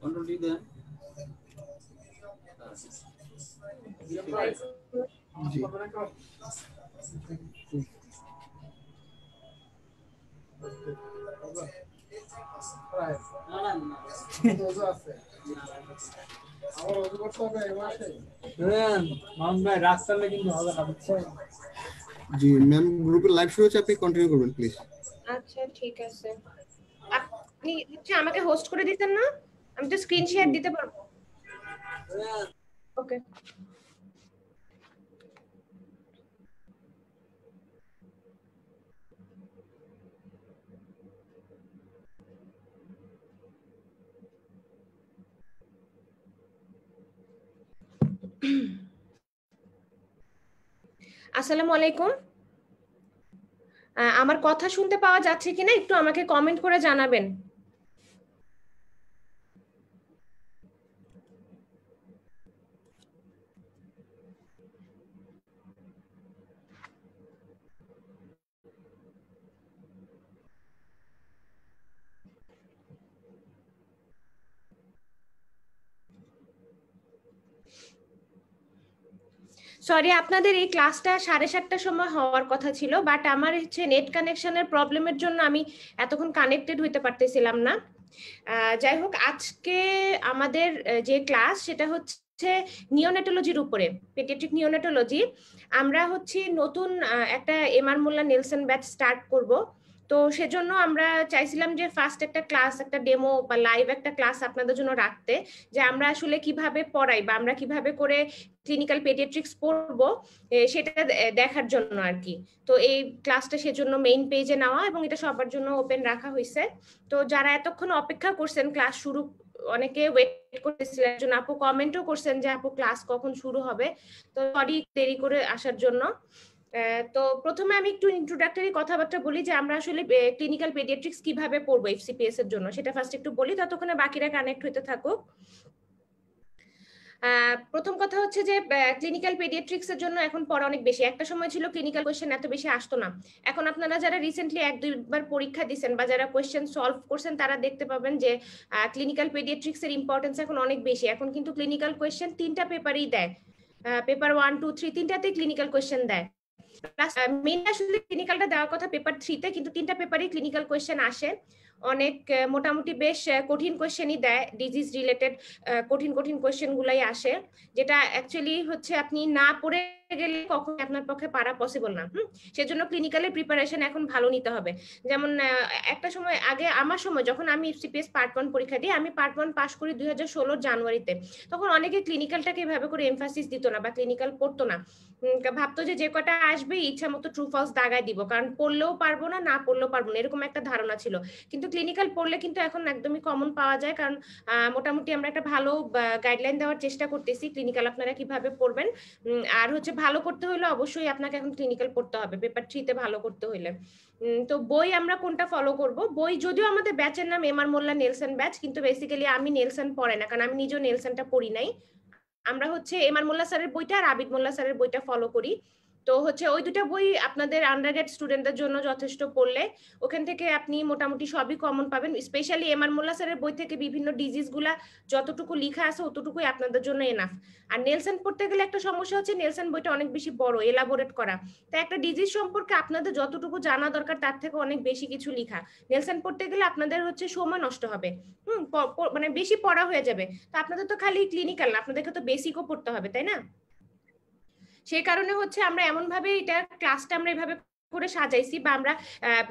Control D दें जी जी ma'am ग्रुपে live শুরু হচ্ছে আপনি কন্টিনিউ করবেন প্লিজ আচ্ছা ঠিক আছে আপনি হচ্ছে আমাকে হোস্ট করে দিতেন না আমি তো স্ক্রিন শেয়ার দিতে পারবো ওকে আসসালামু আলাইকুম আমার কথা শুনতে পাওয়া যাচ্ছে কিনা একটু আমাকে কমেন্ট করে জানাবেন সরি আপনাদের এই ক্লাসটা 7:30টার সময় হওয়ার কথা ছিল বাট আমার হচ্ছে নেট কানেকশনের প্রবলেমের জন্য আমি এতক্ষণ কানেক্টেড হইতে পারতেছিলাম না যাই হোক আজকে আমাদের যে ক্লাস সেটা হচ্ছে নিওনেটোলজির উপরে পেডিয়াট্রিক নিওনেটোলজি আমরা হচ্ছে নতুন একটা এমআর মোল্লা নেলসন ব্যাচ স্টার্ট করব তো সেজন্য আমরা চাইছিলাম যে ফার্স্ট একটা ক্লাস একটা ডেমো বা লাইভ একটা ক্লাস আপনাদের জন্য রাখতে যে আমরা আসলে কিভাবে পড়াই বা আমরা কিভাবে করে ক্লিনিক্যাল পেডিয়াট্রিক্স পড়বো সেটা দেখার জন্য আর কি তো এই ক্লাসটা সেজন্য মেইন পেজে নেওয়া এবং এটা সবার জন্য ওপেন রাখা হয়েছে তো যারা এতক্ষণ অপেক্ষা করছেন ক্লাস শুরু অনেকে ওয়েট করতেছিলেন একজন আপু কমেন্টও করছেন যে আপু ক্লাস কখন শুরু হবে তো সরি দেরি করে আসার জন্য তো প্রথমে আমি একটু ইন্ট্রোডাক্টরি কথাবার্তা বলি যে আমরা আসলে ক্লিনিক্যাল পেডিয়াট্রিক্স কিভাবে পড়বো এফসিপিএস এর জন্য সেটা ফার্স্ট একটু বলি ততক্ষণে বাকিরা কানেক্ট হতে থাকুক প্রথম কথা হচ্ছে যে ক্লিনিক্যাল পেডিয়াট্রিক্স এর জন্য এখন পড়া অনেক বেশি একটা সময় ছিল ক্লিনিক্যাল কোশ্চেন এত বেশি আসতো না এখন আপনারা যারা রিসেন্টলি 1-2বার পরীক্ষা দিয়েছেন বা যারা কোশ্চেন সলভ করছেন তারা দেখতে পাবেন যে ক্লিনিক্যাল পেডিয়াট্রিক্স এর ইম্পর্টেন্স এখন অনেক বেশি এখন কিন্তু ক্লিনিক্যাল কোশ্চেন 3টা পেপারই দেয় পেপার 1 2 3 তিনটাতেই ক্লিনিক্যাল কোশ্চেন দেয় প্লাস মেইন আসলে ক্লিনিক্যালটা দেওয়ার কথা পেপার 3তে কিন্তু 3টা পেপারই ক্লিনিক্যাল কোশ্চেন আসে অনেক মোটামুটি বেশ কঠিন কোশ্চেনই দেয় ডিজিজ রিলেটেড কঠিন কঠিন কোশ্চেন গুলাই আসে যেটা অ্যাকচুয়ালি হচ্ছে আপনি না পড়ে গেলে কখনো আপনার পক্ষে পারা পসিবল না সেজন্য ক্লিনিক্যালের প্রিপারেশন এখন ভালো নিতে হবে যেমন একটা সময় আগে আমার সময় যখন আমি এফসিপিএস পার্ট 1 পরীক্ষা দিই আমি পার্ট 1 পাস করি 2016 জানুয়ারিতে তখন অনেকে ক্লিনিক্যালটাকে এভাবে করে এমফাসিস দিত না বা ক্লিনিক্যাল পড়তো না ভাবতো যে কটা আসবে ইচ্ছা মতো ট্রু ফলস দাগায় দিব কারণ পড়লেও পারবো না না পড়লেও পারবো না এরকম একটা ধারণা ছিল কিন্তু ক্লিনিক্যাল পড়লে কিন্তু এখন একদমই কমন পাওয়া যায় কারণ মোটামুটি আমরা একটা ভালো গাইডলাইন দেওয়ার চেষ্টা করতেছি ক্লিনিক্যাল আপনারা কিভাবে পড়বেন আর হচ্ছে ভালো করতে হলে অবশ্যই আপনাকে এখন ক্লিনিক্যাল পড়তে হবে পেপার 3 তে ভালো করতে হলে তো বই আমরা কোনটা ফলো করব বই যদিও আমাদের ব্যাচের নাম এমআর মোল্লা নেলসন ব্যাচ কিন্তু বেসিক্যালি আমি নেলসন পড়াই না কারণ আমি নিজেও নেলসনটা পড়ি নাই আমরা হচ্ছে এমআর মোল্লা স্যারের বইটা আর আবিদ মোল্লা স্যারের বইটা ফলো করি তো হচ্ছে ওই দুটো বই আপনাদের আন্ডারগ্রেড স্টুডেন্টদের জন্য যথেষ্ট পড়লে ওখান থেকে আপনি মোটামুটি সবই কমন পাবেন স্পেশালি এমআর মোল্লা স্যারের বই থেকে বিভিন্ন ডিজিজ গুলা যতটুকু লেখা আছে অতটুকুই আপনাদের জন্য এনাফ আর নেলসন পড়তে গেলে একটা সমস্যা হচ্ছে নেলসন বইটা অনেক বেশি বড় এলাবোরেট করা তাই একটা ডিজিজ সম্পর্কে আপনাদের যতটুকু জানা দরকার তার থেকে অনেক বেশি কিছু লেখা নেলসন পড়তে গেলে আপনাদের হচ্ছে সময় নষ্ট হবে মানে বেশি পড়া হয়ে যাবে তো আপনাদের তো খালি ক্লিনিক্যাল না আপনাদেরকে তো বেসিকও পড়তে হবে তাই না সেই কারণে হচ্ছে আমরা এমন ভাবে এটা ক্লাসটা আমরা এভাবে করে সাজাইছি বা আমরা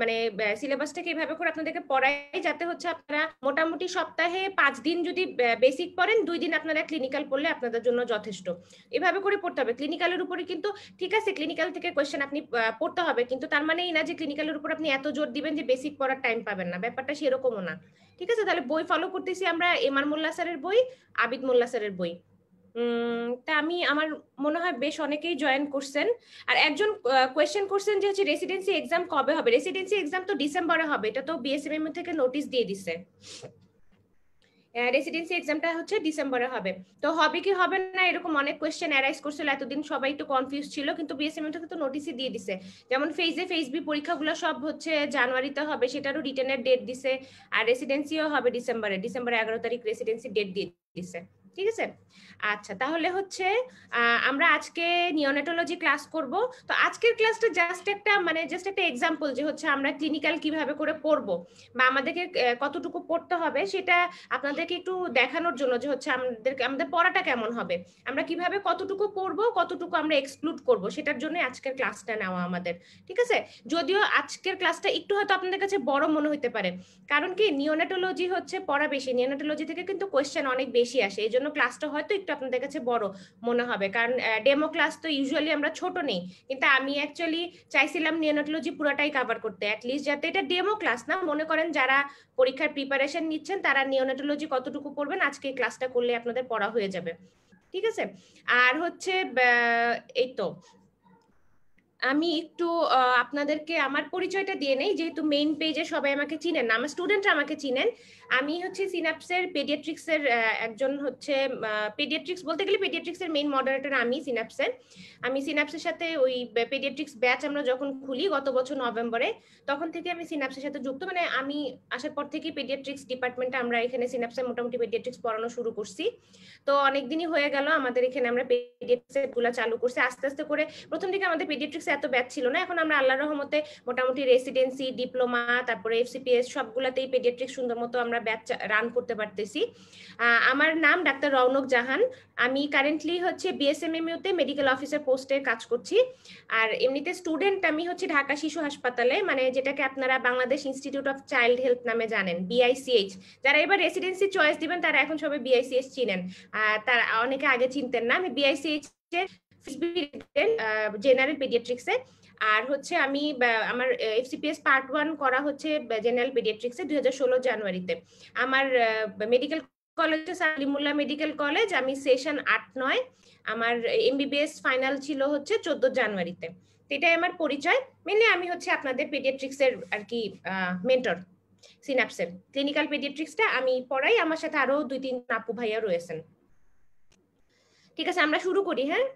মানে সিলেবাসটাকে এভাবে করে আপনাদেরকে পড়াই যাতে হচ্ছে আপনারা মোটামুটি সপ্তাহে 5 দিন যদি বেসিক পড়েন 2 দিন আপনারা ক্লিনিক্যাল পড়লে আপনাদের জন্য যথেষ্ট এভাবে করে পড়তে হবে ক্লিনিক্যালের উপরে কিন্তু ঠিক আছে ক্লিনিক্যাল থেকে কোশ্চেন আপনি পড়তে হবে কিন্তু তার মানে এই না যে ক্লিনিক্যালের উপর আপনি এত জোর দিবেন যে বেসিক পড়ার টাইম পাবেন না ব্যাপারটা সেরকমও না ঠিক আছে তাহলে বই ফলো করতেছি আমরা এমআর মোল্লা স্যারের বই আবিদ মোল্লা স্যারের বই তা আমি আমার মনে হয় বেশ অনেকেই জয়েন করছেন আর একজন কোয়েশ্চেন করছেন যে হচ্ছে রেসিডেন্সি এক্সাম কবে হবে রেসিডেন্সি এক্সাম তো ডিসেম্বরে হবে এটা তো বিএসএমএম থেকে নোটিশ দিয়ে দিছে রেসিডেন্সি এক্সামটা হচ্ছে ডিসেম্বরে হবে। তো হবে কি হবে না এরকম অনেক কোয়েশ্চেন অ্যারাইজ করছিল, এতদিন সবাই একটু কনফিউজ ছিল, কিন্তু বিএসএমএ থেকে তো নোটিশই দিয়ে দিছে, যেমন ফেজ বি পরীক্ষাগুলো সব হচ্ছে জানুয়ারিতে হবে, সেটারও রিটেনের ডেট দিছে, আর রেসিডেন্সিও হবে ডিসেম্বরে 11 তারিখ রেসিডেন্সি ডেট দিয়ে দিছে। ঠিক আছে, আচ্ছা তাহলে হচ্ছে আমরা আজকে নিওনেটোলজি ক্লাস করব। তো আজকের ক্লাসটা জাস্ট একটা এক্সাম্পল যে হচ্ছে আমরা ক্লিনিক্যাল কিভাবে করে পড়বো বা আমাদেরকে কতটুকু পড়তে হবে সেটা আপনাদেরকে একটু দেখানোর জন্য, যে হচ্ছে আমাদের পড়াটা কেমন হবে, আমরা কিভাবে কতটুকু পড়বো, কতটুকু আমরা এক্সক্লুড করব, সেটার জন্য আজকের ক্লাসটা নেওয়া আমাদের। ঠিক আছে, যদিও আজকের ক্লাসটা একটু হয়তো আপনাদের কাছে বড় মনে হতে পারে, কারণ কি নিওনেটোলজি হচ্ছে পড়া বেশি, নিওনেটোলজি থেকে কিন্তু কোয়েশ্চেন অনেক বেশি আসে, এই জন্য ক্লাসটা হয়তো একটু আপনাদের কাছে বড় মনে হবে, কারণ ডেমো ক্লাস তো ইউজুয়ালি আমরা ছোট নেই, কিন্তু আমি অ্যাকচুয়ালি চাইছিলাম নিওনেটোলজি পুরোটাই কভার করতে, অ্যাটলিস্ট যাতে এটা ডেমো ক্লাস না মনে করেন, যারা পরীক্ষার প্রিপারেশন নিচ্ছেন তারা নিওনেটোলজি কতটুকু পড়বেন আজকে এই ক্লাসটা করলে আপনাদের পড়া হয়ে যাবে। ঠিক আছে, আর হচ্ছে এই তো আমি একটু আপনাদেরকে আমার পরিচয়টা দিয়ে নেই, যেহেতু মেইন পেজে সবাই আমাকে চিনেন না, আমার স্টুডেন্টরা আমাকে চিনেন। আমি হচ্ছে সিনাপসের পেডিয়াট্রিক্সের একজন হচ্ছে পেডিয়াট্রিক্স বলতে গেলে পেডিয়াট্রিক্সের মেইন মডারেটর আমি সিনাপসের। আমি সিনাপসের সাথে ওই পেডিয়াট্রিক্স ব্যাচ আমরা যখন খুলি গত বছর নভেম্বরে, তখন থেকে আমি সিনাপসের সাথে যুক্ত, মানে আমি আসার পর থেকে পেডিয়াট্রিক্স ডিপার্টমেন্টে আমরা এখানে সিনাপসে মোটামুটি পেডিয়াট্রিক্স পড়ানো শুরু করছি। তো অনেকদিনই হয়ে গেল আমাদের এখানে আমরা পেডিয়াট্রিক্স গুলো চালু করছি আস্তে আস্তে করে। প্রথম দিকে আমাদের পেডিয়াট্রিক্স এত ব্যাচ ছিল না, এখন আমরা আল্লাহর রহমতে মোটামুটি রেসিডেন্সি, ডিপ্লোমা, তারপরে এফসিপিএস সবগুলাতেই পেডিয়াট্রিক্স সুন্দর মতো আমরা ব্যাচ রান করতে পারতেছি। আমার নাম ডাক্তার রৌনক জাহান, আমি কারেন্টলি হচ্ছে বিএসএমএমইউ তে মেডিকেল অফিসার পোস্টে কাজ করছি। আর এমনিতে স্টুডেন্ট আমি হচ্ছে ঢাকা শিশু হাসপাতালে, মানে যেটাকে আপনারা Bangladesh institute of child health নামে জানেন, বিআইসিএইচ। যারা এবার রেসিডেন্সি চয়েস দিবেন তারা এখন সবাই বিআইসিএইচ চিনেন, তার অনেকে আগে চিনতেন না। আমি বিআইসিএইচ এর জেনারেল পেডিয়াট্রিক্সে, আর হচ্ছে আমি আমার এফসিপিএস পার্ট 1 করা হচ্ছে জেনারেল পেডিয়াট্রিক্সে 2016 জানুয়ারিতে। আমার medical college Salimullah medical college, আমি সেশন 8-9, আমার এমবিবিএস ফাইনাল ছিল হচ্ছে 14 জানুয়ারিতে। এটাই আমার পরিচয়। মেনলি আমি হচ্ছে আপনাদের পেডিয়াট্রিক্সের আর কি মেন্টর। সিনাপসের ক্লিনিক্যাল পেডিয়াট্রিক্সটা আমি পড়াই, আমার সাথে আরো 2-3 আপু ভাইয়া রয়েছেন। ঠিক আছে, আমরা শুরু করি। হ্যাঁ,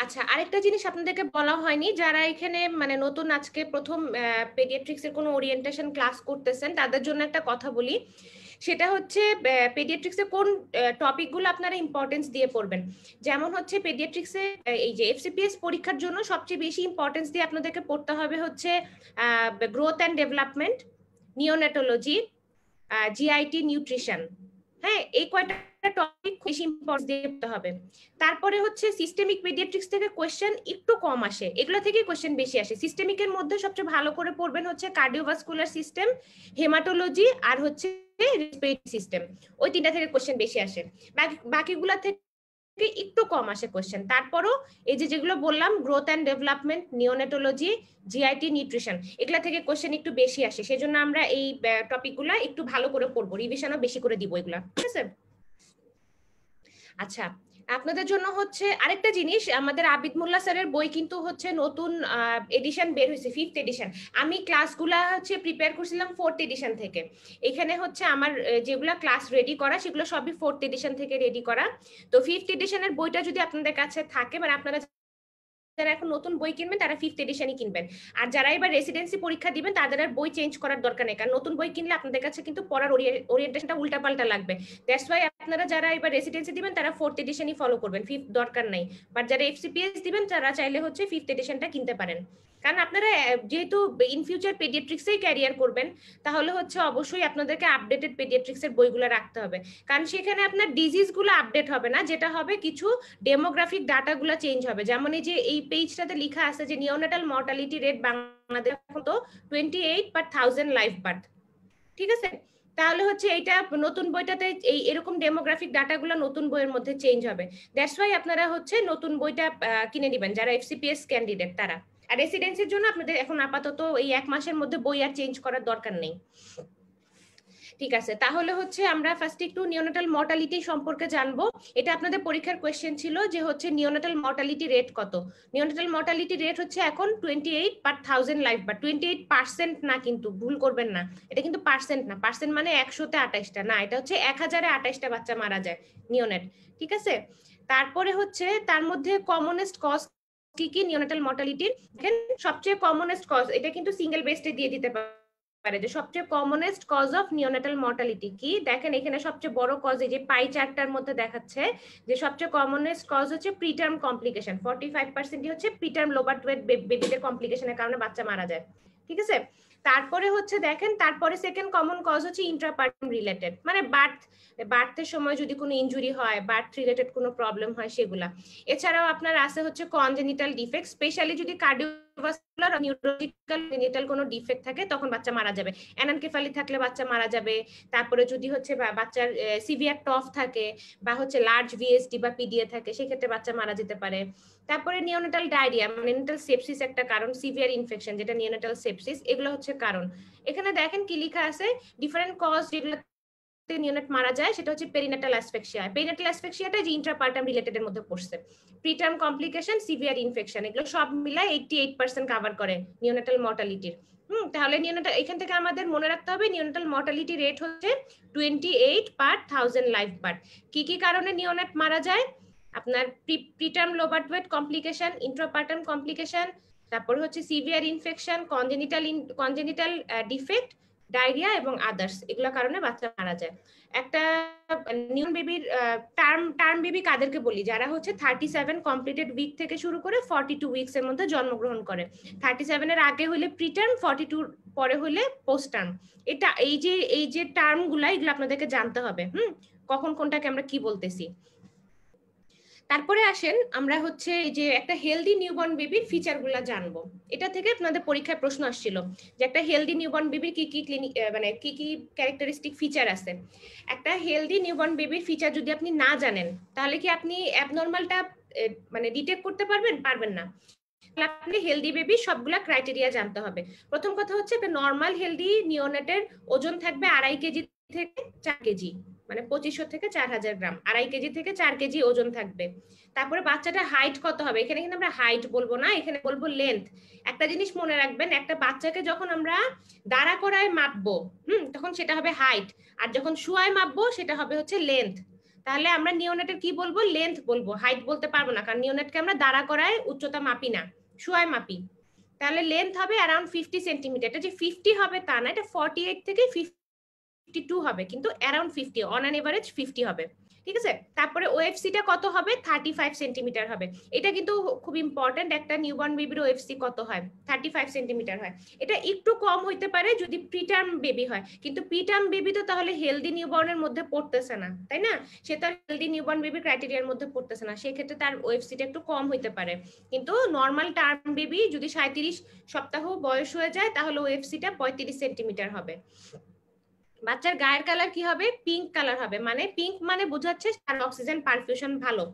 আচ্ছা আরেকটা জিনিস আপনাদেরকে বলা হয়নি, যারা এখানে মানে নতুন আজকে প্রথম পেডিয়াট্রিক্স এর কোনো ওরিয়েন্টেশন ক্লাস করতেছেন তাদের জন্য একটা কথা বলি, সেটা হচ্ছে পেডিয়াট্রিক্স এর কোন টপিকগুলো আপনারা ইম্পর্টেন্স দিয়ে পড়বেন। যেমন হচ্ছে পেডিয়াট্রিক্সে এই যে এফসিপিএস পরীক্ষার জন্য সবচেয়ে বেশি ইম্পর্টেন্স দিয়ে আপনাদেরকে পড়তে হবে হচ্ছে growth and development, neonatology, GIT, nutrition. হ্যাঁ, এই কয়টা টপিক বেশি ইম্পর্টেন্স দিয়ে পড়তে হবে। তারপরে হচ্ছে সিস্টেমিক পেডিয়াট্রিক্স থেকে কোয়েশ্চেন একটু কম আসে, এগুলো থেকে কোয়েশ্চেন বেশি আসে। সিস্টেমিকের মধ্যে সবচেয়ে ভালো করে পড়বেন হচ্ছে কার্ডিওভাস্কুলার সিস্টেম, হেমাটোলজি, আর হচ্ছে রেসপিরেটরি সিস্টেম। ওই তিনটা থেকে কোয়েশ্চেন বেশি আসে, বাকিগুলা থেকে একটু কম আসে কোয়েশ্চেন। তারপরও এই যে যেগুলো বললাম growth and development, neonatology, GIT, nutrition, এগুলা থেকে কোয়েশ্চেন একটু বেশি আসে, সেজন্য আমরা এই টপিকগুলা একটু ভালো করে পড়বো, রিভিশনও বেশি করে দিব এগুলা। ঠিক আছে, আচ্ছা আপনাদের জন্য হচ্ছে আরেকটা জিনিস, আমাদের আবিদ মোল্লা স্যারের বই কিন্তু হচ্ছে নতুন এডিশন বের হয়েছে, 5th এডিশন। আমি ক্লাসগুলা হচ্ছে প্রিপেয়ার করছিলাম 4th এডিশন থেকে। এখানে হচ্ছে আমার যেগুলা ক্লাস রেডি করা সেগুলো সবই 4th এডিশন থেকে রেডি করা। তো 5th এডিশনের বইটা যদি আপনাদের কাছে থাকে, মানে আপনারা যারা এখন নতুন বই কিনবেন তারা 5th এডিশনই কিনবেন, আর যারা এবার রেসিডেন্সি পরীক্ষা দিবেন তাদের আর বই চেঞ্জ করার দরকার নেই, কারণ নতুন বই কিনলে আপনাদের কাছে কিন্তু পড়ার ওরিয়েন্টেশনটা উল্টাপাল্টা লাগবে। দ্যাটস ওয়াই আপনারা যারা এবার রেসিডেন্সি দিবেন তারা 4th এডিশনই ফলো করবেন, 5th দরকার নাই। বাট যারা এফসিপিএস দিবেন তারা চাইলে হচ্ছে 5th এডিশনটা কিনতে পারেন। কারণ আপনারা যেহেতু ইন ফিউচার পেডিয়াট্রিক্সেই ক্যারিয়ার করবেন, তাহলে হচ্ছে অবশ্যই আপনাদেরকে আপডেটেড পেডিয়াট্রিক্সের বইগুলো রাখতে হবে, কারণ সেখানে আপনার ডিজিজগুলো আপডেট হবে না, যেটা হবে কিছু ডেমোগ্রাফিক ডাটাগুলো চেঞ্জ হবে। যেমন এই যে এই পেজটাতে লেখা আছে যে নিওনেটাল মর্টালিটি রেট বাংলাদেশ এখন তো 28/1000 লাইফ বার্থ, ঠিক আছে। তাহলে হচ্ছে এইটা নতুন বইটাতে এই এরকম ডেমোগ্রাফিক ডাটাগুলো নতুন বইয়ের মধ্যে চেঞ্জ হবে। দ্যাটস ওয়াই আপনারা হচ্ছে নতুন বইটা কিনে দিবেন যারা এফসিপিএস ক্যান্ডিডেট তারা। আর রেসিডেন্সির জন্য আপনাদের এখন আপাতত এই 1 মাসের মধ্যে বই আর চেঞ্জ করার দরকার নেই, ঠিক আছে। তাহলে হচ্ছে আমরা ফার্স্ট একটু নিওনেটাল মর্টালিটি সম্পর্কে জানবো। এটা আপনাদের পরীক্ষার কোয়েশ্চেন ছিল যে হচ্ছে নিওনেটাল মর্টালিটি রেট কত। নিওনেটাল মর্টালিটি রেট হচ্ছে এখন 28/1000 লাইফ বার্থ, 28% না, কিন্তু ভুল করবেন না, এটা কিন্তু পার্সেন্ট না, পার্সেন্ট মানে 100-তে 28টা না, এটা হচ্ছে 1028টা বাচ্চা মারা যায় নিওনেট, ঠিক আছে। তারপরে হচ্ছে তার মধ্যে কমনেস্ট কজ কি কি নিওনেটাল মর্টালিটির, দেখেন সবচেয়ে কমনেস্ট কজ, এটা কিন্তু সিঙ্গেল বেস্টে দিয়ে দিতে পারে যে সবচেয়ে commonest cause of neonatal mortality কি। দেখেন এখানে সবচেয়ে বড় কজ এই যে পাই চার্টটার মধ্যে দেখাচ্ছে যে সবচেয়ে কমনেস্ট কজ হচ্ছে প্রিটার্ম কমপ্লিকেশন, 45% হচ্ছে প্রিটার্ম লো বার্থ ওয়েট বেবিদের কমপ্লিকেশনের কারণে বাচ্চা মারা যায়, ঠিক আছে। তারপরে হচ্ছে দেখেন তারপরে সেকেন্ড কমন কজ হচ্ছে ইন্ট্রাপার্টাম রিলেটেড, মানে বার্থের সময় যদি কোনো ইনজুরি হয়, বার্থ রিলেটেড কোনো প্রবলেম হয় সেগুলা। এছাড়াও আপনার আছে হচ্ছে কনজেনিটাল ডিফেক্ট, স্পেশালি যদি কার্ডিওভাস্কুলার আর নিউরোলজিক্যাল জেনিটাল কোনো ডিফেক্ট থাকে তখন বাচ্চা মারা যাবে। অ্যানানকেফালি থাকলে বাচ্চা মারা যাবে। তারপরে যদি হচ্ছে বাচ্চার সিভিয়ার টফ থাকে বা হচ্ছে লার্জ ভিএসডি বা পিডিএ থাকে সেক্ষেত্রে বাচ্চা মারা যেতে পারে। তারপরে নিওনেটাল ডায়রিয়া মানে নিওনেটাল সেপসিস একটা কারণ, সিভিয়ার ইনফেকশন যেটা নিওনেটাল সেপসিস, এগুলো হচ্ছে কারণ। এখানে দেখেন কি লেখা আছে, ডিফারেন্ট কজ যেগুলো নিওনেট মারা যায় সেটা হচ্ছে পেরিনেটাল অ্যাসফিক্সিয়া। পেরিনেটাল অ্যাসফিক্সিয়াটা যে ইন্ট্রাপার্টাম রিলেটেড এর মধ্যে পড়ছে। প্রিটার্ম কমপ্লিকেশন, সিভিয়ার ইনফেকশন, এগুলো সব মিলায় 88% কভার করে নিওনেটাল মর্টালিটির। তাহলে নিওনেটাল এখান থেকে আমাদের মনে রাখতে হবে নিওনেটাল মর্টালিটি রেট হচ্ছে 28/1000 লাইফ বার্থ। কি কি কারণে নিওনেট মারা যায়, আপনার preterm low birth weight complication, intrapartum complication, তারপর হচ্ছে severe infection, congenital defect, diarrhoea এবং আদার্স, এগুলো কারণে বাচ্চা মারা যায়। একটা নিউন বেবির টার্ম বেবি কাদেরকে বলি, যারা হচ্ছে 37 কমপ্লিটেড উইক থেকে শুরু করে 42 উইকস এর মধ্যে জন্মগ্রহণ করে। 37 এর আগে হলে প্রিটার্ম, 42 পরে হলে পোস্ট টার্ম। এটা এই যে টার্ম গুলা এগুলো আপনাদেরকে জানতে হবে, কখন কোনটাকে আমরা কি বলতেছি। তারপরে আসেন আমরা হচ্ছে যে একটা হেলদি নিউবর্ন বেবির ফিচারগুলো জানবো। এটা থেকে আপনাদের পরীক্ষায় প্রশ্ন আসছিল যে একটা হেলদি নিউবর্ন বেবির কি কি মানে কি কি ক্যারেক্টারিস্টিক ফিচার আছে। একটা হেলদি নিউবর্ন বেবির ফিচার যদি আপনি না জানেন তাহলে কি আপনি অ্যাবনর্মালটা মানে ডিটেক্ট করতে পারবেন না। আপনি হেলদি বেবি সবগুলা ক্রাইটেরিয়া জানতে হবে। প্রথম কথা হচ্ছে একটা নর্মাল হেলদি নিওনেটের ওজন থাকবে 2.5 কেজি থেকে 4 কেজি, মানে 2500 থেকে 4000 গ্রাম, 2.5 কেজি থেকে 4 কেজি ওজন থাকবে। তারপরে বাচ্চাটা হাইট কত হবে, এখানে কিন্তু আমরা হাইট বলবো না, এখানে বলবো লেন্থ। একটা জিনিস মনে রাখবেন, একটা বাচ্চাকে যখন আমরা দাঁড়া করায় মাপবো তখন সেটা হবে হাইট, আর যখন শুয়ায় মাপবো সেটা হবে হচ্ছে লেন্থ। তাহলে আমরা নিওনেটের কি বলবো, লেন্থ বলবো, হাইট বলতে পারবো না, কারণ নিওনেটকে আমরা দাঁড়া করায় উচ্চতা মাপি না, শুয়ায় মাপি। তাহলে লেন্থ হবে অ্যারাউন্ড 50 সেন্টিমিটার। এটা যে 50 হবে তা না, এটা 48 থেকে 52 হবে, কিন্তু অ্যারাউন্ড 50, অন অ্যান এভারেজ 50 হবে, ঠিক আছে। তারপরে ওএফসিটা কত হবে, 35 সেন্টিমিটার হবে। এটা কিন্তু খুব ইম্পর্টেন্ট, একটা নিউবর্ন বেবির ওএফসি কত হয়, 35 সেন্টিমিটার হয়। এটা একটু কম হইতে পারে যদি প্রিটার্ম বেবি হয়, কিন্তু প্রিটার্ম বেবি তো তাহলে হেলদি নিউবর্নের মধ্যে পড়তেছে না, তাই না, সে তো হেলদি নিউবর্ন বেবি ক্রাইটেরিয়ার মধ্যে পড়তেছে না, সেই ক্ষেত্রে তার ওএফসিটা একটু কম হইতে পারে। কিন্তু নর্মাল টার্ম বেবি যদি 37 সপ্তাহ বয়স হয়ে যায় তাহলে ওএফসিটা 35 সেন্টিমিটার হবে। বাচ্চার গায়ের কালার কি হবে, পিঙ্ক কালার হবে, মানে পিঙ্ক মানে বোঝাচ্ছে তার অক্সিজেন পারফিউশন ভালো,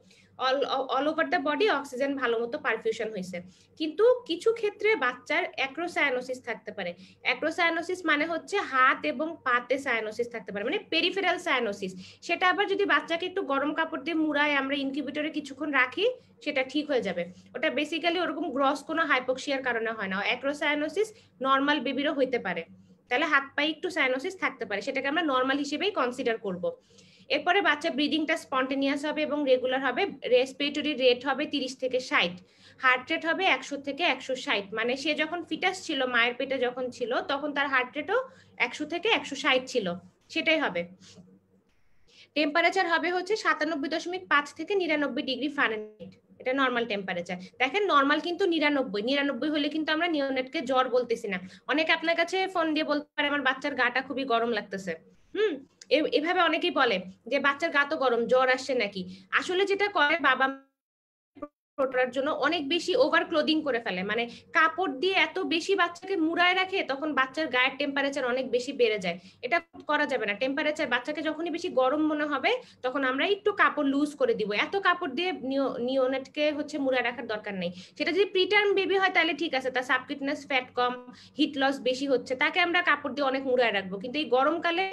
all over the body oxygen ভালো মতো পারফিউশন হয়েছে। কিন্তু কিছু ক্ষেত্রে বাচ্চার অ্যাক্রোসায়ানোসিস থাকতে পারে। অ্যাক্রোসায়ানোসিস মানে হচ্ছে হাত এবং পাতে সায়ানোসিস থাকতে পারে, মানে পেরিফেরাল সায়ানোসিস। সেটা আবার যদি বাচ্চাকে একটু গরম কাপড় দিয়ে মুড়ায় আমরা ইনকিউবেটরে কিছুক্ষণ রাখি সেটা ঠিক হয়ে যাবে। ওটা বেসিক্যালি ওরকম গ্রস কোনো হাইপোক্সিয়ার কারণে হয় না। অ্যাক্রোসায়ানোসিস নর্মাল বেবিরও হইতে পারে, তাহলে হাত পায়ে একটু সায়ানোসিস থাকতে পারে, সেটাকে আমরা নর্মাল হিসেবেই কনসিডার করব। এরপরে বাচ্চা ব্রিদিংটা স্পন্টেনিয়াস হবে এবং রেগুলার হবে। রেসপিরেটরি রেট হবে 30 থেকে 60, হার্ট রেট হবে 100 থেকে 160, মানে সে যখন ফিটাস ছিল, মায়ের পেটে যখন ছিল তখন তার হার্ট রেটও 100 থেকে 160 ছিল, সেটাই হবে। টেম্পারেচার হবে হচ্ছে 97.5 থেকে 99 ডিগ্রি ফারেনহাইট, এটা নর্মাল টেম্পারেচার। দেখেন নর্মাল কিন্তু 99 হলে কিন্তু আমরা নিওনেটকে জ্বর বলতেছি না। অনেকে আপনার কাছে ফোন দিয়ে বলতে পারে আমার বাচ্চার গাটা খুবই গরম লাগতেছে, এভাবে অনেকেই বলে যে বাচ্চার গা তো গরম, জ্বর আসছে নাকি। আসলে যেটা করে বাবা করার জন্য অনেক বেশি ওভার ক্লোদিং করে ফেলে, মানে কাপড় দিয়ে এত বেশি বাচ্চাকে মুড়ায় রাখে, তখন বাচ্চার গায়ের টেম্পারেচার অনেক বেশি বেড়ে যায়। এটা করা যাবে না। টেম্পারেচার বাচ্চাকে যখনই বেশি গরম মনে হবে তখন আমরা একটু কাপড় লুজ করে দিব। এত কাপড় দিয়ে নিওনেটকে হচ্ছে মুড়ায় রাখার দরকার নেই। সেটা যদি প্রিটার্ম বেবি হয় তাহলে ঠিক আছে, তার সাবকিউটেনাস ফ্যাট কম, হিট লস বেশি হচ্ছে, তাকে আমরা কাপড় দিয়ে অনেক মুড়ায় রাখবো। কিন্তু এই গরমকালে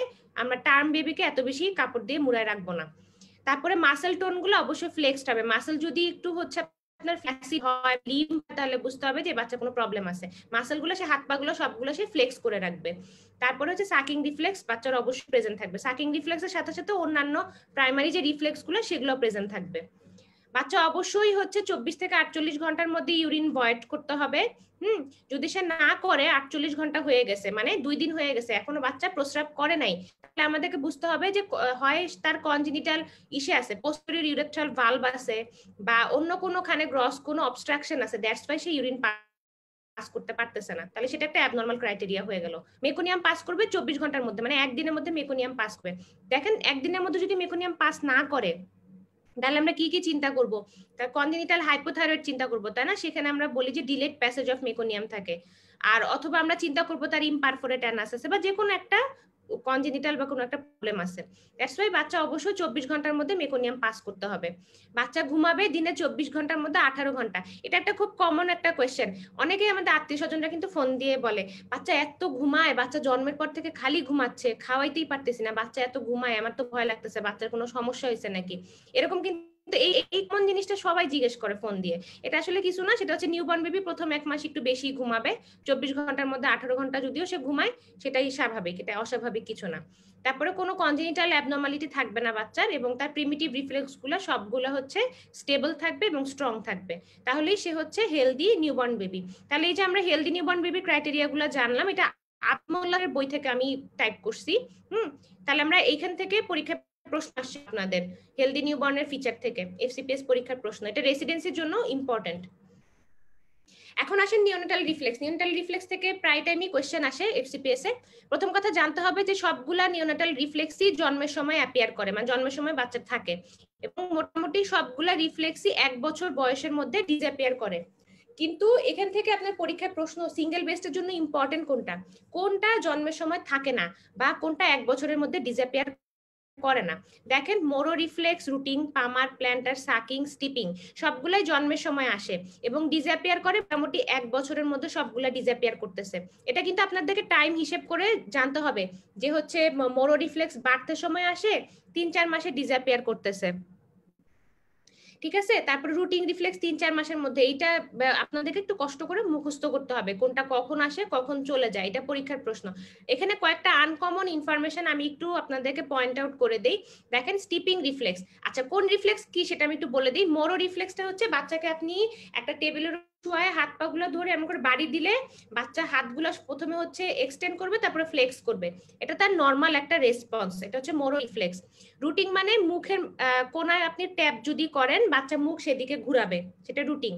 আমরা টার্ম বেবিকে এত বেশি কাপড় দিয়ে মুড়ায় রাখবো না। তারপরে মাসেল টোন গুলো অবশ্যই ফ্লেক্সড হবে। মাসেল যদি একটু হচ্ছে আপনার ফ্ল্যাক্সি হয়, লিম, তাহলে বুঝতে হবে যে বাচ্চা কোনো প্রবলেম আছে। মাসেল গুলো সে হাত পা গুলো সবগুলো সে ফ্লেক্স করে রাখবে। তারপরে হচ্ছে সাকিং রিফ্লেক্স বাচ্চার অবশ্যই প্রেজেন্ট থাকবে। সাকিং রিফ্লেক্সের সাথে সাথে অন্যান্য প্রাইমারি যে রিফ্লেক্স গুলো সেগুলো প্রেজেন্ট থাকবে। বাচ্চা অবশ্যই হচ্ছে 24 থেকে 48 ঘন্টার মধ্যে ইউরিন ভয়েড করতে হবে। যদি সে না করে 48 ঘন্টা হয়ে গেছে, মানে 2 দিন হয়ে গেছে, এখনো বাচ্চা প্রস্রাব করে নাই, তাহলে আমাদেরকে বুঝতে হবে যে হয় তার কনজেনিটাল ইস্যু আছে, পোস্টেরিয়র ইউরেথ্রাল ভালভ আছে, বা অন্য কোনোখানে গ্রস কোনো অবস্ট্রাকশন আছে, that's why say urine pass করতে পারতেছে না। তাহলে সেটা একটা অ্যাবনর্মাল ক্রাইটেরিয়া হয়ে গেল। মেকোনিয়াম পাস করবে 24 ঘন্টার মধ্যে, মানে একদিনের মধ্যে মেকোনিয়াম পাস করবে। দেখেন একদিনের মধ্যে যদি মেকোনিয়াম পাস না করে তাহলে আমরা কি কি চিন্তা করব? তার কনজেনিটাল হাইপোথাইরয়েড চিন্তা করব, তাই না? সেখানে আমরা বলি যে ডিলেড প্যাসেজ অফ মেকোনিয়াম থাকে। আর অথবা আমরা চিন্তা করব তার ইমপারফোরেট অ্যানাস আছে, বা যে কোনো একটা কনজেনিটাল বা কোনো একটা প্রবলেম আছে। দ্যাটস ওয়াই বাচ্চা অবশ্যই 24 ঘন্টার মধ্যে মেকোনিয়াম পাস করতে হবে। বাচ্চা ঘুমাবে দিনে 24 ঘন্টার মধ্যে 18 ঘন্টা। এটা একটা খুব কমন একটা কোয়েশ্চেন। অনেকেই আমাদের আত্মীয় স্বজনরা কিন্তু ফোন দিয়ে বলে বাচ্চা এত ঘুমায়, বাচ্চা জন্মের পর থেকে খালি ঘুমাচ্ছে, খাওয়াইতেই পারতেছি না, বাচ্চা এত ঘুমায়, আমার তো ভয় লাগতেছে, বাচ্চার কোনো সমস্যা হয়েছে নাকি। এরকম কিন্তু এই কোন জিনিসটা সবাই জিজ্ঞেস করে ফোন দিয়ে। এটা আসলে কিছু না, সেটা হচ্ছে নিউবর্ন বেবি প্রথম 1 মাস একটু বেশি ঘুমাবে, 24 ঘন্টার মধ্যে 18 ঘন্টা যদিও সে ঘুমায়, সেটাই স্বাভাবিক, এটা অস্বাভাবিক কিছু না। তারপরে কোনো কনজেনিটাল অ্যাবনর্মালিটি থাকবে না বাচ্চার, এবং তার প্রিমিটিভ রিফ্লেক্স গুলো সবগুলো হচ্ছে স্টেবল থাকবে এবং স্ট্রং থাকবে, তাহলেই সে হচ্ছে হেলদি নিউবর্ন বেবি। তাহলে এই যে আমরা হেলদি নিউবর্ন বেবির ক্রাইটেরিয়া গুলো জানলাম, এটা আত্মোল্লাহের বই থেকে আমি টাইপ করছি। তাহলে আমরা এইখান থেকে পরীক্ষা প্রশ্ন আসছে আপনাদের হেলদি নিউবর্নের ফিচার থেকে, এফসিপিএস পরীক্ষার প্রশ্ন, এটা রেসিডেন্সির জন্য ইম্পর্টেন্ট। এখন আসেন নিওনেটাল রিফ্লেক্স। নিওনেটাল রিফ্লেক্স থেকে প্রায় টাইমই কোশ্চেন আসে এফসিপিএস এ। প্রথম কথা জানতে হবে যে সবগুলা নিওনেটাল রিফ্লেক্সই জন্মের সময় অ্যাপিয়ার করে, মানে জন্মের সময় বাচ্চা থাকে, এবং মোটামুটি সবগুলা রিফ্লেক্সই 1 বছর বয়সের মধ্যে ডিসঅ্যাপিয়ার করে। কিন্তু এখান থেকে আপনার পরীক্ষার প্রশ্ন সিঙ্গেল বেস্টের জন্য ইম্পর্টেন্ট কোনটা, কোনটা জন্মের সময় থাকে না, বা কোনটা 1 বছরের মধ্যে ডিসঅ্যাপিয়ার করে না। দেখেন Moro reflex, rooting, palmar, plantar, sucking, stepping সবগুলাই জন্মের সময় আসে এবং ডিসঅ্যাপিয়ার করে মোটামুটি 1 বছরের মধ্যে সবগুলা ডিসঅ্যাপিয়ার করতেছে। এটা কিন্তু আপনাদেরকে টাইম হিসেব করে জানতে হবে যে হচ্ছে মোরো রিফ্লেক্স বাড়তে সময় আসে, 3-4 মাসে ডিসঅ্যাপিয়ার করতেছে, ঠিক আছে। তারপর রুটিন রিফ্লেক্স 3-4 মাসের মধ্যে, এইটা আপনাদেরকে একটু কষ্ট করে মুখস্থ করতে হবে, কোনটা কখন আসে কখন চলে যায়, এটা পরীক্ষার প্রশ্ন। এখানে কয়েকটা আনকমন ইনফরমেশন আমি একটু আপনাদেরকে পয়েন্ট আউট করে দেই। দেখেন স্টিপিং রিফ্লেক্স, আচ্ছা কোন রিফ্লেক্স কি সেটা আমি একটু বলে দিই। মোরো রিফ্লেক্সটা হচ্ছে বাচ্চাকে আপনি একটা টেবিলের শুয়ে হাত পা গুলো ধরে এমন করে বাড়ি দিলে বাচ্চা হাতগুলো প্রথমে হচ্ছে এক্সটেন্ড করবে, তারপরে ফ্লেক্স করবে, এটা তার নর্মাল একটা রেসপন্স, এটা হচ্ছে মোরো রিফ্লেক্স। রুটিং মানে মুখের কোনায় আপনি ট্যাপ যদি করেন বাচ্চা মুখ সেদিকে ঘুরাবে, সেটা রুটিং।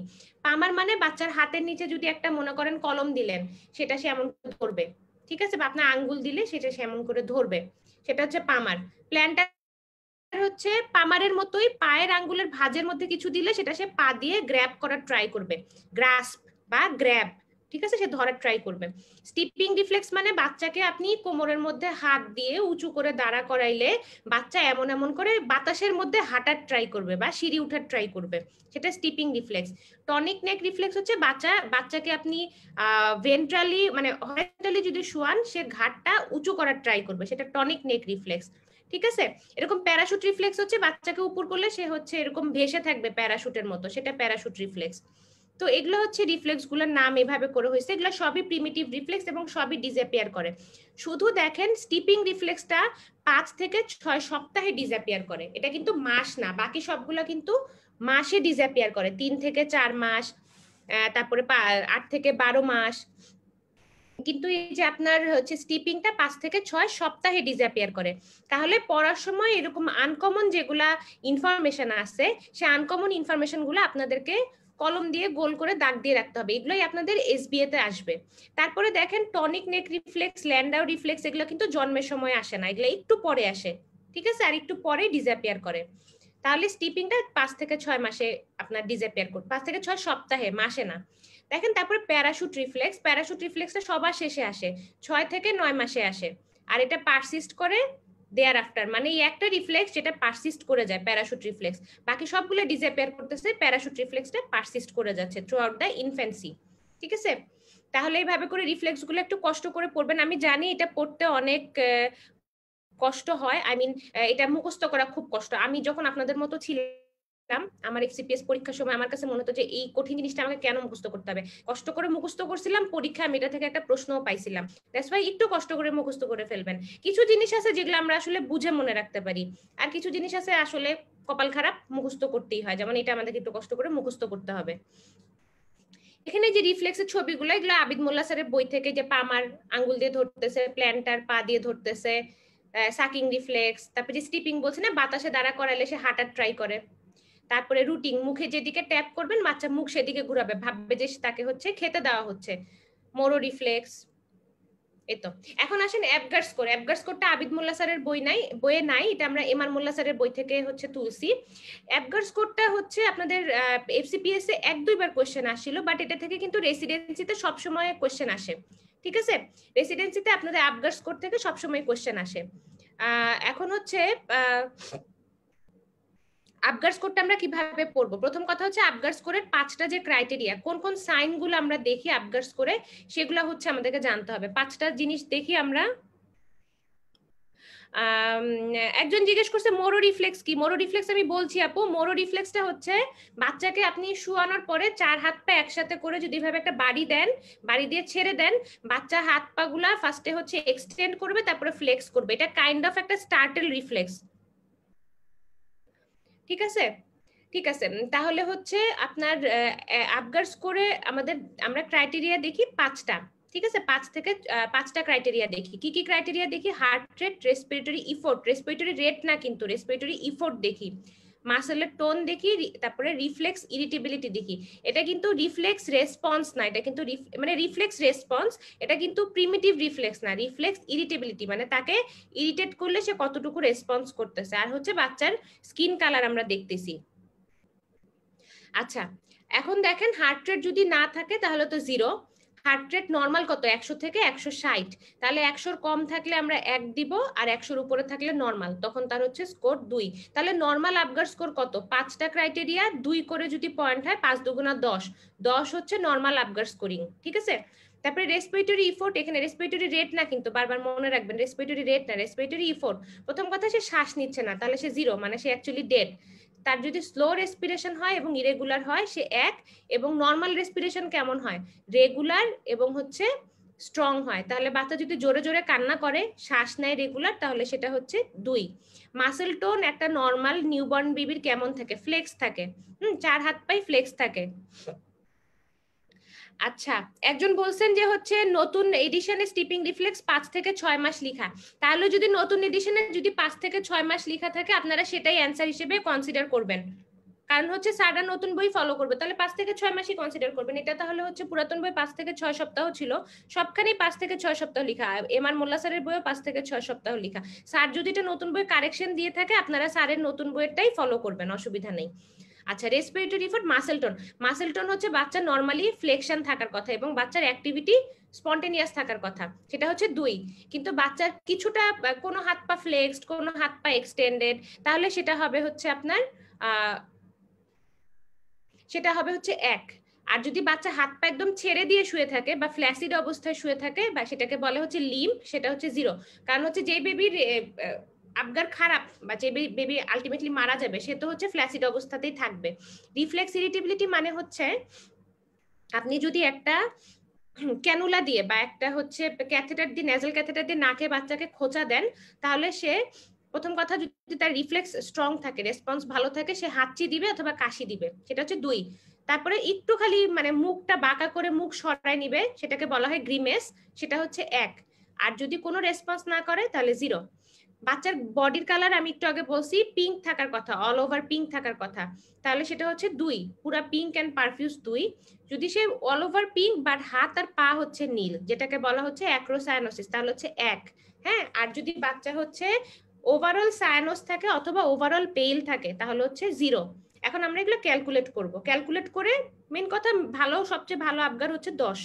পামার মানে বাচ্চার হাতের নিচে যদি একটা মনে করেন কলম দিলেন, সেটা সে এমন করে ধরবে, ঠিক আছে, বা আপনার আঙ্গুল দিলে সেটা সে এমন করে ধরবে, সেটা হচ্ছে পামার। প্ল্যান্টার হচ্ছে পামারের মতোই পায়ের আঙ্গুলের ভাঁজের মধ্যে কিছু দিলে সেটা সে পা দিয়ে গ্র্যাব করার ট্রাই করবে, গ্রাস্প বা গ্র্যাব, ঠিক আছে, সে ধরার ট্রাই করবে। স্টিপিং রিফ্লেক্স মানে বাচ্চাকে আপনি কোমরের মধ্যে হাত দিয়ে উঁচু করে দাঁড়া করাইলে বাচ্চা এমন এমন করে বাতাসের মধ্যে হাঁটার ট্রাই করবে বা সিঁড়ি উঠার ট্রাই করবে, সেটা স্টিপিং রিফ্লেক্স। টনিক নেক রিফ্লেক্স হচ্ছে বাচ্চাকে আপনি ভেন্ট্রালি মানে হরাইজন্টালি যদি শোয়ান সে ঘাটটা উঁচু করার ট্রাই করবে, সেটা টনিক নেক রিফ্লেক্স, ঠিক আছে। এরকম প্যারাশুট রিফ্লেক্স হচ্ছে বাচ্চাকে উপর করলে সে হচ্ছে এরকম ভেসে থাকবে প্যারাশুটের মতো, সেটা প্যারাশুট রিফ্লেক্স। তো এগুলো হচ্ছে রিফ্লেক্স গুলোর নাম এভাবে করে হয়েছে, এগুলো সবই প্রিমিটিভ রিফ্লেক্স এবং সবই ডিসঅ্যাপিয়ার করে। শুধু দেখেন স্টিপিং রিফ্লেক্সটা 5 থেকে 6 সপ্তাহে ডিসঅ্যাপিয়ার করে, এটা কিন্তু মাস না, বাকি সবগুলো কিন্তু মাসে ডিসঅ্যাপিয়ার করে, 3 থেকে 4 মাস, তারপরে 8 থেকে 12 মাস, কিন্তু এই যে আপনার হচ্ছে স্টিপিংটা 5 থেকে 6 সপ্তাহে ডিসঅ্যাপিয়ার করে। তাহলে পড়ার সময় এরকম আনকমন যেগুলা ইনফরমেশন আছে, সে আনকমন ইনফরমেশন গুলো আপনাদেরকে কলম দিয়ে গোল করে দাগ দিয়ে রাখতে হবে। এগুলোই আপনাদের এসবিএ তে আসবে। তারপরে দেখেন টনিক নেক রিফ্লেক্স, ল্যান্ডাউ রিফ্লেক্স, এগুলো কিন্তু জন্মের সময় আসে না, এগুলো একটু পরে আসে, ঠিক আছে, আর একটু পরে ডিসঅ্যাপিয়ার করে। তাহলে স্টিপিংটা 5 থেকে 6 মাসে আপনার ডিসঅ্যাপিয়ার করবে, 5 থেকে 6 সপ্তাহে, মাসে না। দেখেন তারপরে প্যারাশুট রিফ্লেক্স, প্যারাশুট রিফ্লেক্সটা সবার শেষে আসে, 6 থেকে 9 মাসে আসে, আর এটা পারসিস্ট করে দেয়ার আফটার, মানে এই একটা রিফ্লেক্স যেটা পারসিস্ট করে যায় প্যারাশুট রিফ্লেক্স, বাকি সবগুলো ডিসঅ্যাপিয়ার করতেছে, প্যারাশুট রিফ্লেক্সটা পারসিস্ট করে যাচ্ছে থ্রু আউট দ্য ইনফ্যান্সি, ঠিক আছে। তাহলে এইভাবে করে রিফ্লেক্স গুলো একটু কষ্ট করে পড়বেন। আমি জানি এটা পড়তে অনেক কষ্ট হয়, আই মিন এটা মুখস্থ করা খুব কষ্ট। আমি যখন আপনাদের মতো ছিলাম, আমার এফসিপিএস পরীক্ষার সময় আমার কাছে মনে হতো যে এই কঠিন জিনিসটা আমাকে কেন মুখস্থ করতে হবে, কষ্ট করে মুখস্থ করছিলাম, পরীক্ষা আমি এটা থেকে একটা প্রশ্নও পাইছিলাম। দ্যাটস ওয়াই একটু কষ্ট করে মুখস্থ করে ফেলবেন। কিছু জিনিস আছে যেগুলো আমরা আসলে বুঝে মনে রাখতে পারি, আর কিছু জিনিস আছে আসলে কপাল খারাপ, মুখস্থ করতেই হয়, যেমন এটা আমাদেরকে একটু কষ্ট করে মুখস্থ করতে হবে। এখানে যে রিফ্লেক্সের ছবিগুলো, এগুলো আবিদ মোল্লা স্যারের বই থেকে, যে পামার আঙ্গুল দিয়ে ধরতেছে, প্ল্যান্টার পা দিয়ে ধরতেছে, সাকিং রিফ্লেক্স, তারপরে যে স্টিপিং বলছে না, বাতাসে দাঁড়া করালে সে হাঁটার ট্রাই করে, তারপরে রুটিং, মুখে যেদিকে ট্যাপ করবেন বাচ্চা মুখ সেদিকে ঘুরাবে, ভাববে যে তাকে হচ্ছে খেতে দেওয়া হচ্ছে, মোরো রিফ্লেক্স। এতো এখন আসেন অ্যাবগার স্কোর। অ্যাবগার স্কোরটা আবিদ মোল্লা স্যারের বইয়ে নাই, এটা আমরা এমআর মোল্লা স্যারের বই থেকে হচ্ছে তুলছি। অ্যাবগার স্কোরটা হচ্ছে আপনাদের এফসিপিএস এ 1-2 বার কোশ্চেন আসছিল, বাট এটা থেকে কিন্তু রেসিডেন্সিতে সবসময় কোশ্চেন আসে, ঠিক আছে। রেসিডেন্সিতে আপনাদের অ্যাবগার স্কোর থেকে সবসময় কোশ্চেন আসে। এখন হচ্ছে আবগার স্কোরটা আমরা কিভাবে পড়বো। প্রথম কথা হচ্ছে আবগার স্কোরের 5টা যে ক্রাইটেরিয়া, কোন কোন সাইনগুলো আমরা দেখি আবগার স্কোরে, সেগুলো হচ্ছে আমাদেরকে জানতে হবে। 5টা জিনিস দেখি আমরা। একজন জিজ্ঞেস করছে মোরো রিফ্লেক্স কি। মোরো রিফ্লেক্স আমি বলছি আপু, মোরো রিফ্লেক্সটা হচ্ছে বাচ্চাকে আপনি শুয়ানোর পরে 4 হাত পা একসাথে করে যদি এভাবে একটা বাড়ি দেন, বাড়ি দিয়ে ছেড়ে দেন, বাচ্চা হাত পা গুলা ফার্স্টে হচ্ছে এক্সটেন্ড করবে, তারপরে ফ্লেক্স করবে। এটা কাইন্ড অফ একটা স্টার্টেল রিফ্লেক্স, ঠিক আছে। ঠিক আছে, তাহলে হচ্ছে আপনার আবগার স্কোরে আমরা ক্রাইটেরিয়া দেখি 5টা, ঠিক আছে। 5টা ক্রাইটেরিয়া দেখি। কি কি ক্রাইটেরিয়া দেখি? Heart rate, respiratory effort, respiratory rate না কিন্তু, রেসপিরেটরি ইফোর্ট দেখি, মাসেলের টোন দেখি, তারপরে রিফ্লেক্স ইরিটেবিলিটি দেখি। এটা কিন্তু রিফ্লেক্স রেসপন্স না, এটা কিন্তু মানে রিফ্লেক্স রেসপন্স, এটা কিন্তু প্রিমিটিভ রিফ্লেক্স না, রিফ্লেক্স ইরিটেবিলিটি, মানে তাকে ইরিটেট করলে সে কতটুকু রেসপন্স করতেছে। আর হচ্ছে বাচ্চার স্কিন কালার আমরা দেখতেছি। আচ্ছা, এখন দেখেন হার্ট রেট যদি না থাকে তাহলে তো 0। হার্ট রেট নর্মাল কত? 100 থেকে 160। তাহলে 100-র কম থাকলে আমরা 1 দিব, আর 100-র উপরে থাকলে নর্মাল, তখন তার হচ্ছে স্কোর 2। তাহলে নর্মাল আবগার স্কোর কত? 5টা ক্রাইটেরিয়া 2 করে যদি পয়েন্ট হয়, 5 দুগুণা 10, 10 হচ্ছে নর্মাল আবগার স্কোরিং, ঠিক আছে। তারপরে রেসপিরেটরি ইফোর্ট, এখানে রেসপিরেটরি রেট না কিন্তু, বারবার মনে রাখবেন রেসপিরেটরি রেট না, রেসপিরেটরি ইফোর্ট। প্রথম কথা সে শ্বাস নিচ্ছে না, তাহলে সে 0, মানে সে অ্যাকচুয়ালি ডেড। তার যদি স্লো রেসপিরেশন হয় এবং ইরেগুলার হয় সে 1, এবং নর্মাল রেসপিরেশন কেমন হয়? রেগুলার এবং হচ্ছে স্ট্রং হয়। তাহলে বাচ্চা যদি জোরে জোরে কান্না করে, শ্বাস নেয় রেগুলার, তাহলে সেটা হচ্ছে 2। মাসেল টোন একটা নর্মাল নিউবর্ন বেবির কেমন থাকে? ফ্লেক্স থাকে, 4 হাত পাই ফ্লেক্স থাকে। আচ্ছা, একজন বলছেন যে হচ্ছে নতুন এডিশনে স্টিপিং রিফ্লেক্স 5 থেকে 6 মাস লেখা। তাহলে যদি নতুন এডিশনে যদি 5 থেকে 6 মাস লেখা থাকে, আপনারা সেটাই অ্যান্সার হিসেবে কনসিডার করবেন, কারণ হচ্ছে স্যাররা নতুন বই ফলো করবে, তাহলে 5 থেকে 6 মাসই কনসিডার করবেন। এটা তাহলে হচ্ছে পুরাতন বই 5 থেকে 6 সপ্তাহ ছিল, সবখানেই 5 থেকে 6 সপ্তাহ লেখা। এমআর মোল্লা স্যারের বইও 5 থেকে 6 সপ্তাহ লেখা। স্যার যদি এটা নতুন বই কারেকশন দিয়ে থাকে, আপনারা স্যারের নতুন বইয়েরটাই ফলো করবেন, অসুবিধা নেই। আচ্ছা, respiratory effort, muscle tone. Muscle tone হচ্ছে বাচ্চার নরমালি ফ্লেকশন থাকার কথা এবং বাচ্চার অ্যাক্টিভিটি স্পন্টেনিয়াস থাকার কথা, সেটা হচ্ছে 2। কিন্তু বাচ্চার কিছুটা কোনো হাত পা ফ্লেক্সড, কোনো হাত পা এক্সটেন্ডেড, তাহলে সেটা হবে হচ্ছে আপনার 1। আর যদি বাচ্চা হাত পা একদম ছেড়ে দিয়ে শুয়ে থাকে বা ফ্ল্যাসিড অবস্থায় শুয়ে থাকে, বা সেটাকে বলে হচ্ছে লিম্প, সেটা হচ্ছে 0। কারণ হচ্ছে যে বেবির আবগার খারাপ বা যে বেবি আলটিমেটলি মারা যাবে, সে তো হচ্ছে ফ্ল্যাসিড অবস্থাতেই থাকবে। রিফ্লেক্স ইরিটেবিলিটি মানে হচ্ছে আপনি যদি একটা ক্যানুলা দিয়ে বা একটা হচ্ছে ক্যাথেটার দিয়ে, নেজাল ক্যাথেটার দিয়ে নাকে বাচ্চাকে খোঁচা দেন, তাহলে সে প্রথম কথা, যদি তার রিফ্লেক্স স্ট্রং থাকে, রেসপন্স ভালো থাকে, সে হাঁচি দিবে অথবা কাশি দিবে, সেটা হচ্ছে 2। তারপরে একটু খালি মানে মুখটা বাঁকা করে মুখ সরায় নিবে, সেটাকে বলা হয় গ্রিমেস, সেটা হচ্ছে 1। আর যদি কোনো রেসপন্স না করে তাহলে 0। বাচ্চার বডির কালার আমি একটু আগে বলছি পিঙ্ক থাকার কথা, অল ওভার পিঙ্ক থাকার কথা, তাহলে সেটা হচ্ছে 2, পুরা পিঙ্ক এন্ড পারফিউজ 2। যদি সে অল ওভার পিঙ্ক বাট হাত আর পা হচ্ছে নীল, যেটাকে বলা হচ্ছে অ্যাক্রোসায়ানোসিস, তাহলে হচ্ছে 1। হ্যাঁ, আর যদি বাচ্চা হচ্ছে ওভারঅল সায়ানোস থাকে অথবা ওভারঅল পেইল থাকে তাহলে হচ্ছে 0। এখন আমরা এগুলো ক্যালকুলেট করব, ক্যালকুলেট করে মেন কথা ভালো, সবচেয়ে ভালো আবগার হচ্ছে 10।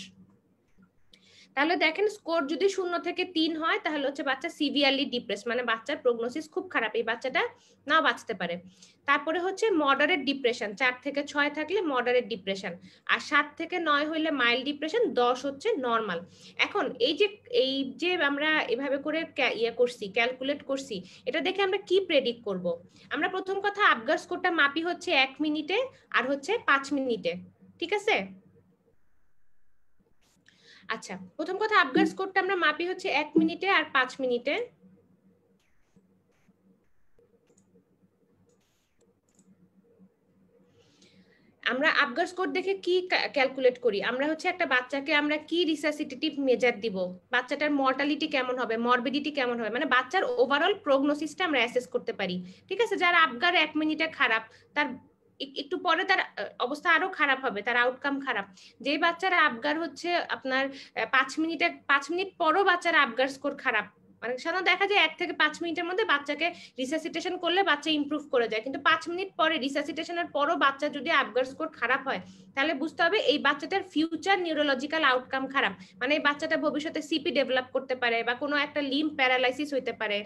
তাহলে দেখেন স্কোর যদি 0 থেকে 3 হয় তাহলে হচ্ছে বাচ্চা সিভিয়ারলি ডিপ্রেস, মানে বাচ্চার প্রগনোসিস খুব খারাপ, এই বাচ্চাটা নাও বাঁচতে পারে। তারপরে হচ্ছে মডারেট ডিপ্রেশন, 4 থেকে 6 থাকলে মডারেট ডিপ্রেশন, আর 7 থেকে 9 হইলে মাইল্ড ডিপ্রেশন, 10 হচ্ছে নর্মাল। এখন এই যে আমরা এভাবে করে ইয়ে করছি, ক্যালকুলেট করছি, এটা দেখে আমরা কি প্রেডিক্ট করব? আমরা প্রথম কথা আবগার স্কোরটা মাপি হচ্ছে 1 মিনিটে আর হচ্ছে 5 মিনিটে, ঠিক আছে? আচ্ছা, প্রথম কথা আবগার স্কোরটা আমরা মাপি হচ্ছে 1 মিনিটে আর 5 মিনিটে। আমরা আবগার স্কোর দেখে কি ক্যালকুলেট করি? আমরা হচ্ছে একটা বাচ্চাকে আমরা কি রিসাসিটেটিভ মেজার দিব, বাচ্চাটার মর্টালিটি কেমন হবে, মরবিডিটি কেমন হবে, মানে বাচ্চার ওভারঅল প্রগনোসিসটা আমরা অ্যাসেস করতে পারি, ঠিক আছে? যার আবগার 1 মিনিটে খারাপ, তার একটু পরে তার অবস্থা আরো খারাপ হবে, তার আউটকাম খারাপ। যে বাচ্চার আবগার হচ্ছে আপনার 5 মিনিট পরও বাচ্চার আবগার স্কোর খারাপ, মানে সাধারণত দেখা যায় 1 থেকে 5 মিনিটের মধ্যে বাচ্চাকে রিসাসিটেশন করলে বাচ্চা ইমপ্রুভ করে যায়, কিন্তু 5 মিনিট পরে রিসাসিটেশনের পরও বাচ্চা যদি আবগার স্কোর খারাপ হয় তাহলে বুঝতে হবে এই বাচ্চাটার ফিউচার নিউরোলজিক্যাল আউটকাম খারাপ, মানে এই বাচ্চাটা ভবিষ্যতে সিপি ডেভেলপ করতে পারে বা কোনো একটা লিম্ব প্যারালাইসিস হইতে পারে,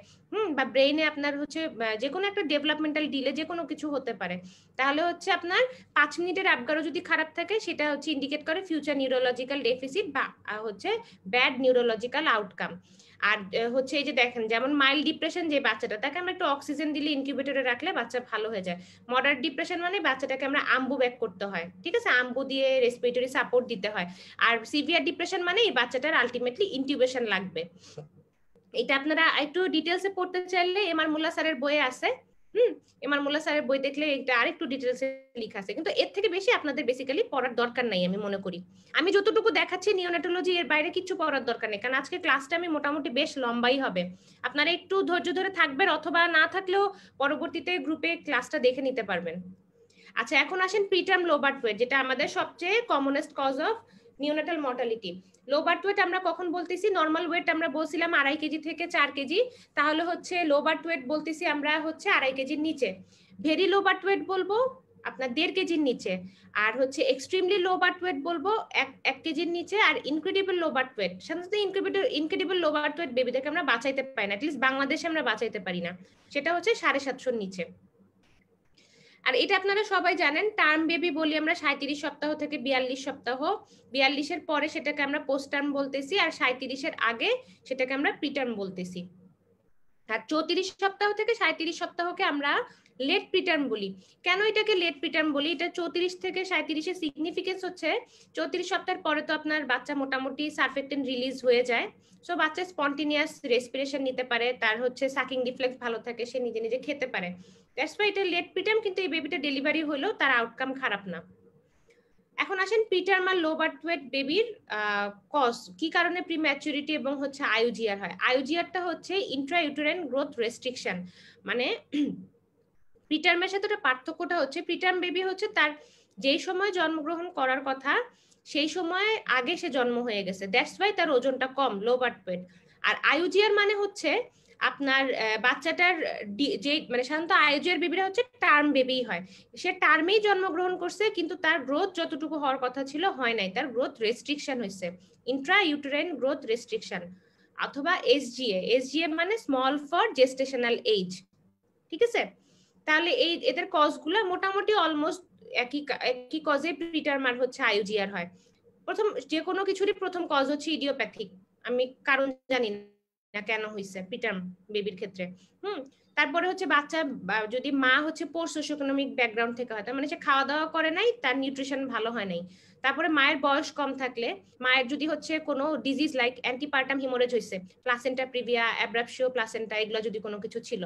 বা ব্রেইনে আপনার হচ্ছে যে কোনো একটা ডেভেলপমেন্টাল ডিলে যে কোনো কিছু হতে পারে। তাহলে হচ্ছে আপনার 5 মিনিটের আবগারও যদি খারাপ থাকে সেটা হচ্ছে ইন্ডিকেট করে ফিউচার নিউরোলজিক্যাল ডেফিসিট বা হচ্ছে ব্যাড নিউরোলজিক্যাল আউটকাম। আর হচ্ছে এই যে দেখেন, যেমন মাইল্ড ডিপ্রেশন যে বাচ্চাটা, তাকে আমরা একটু অক্সিজেন দিলে ইনকিউবেটরে রাখলে বাচ্চা ভালো হয়ে যায়। মডারেট ডিপ্রেশন মানে বাচ্চাটাকে আমরা আম্বু ব্যাক করতে হয়, ঠিক আছে, আম্বু দিয়ে রেসপিরেটরি সাপোর্ট দিতে হয়। আর সিভিয়ার ডিপ্রেশন মানে এই বাচ্চাটার আলটিমেটলি ইনটিউবেশন লাগবে। এটা আপনারা একটু ডিটেলসে পড়তে চাইলে এমআর মোল্লা স্যারের বইয়ে আছে। এমআর মোল্লা স্যারের বই দেখলে এটা আরেকটু ডিটেলসে লেখা আছে, কিন্তু এর থেকে বেশি আপনাদের বেসিক্যালি পড়ার দরকার নাই আমি মনে করি। আমি যতটুকু দেখাচ্ছি নিওনেটোলজি, এর বাইরে কিছু পড়ার দরকার নেই, কারণ আজকে ক্লাসটা আমি মোটামুটি বেশ লম্বাই হবে। আপনারা একটু ধৈর্য ধরে থাকবেন, অথবা না থাকলেও পরবর্তীতে গ্রুপে ক্লাসটা দেখে নিতে পারবেন। আচ্ছা, এখন আসেন প্রিটার্ম লো বার্থ ওয়েট, যেটা আমাদের সবচেয়ে commonest cause of neonatal mortality. Low birth weight আমরা কখন বলতেছি? নর্মাল ওয়েট আমরা বলছিলাম 2.5 কেজি থেকে 4 কেজি, তাহলে হচ্ছে লো বার্থ ওয়েট বলতেছি আমরা হচ্ছে 2.5 কেজির নিচে। ভেরি লো বার্থ ওয়েট বলবো আপনার 1.5 কেজির নিচে, আর হচ্ছে এক্সট্রিমলি লো বার্থ ওয়েট বলবো 1 কেজির নিচে, আর ইনক্রেডিবল লো বার্থ ওয়েট, সাধারণত ইনক্রেডিবল লো বার্থ ওয়েট বেবিদেরকে আমরা বাঁচাইতে পারি না, অ্যাটলিস্ট বাংলাদেশে আমরা বাঁচাইতে পারি না, সেটা হচ্ছে 750-র নিচে। আর এটা আপনারা সবাই জানেন, টার্ম বেবি বলি আমরা 37 সপ্তাহ থেকে 42 সপ্তাহ, 42-এর পরে সেটাকে আমরা পোস্ট টার্ম বলতেছি, আর 37-এর আগে সেটাকে আমরা প্রিটার্ম বলতেছি। আর 34 সপ্তাহ থেকে 37 সপ্তাহকে আমরা লেট প্রিটার্ম বলি। কেন এটাকে লেট প্রিটার্ম বলি? এটা 34 থেকে 37-এর সিগনিফিকেন্স হচ্ছে 34 সপ্তাহের পরে তো আপনার বাচ্চা মোটামুটি সারফেক্টেন্ট রিলিজ হয়ে যায়, সো বাচ্চা স্পন্টেনিয়াস রেসপিরেশন নিতে পারে, তার হচ্ছে সাকিং রিফ্লেক্স ভালো থাকে, সে নিজে নিজে খেতে পারে, দ্যাটস ওয়াই এটা লেট প্রিটার্ম। কিন্তু এই বেবিটা ডেলিভারি হলেও তার আউটকাম খারাপ না। এখন আসেন প্রিটার্ম আর লো বার্থ ওয়েট বেবির কজ, কি কারণে প্রিম্যাচুরিটি এবং হচ্ছে আইইউজিআর হয়। আইইউজিআরটা হচ্ছে ইন্ট্রাইউটেরাইন গ্রোথ রেস্ট্রিকশন, মানে প্রিটার্মের সাথে পার্থক্যটা হচ্ছে প্রিটার্ম বেবি হচ্ছে তার যেই সময় জন্মগ্রহণ করার কথা সেই সময় আগে সে জন্ম হয়ে গেছে, দ্যাটস ওয়াই তার ওজনটা কম, লো বার্থ ওয়েট। আর আইইউজিআর মানে হচ্ছে আপনার বাচ্চাটার যে মানে সাধারণত আইইউজিআর বেবিরা হচ্ছে টার্ম বেবি হয়, সে টার্মেই জন্মগ্রহণ করছে কিন্তু তার গ্রোথ যতটুকু হওয়ার কথা ছিল হয় নাই, তার গ্রোথ রেস্ট্রিকশন হয়েছে, ইন্ট্রা ইউটেরাইন গ্রোথ রেস্ট্রিকশন, অথবা এসজিএ মানে স্মল ফর জেস্টেশনাল এজ, ঠিক আছে? তাহলে এই এদের কজগুলো মোটামুটি অলমোস্ট একই কজে প্রিটার্ম আর হচ্ছে আইইউজিআর হয়। প্রথম যে কোনো কিছুরই প্রথম কজ হচ্ছে ইডিওপ্যাথিক, আমি কারণ জানি না, না কেন হয়েছে প্রিটার্ম বেবির ক্ষেত্রে। তারপরে হচ্ছে বাচ্চা যদি মা হচ্ছে পোস্ট সোশিওইকোনমিক ব্যাকগ্রাউন্ড থেকে হয়, তার মানে সে খাওয়া দাওয়া করে নাই, তার নিউট্রিশন ভালো হয় নাই। তারপরে মায়ের বয়স কম থাকলে, মায়ের যদি হচ্ছে কোনো ডিজিজ লাইক অ্যান্টিপার্টাম হিমোরেজ হয়েছে, প্লাসেন্টা প্রিভিয়া, অ্যাব্রাপশিও প্লাসেন্টা, এগুলো যদি কোনো কিছু ছিল।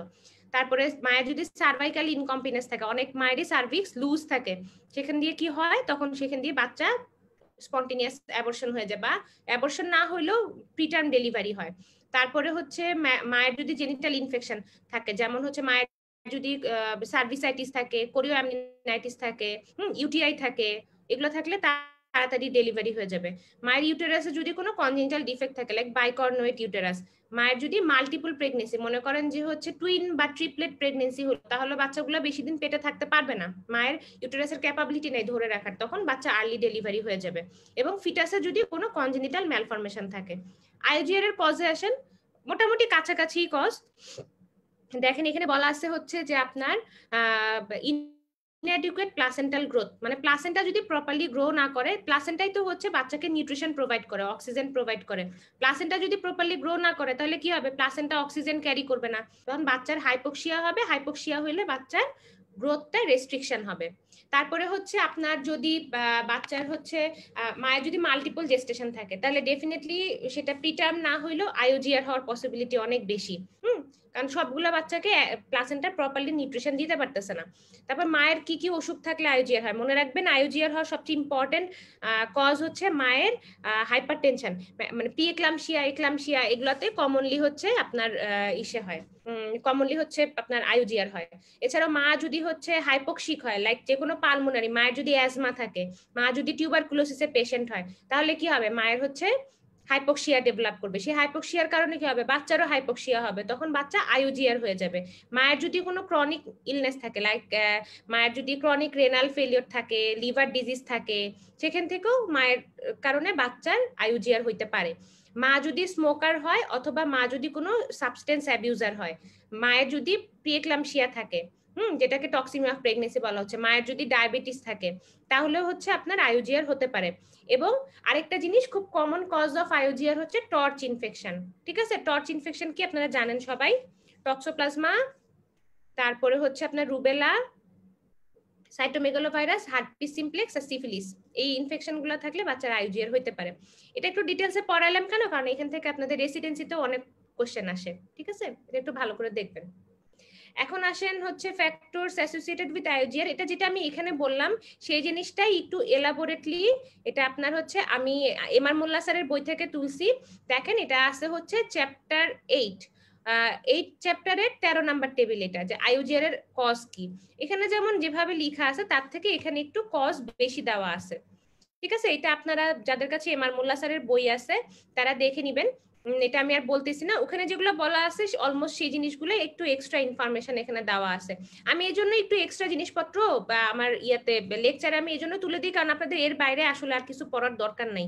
তারপরে মায়ের যদি সার্ভাইকাল ইনকম্পিটেন্স থাকে, অনেক মায়েরই সার্ভিক্স লুজ থাকে, সেখান দিয়ে কি হয়, তখন সেখান দিয়ে বাচ্চা স্পন্টেনিয়াস অ্যাবর্শন হয়ে যায়, বা অ্যাবর্শন না হইলেও প্রিটার্ম ডেলিভারি হয়। তারপরে হচ্ছে মায়ের যদি জেনিটাল ইনফেকশন থাকে, যেমন হচ্ছে মায়ের যদি সার্ভিসাইটিস থাকে, কোরিও অ্যামনিনাইটিস থাকে, ইউটিআই থাকে, এগুলো থাকলে তাড়াতাড়ি ডেলিভারি হয়ে যাবে। মায়ের ইউটেরাসে যদি কোনো কনজেনিটাল ডিফেক্ট থাকে, লাইক বাইকর্নোয়েট ইউটেরাস, মায়ের যদি মাল্টিপল প্রেগনেন্সি, মনে করেন যে হচ্ছে টুইন বা ট্রিপলেট প্রেগনেন্সি হলো, তাহলে বাচ্চাগুলো বেশি দিন পেটে থাকতে পারবে না, মায়ের ইউটেরাসের ক্যাপাবিলিটি নেই ধরে রাখার, তখন বাচ্চা আর্লি ডেলিভারি হয়ে যাবে। এবং ফিটাসে যদি কোনো কনজেনিটাল ম্যালফরমেশন থাকে। আইজিআর এর কজে আসেন, মোটামুটি কাছাকাছি কজ। দেখেন এখানে বলা আছে হচ্ছে যে আপনার ইনঅ্যাডিকুয়েট প্লাসেন্টাল গ্রোথ, মানে প্লাসেন্টা যদি প্রপারলি গ্রো না করে, প্লাসেন্টাই তো হচ্ছে বাচ্চাকে নিউট্রিশন প্রোভাইড করে, অক্সিজেন প্রোভাইড করে, প্লাসেন্টা যদি প্রপারলি গ্রো না করে তাহলে কি হবে, প্লাসেন্টা অক্সিজেন ক্যারি করবে না, তখন বাচ্চার হাইপোক্সিয়া হবে, হাইপোক্সিয়া হইলে বাচ্চার গ্রোথটা রেস্ট্রিকশন হবে। তারপরে হচ্ছে আপনার যদি বাচ্চার হচ্ছে মায়ের যদি মাল্টিপল জেস্টেশন থাকে, তাহলে ডেফিনেটলি সেটা প্রিটার্ম না হইলেও আইওজিআর হওয়ার পসিবিলিটি অনেক বেশি। কারণ সবগুলা বাচ্চাকে প্লাসেন্টা প্রপারলি নিউট্রিশন দিতে পারতেছে না। তারপর মায়ের কি কি অসুখ থাকলে আইওজিআর হয়, মনে রাখবেন আইওজিআর হওয়ার সবচেয়ে ইম্পর্টেন্ট কজ হচ্ছে মায়ের হাইপারটেনশন, মানে প্রিএক্লামশিয়া, এক্লামশিয়া, এগুলাতে কমনলি হচ্ছে আপনার ইসে হয়, কমনলি হচ্ছে আপনার আইওজিআর হয়। এছাড়াও মা যদি হচ্ছে হাইপোক্সিক হয়, লাইক যে কোনো পালমোনারি, মায়ের যদি অ্যাজমা থাকে, মা যদি টিউবারকুলোসিসের পেশেন্ট হয়, তাহলে কি হবে, মায়ের হচ্ছে হাইপোক্সিয়া ডেভেলপ করবে, সেই হাইপোক্সিয়ার কারণে কি হবে, বাচ্চারও হাইপোক্সিয়া হবে, তখন বাচ্চা আইওজিআর হয়ে যাবে। মায়ের যদি কোনো ক্রনিক ইলনেস থাকে, লাইক মায়ের যদি ক্রনিক রেনাল ফেলিওর থাকে, লিভার ডিজিজ থাকে, সেখান থেকেও মায়ের কারণে বাচ্চার আইওজিআর হইতে পারে। মা যদি স্মোকার হয়, অথবা মা যদি কোনো সাবস্টেন্স অ্যাবিউজার হয়, মায়ের যদি প্রিএক্লামশিয়া থাকে, যেটাকে টক্সিমিয়া অফ প্রেগনেন্সি বলা হচ্ছে, মায়ের যদি ডায়াবেটিস থাকে, তাহলে হচ্ছে আপনার আইওজিআর হতে পারে। এবং আরেকটা জিনিস খুব কমন কজ অফ আইওজিআর হচ্ছে টর্চ ইনফেকশন। ঠিক আছে, টর্চ ইনফেকশন কি আপনারা জানেন সবাই, টক্সোপ্লাজমা, তারপরে হচ্ছে আপনার রুবেলা, সাইটোমেগালোভাইরাস, হার্পিস সিমপ্লেক্স আর সিফিলিস, এই ইনফেকশন গুলো থাকলে বাচ্চার আইওজিআর হইতে পারে। এটা একটু ডিটেলসে পড়াইলাম কেন, কারণ এখান থেকে আপনাদের রেসিডেন্সিতেও অনেক কোশ্চেন আসে। ঠিক আছে, এটা একটু ভালো করে দেখবেন। এখন আসেন হচ্ছে ফ্যাক্টরস অ্যাসোসিয়েটেড উইথ আইওজিআর, এটা যেটা আমি এখানে বললাম সেই জিনিসটাই একটু এলাবোরেটলি, এটা আপনার হচ্ছে আমি এমআর মোল্লা স্যারের বই থেকে তুলছি। দেখেন এটা আছে হচ্ছে চ্যাপ্টার 8, 8 চ্যাপ্টারের 13 নাম্বার টেবিল, এটা যে আইওজিআর এর কজ কি। এখানে যেমন যেভাবে লেখা আছে তার থেকে এখানে একটু কজ বেশি দেওয়া আছে। ঠিক আছে, এটা আপনারা যাদের কাছে এমআর মোল্লা স্যারের বই আছে তারা দেখে নিবেন, এটা আমি আর বলতেছি না। ওখানে যেগুলো বলা আছে অলমোস্ট সেই জিনিসগুলো একটু এক্সট্রা ইনফরমেশন এখানে দেওয়া আছে। আমি এই জন্য একটু এক্সট্রা জিনিসপত্র বা আমার ইয়াতে লেকচারে আমি এই জন্য তুলে দিই, কারণ আপনাদের এর বাইরে আসলে আর কিছু পড়ার দরকার নাই,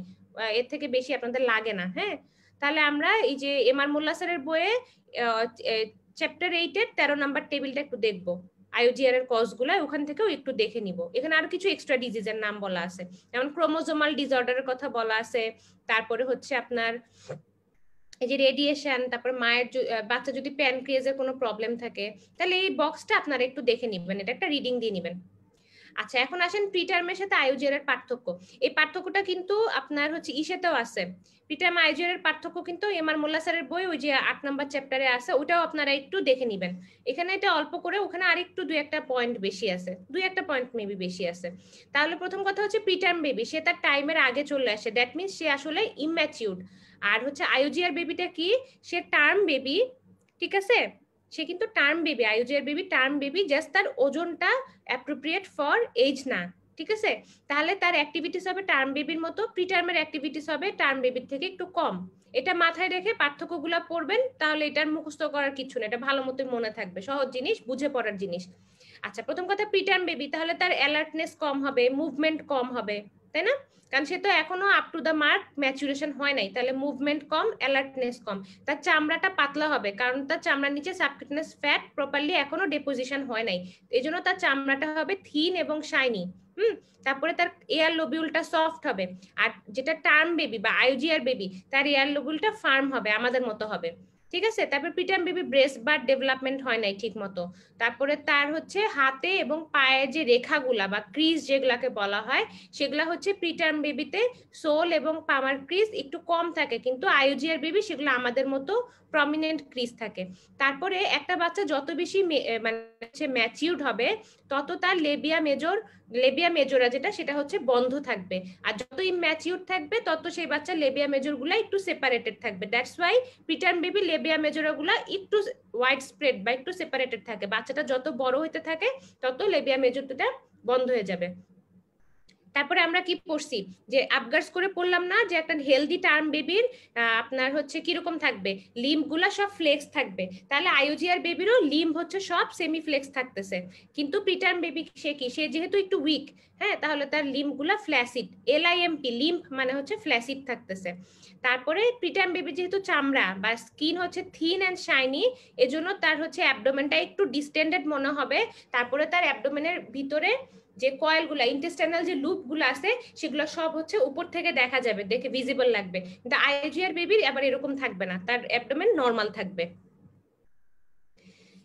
এর থেকে বেশি আপনাদের লাগে না। হ্যাঁ, তাহলে আমরা এই যে এমআর মোল্লা স্যারের বইয়ে চ্যাপ্টার 8 এর 13 নাম্বার টেবিলটা একটু দেখবো, আইওজিআর এর কজ গুলা ওখান থেকেও একটু দেখে নিব। এখানে আর কিছু এক্সট্রা ডিজিজের নাম বলা আছে, যেমন ক্রোমোজোমাল ডিসঅর্ডারের কথা বলা আছে, তারপরে হচ্ছে আপনার এই যে রেডিয়েশন, তারপর মায়ের বাচ্চা যদি প্যানক্রিয়াজের কোনো প্রবলেম থাকে, তাহলে এই বক্সটা আপনারা একটু দেখে নিবেন, এটা একটা রিডিং দিয়ে নিবেন। আচ্ছা, এখন আসেন প্রিটার্মের সাথে আইওজিআর এর পার্থক্য। এই পার্থক্যটা কিন্তু আপনার হচ্ছে ইসেতেও আছে, প্রিটার্ম আইওজিআর এর পার্থক্য কিন্তু এমআর মোল্লা স্যারের বই ওই যে 8 নাম্বার চ্যাপ্টারে আছে, ওটাও আপনারা একটু দেখে নিবেন। এখানে এটা অল্প করে, ওখানে আরেকটু দুই একটা পয়েন্ট বেশি আছে, দুই একটা পয়েন্ট মেবি বেশি আছে। তাহলে প্রথম কথা হচ্ছে প্রিটার্ম বেবি সে তার টাইমের আগে চলে আসে, দ্যাট মিনস সে আসলে ইম্যাচিউরড। আর হচ্ছে আইওজিআর বেবিটা কি, সে টার্ম বেবি। ঠিক আছে, সে কিন্তু term baby, IUGR baby term baby, just তার ওজনটা অ্যাপ্রোপ্রিয়েট ফর এজ না। ঠিক আছে, তাহলে তার অ্যাক্টিভিটিস হবে টার্ম বেবির মতো, প্রিটার্মের অ্যাক্টিভিটিস হবে টার্ম বেবির থেকে একটু কম। এটা মাথায় রেখে পার্থক্যগুলো পড়বেন, তাহলে এটার মুখস্থ করার কিছু না, এটা ভালো মতো মনে থাকবে, সহজ জিনিস, বুঝে পড়ার জিনিস। আচ্ছা, প্রথম কথা প্রিটার্ম বেবি, তাহলে তার অ্যালার্টনেস কম হবে, মুভমেন্ট কম হবে, তাই না, কারণ সে তো এখনো up to the mark maturation হয় নাই, তাহলে মুভমেন্ট কম, অ্যালার্টনেস কম। তার চামড়াটা পাতলা হবে, কারণ তার চামড়ার নিচে সাবকিউটেনাস ফ্যাট প্রপারলি এখনো ডিপোজিশন হয় নাই, এই জন্য তার চামড়াটা হবে থিন এবং শাইনি। তারপরে তার এয়ার লোবিউলটা সফট হবে। আর যেটা টার্ম বেবি বা আইওজিআর বেবি, তার এয়ার লোবিউলটা ফার্ম হবে, আমাদের মতো হবে। ঠিক আছে। তারপর প্রিটার্ম বেবি ব্রেস্ট বার ডেভেলপমেন্ট হয় নাই ঠিক মতো। তারপরে তার হচ্ছে হাতে এবং পায়ে যে রেখাগুলা বা ক্রিজ যেগুলাকে বলা হয় সেগুলা হচ্ছে প্রিটার্ম বেবিতে সোল এবং পামার ক্রিজ একটু কম থাকে, কিন্তু আইওজিআর বেবি সেগুলো আমাদের মতো প্রমিনেন্ট ক্রিজ থাকে। তারপরে একটা বাচ্চা যত বেশি মানে ম্যাচিউরড হবে তত তার লেবিয়া মেজরা যেটা সেটা হচ্ছে বন্ধ থাকবে, আর যত ইম্যাচিউর থাকবে তত সেই বাচ্চার লেবিয়া মেজর গুলা একটু সেপারেটেড থাকবে। That's why preterm baby labia majora গুলা একটু ওয়াইড স্প্রেড বা একটু সেপারেটেড থাকে। বাচ্চাটা যত বড় হতে থাকে তত লেবিয়া মেজরটা বন্ধ হয়ে যাবে। তারপরে আমরা কি পড়ছি যে আপগার্স করে পড়লাম না যে একটা হেলদি টার্ম বেবির আপনার হচ্ছে কিরকম থাকবে, লিম্ব গুলা সব ফ্লেক্স থাকবে। তাহলে আইওজিআর বেবিরও লিম্ব হচ্ছে সব সেমি ফ্লেক্স থাকতেছে, কিন্তু প্রিটার্ম বেবি সে যেহেতু একটু উইক, হ্যাঁ, তাহলে তার লিম্ব গুলা ফ্ল্যাসিড, এলআইএমপি লিম্ব মানে হচ্ছে ফ্ল্যাসিড থাকতেছে। তারপরে প্রিটার্ম বেবি যেহেতু চামড়া বা স্কিন হচ্ছে থিন অ্যান্ড শাইনি, এজন্য তার হচ্ছে অ্যাবডোমেনটা একটু ডিস্টেন্ডেড মনে হবে। তারপরে তার অ্যাবডোমেনের ভিতরে যে কয়েলগুলা ইন্টেস্টাইনাল যে লুপগুলো আছে সেগুলো সব হচ্ছে উপর থেকে দেখা যাবে, দেখে ভিজিবল লাগবে। কিন্তু আইজিআর বেবির আবার এরকম থাকবে না, তার অ্যাবডোমেন নরমাল থাকবে।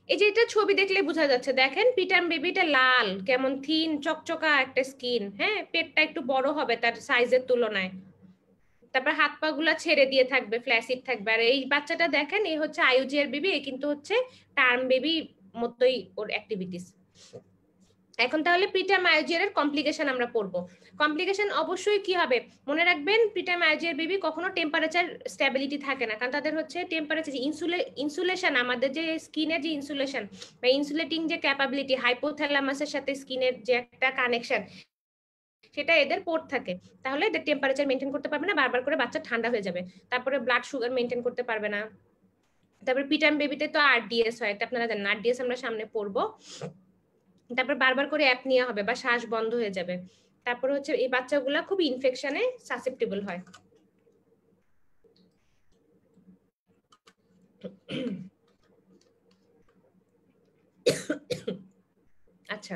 এই যে এটা ছবি দেখলে বোঝা যাচ্ছে, দেখেন প্রিটার্ম বেবিটা লাল, কেমন থিন চকচকা একটা স্কিন, হ্যাঁ, পেটটা একটু বড় হবে তার সাইজের তুলনায়। তারপর হাত পা গুলা ছেড়ে দিয়ে থাকবে, ফ্ল্যাসিড থাকবে। আর এই বাচ্চাটা দেখেন, এই হচ্ছে আইওজিআর বেবি, কিন্তু হচ্ছে টার্ম বেবি মতোই ওর অ্যাক্টিভিটিস। এখন তাহলে প্রিটার্ম আইওজিআর এর কমপ্লিকেশন আমরা পড়বো। কমপ্লিকেশন অবশ্যই কি হবে মনে রাখবেন, প্রিটার্ম আইওজিআর বেবি কখনো টেম্পারেচার স্টেবিলিটি থাকে না, কারণ তাদের হচ্ছে টেম্পারেচার ইনসুলেশন, আমাদের যে স্কিনের যে ইনসুলেশন বা ইনসুলেটিং যে ক্যাপাবিলিটি, হাইপোথ্যালামাসের সাথে স্কিনের যে একটা কানেকশন, সেটা এদের পোর্ট থাকে। তাহলে এদের টেম্পারেচার মেনটেন করতে পারবে না, বারবার করে বাচ্চা ঠান্ডা হয়ে যাবে। তারপরে ব্লাড সুগার মেনটেন করতে পারবে না। তারপরে প্রিটার্ম বেবিতে তো আরডিএস হয়, এটা আপনারা জানেন, আরডিএস আমরা সামনে পড়বো। তারপর বারবার করে অ্যাপনিয়া হবে বা শ্বাস বন্ধ হয়ে যাবে। তারপর হচ্ছে এই বাচ্চাগুলা খুব ইনফেকশনে সাসেপ্টেবল হয়। আচ্ছা,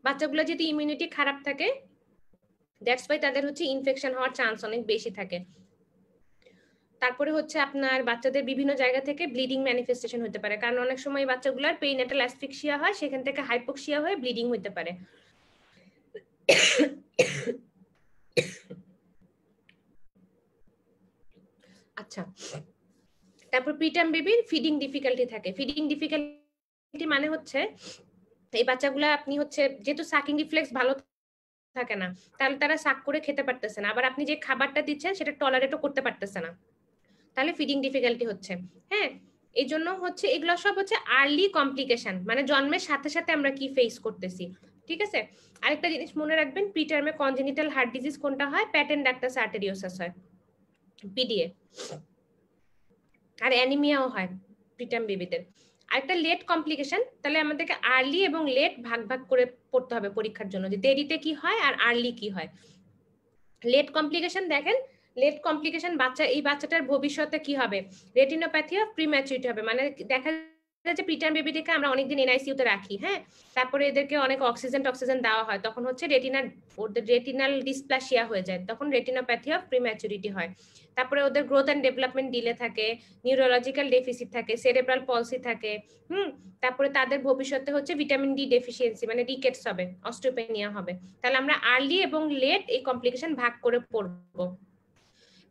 বাচ্চাগুলো যদি ইমিউনিটি খারাপ থাকে, দ্যাটস ওয়াই তাদের হচ্ছে ইনফেকশন হওয়ার চান্স অনেক বেশি থাকে। তারপরে হচ্ছে আপনার বাচ্চাদের বিভিন্ন জায়গা থেকে ব্লিডিং ম্যানিফেস্টেশন হতে পারে, কারণ অনেক সময় বাচ্চাগুলোর পেইনেটাল অ্যাসফিক্সিয়া হয়, সেখান থেকে হাইপোক্সিয়া হয়ে ব্লিডিং হতে পারে। আচ্ছা, তারপর প্রিটার্ম বেবির ফিডিং ডিফিকাল্টি থাকে। ফিডিং ডিফিকাল্টি মানে হচ্ছে এই বাচ্চাগুলা আপনি হচ্ছে যেহেতু সাকিং রিফ্লেক্স ভালো থাকে না, তাহলে তারা সাক করে খেতে পারতেছে না, আবার আপনি যে খাবারটা দিচ্ছেন সেটা টলারেটও করতে পারতেছে না, তাহলে ফিডিং ডিফিকাল্টি হচ্ছে। হ্যাঁ, এই জন্য হচ্ছে এগুলো সব হচ্ছে আর্লি কমপ্লিকেশন, মানে জন্মের সাথে সাথে আমরা কি ফেস করতেছি। ঠিক আছে, আরেকটা জিনিস মনে রাখবেন, প্রিটার্মে কনজেনিটাল হার্ট ডিজিজ কোনটা হয়? প্যাটেন্ট ডাক্টাস আর্টেরিওসাস হয়, পিডিএ। আর অ্যানিমিয়াও হয় প্রিটার্ম বেবিদের। আরেকটা লেট কমপ্লিকেশন, তাহলে আমাদেরকে আর্লি এবং লেট ভাগ ভাগ করে পড়তে হবে পরীক্ষার জন্য, যে দেরিতে কি হয় আর আর্লি কি হয়। লেট কমপ্লিকেশন দেখেন, লেট কমপ্লিকেশন এই বাচ্চাটার ভবিষ্যতে কি হবে? রেটিনোপ্যাথি অফ প্রিম্যাচুরিটি হবে, মানে দেখা যাচ্ছে প্রিটার্ম বেবিটাকে আমরা অনেকদিন এনআইসিইউ তে রাখি, হ্যাঁ, তারপরে এদেরকে অনেক অক্সিজেন দেওয়া হয়, তখন হচ্ছে ওদের রেটিনাল ডিসপ্লাসিয়া হয়ে যায়, তখন রেটিনোপ্যাথি অফ প্রিম্যাচুরিটি হয়। তারপরে ওদের গ্রোথ এন্ড ডেভেলপমেন্ট ডিলে থাকে, নিউরোলজিক্যাল ডেফিসিট থাকে, সেরেব্রাল পলসি থাকে। তারপরে তাদের ভবিষ্যতে হচ্ছে ভিটামিন ডি ডেফিসিয়েন্সি, মানে রিকেটস হবে, অস্টিওপেনিয়া হবে। তাহলে আমরা আর্লি এবং লেট এই কমপ্লিকেশন ভাগ করে পড়বো।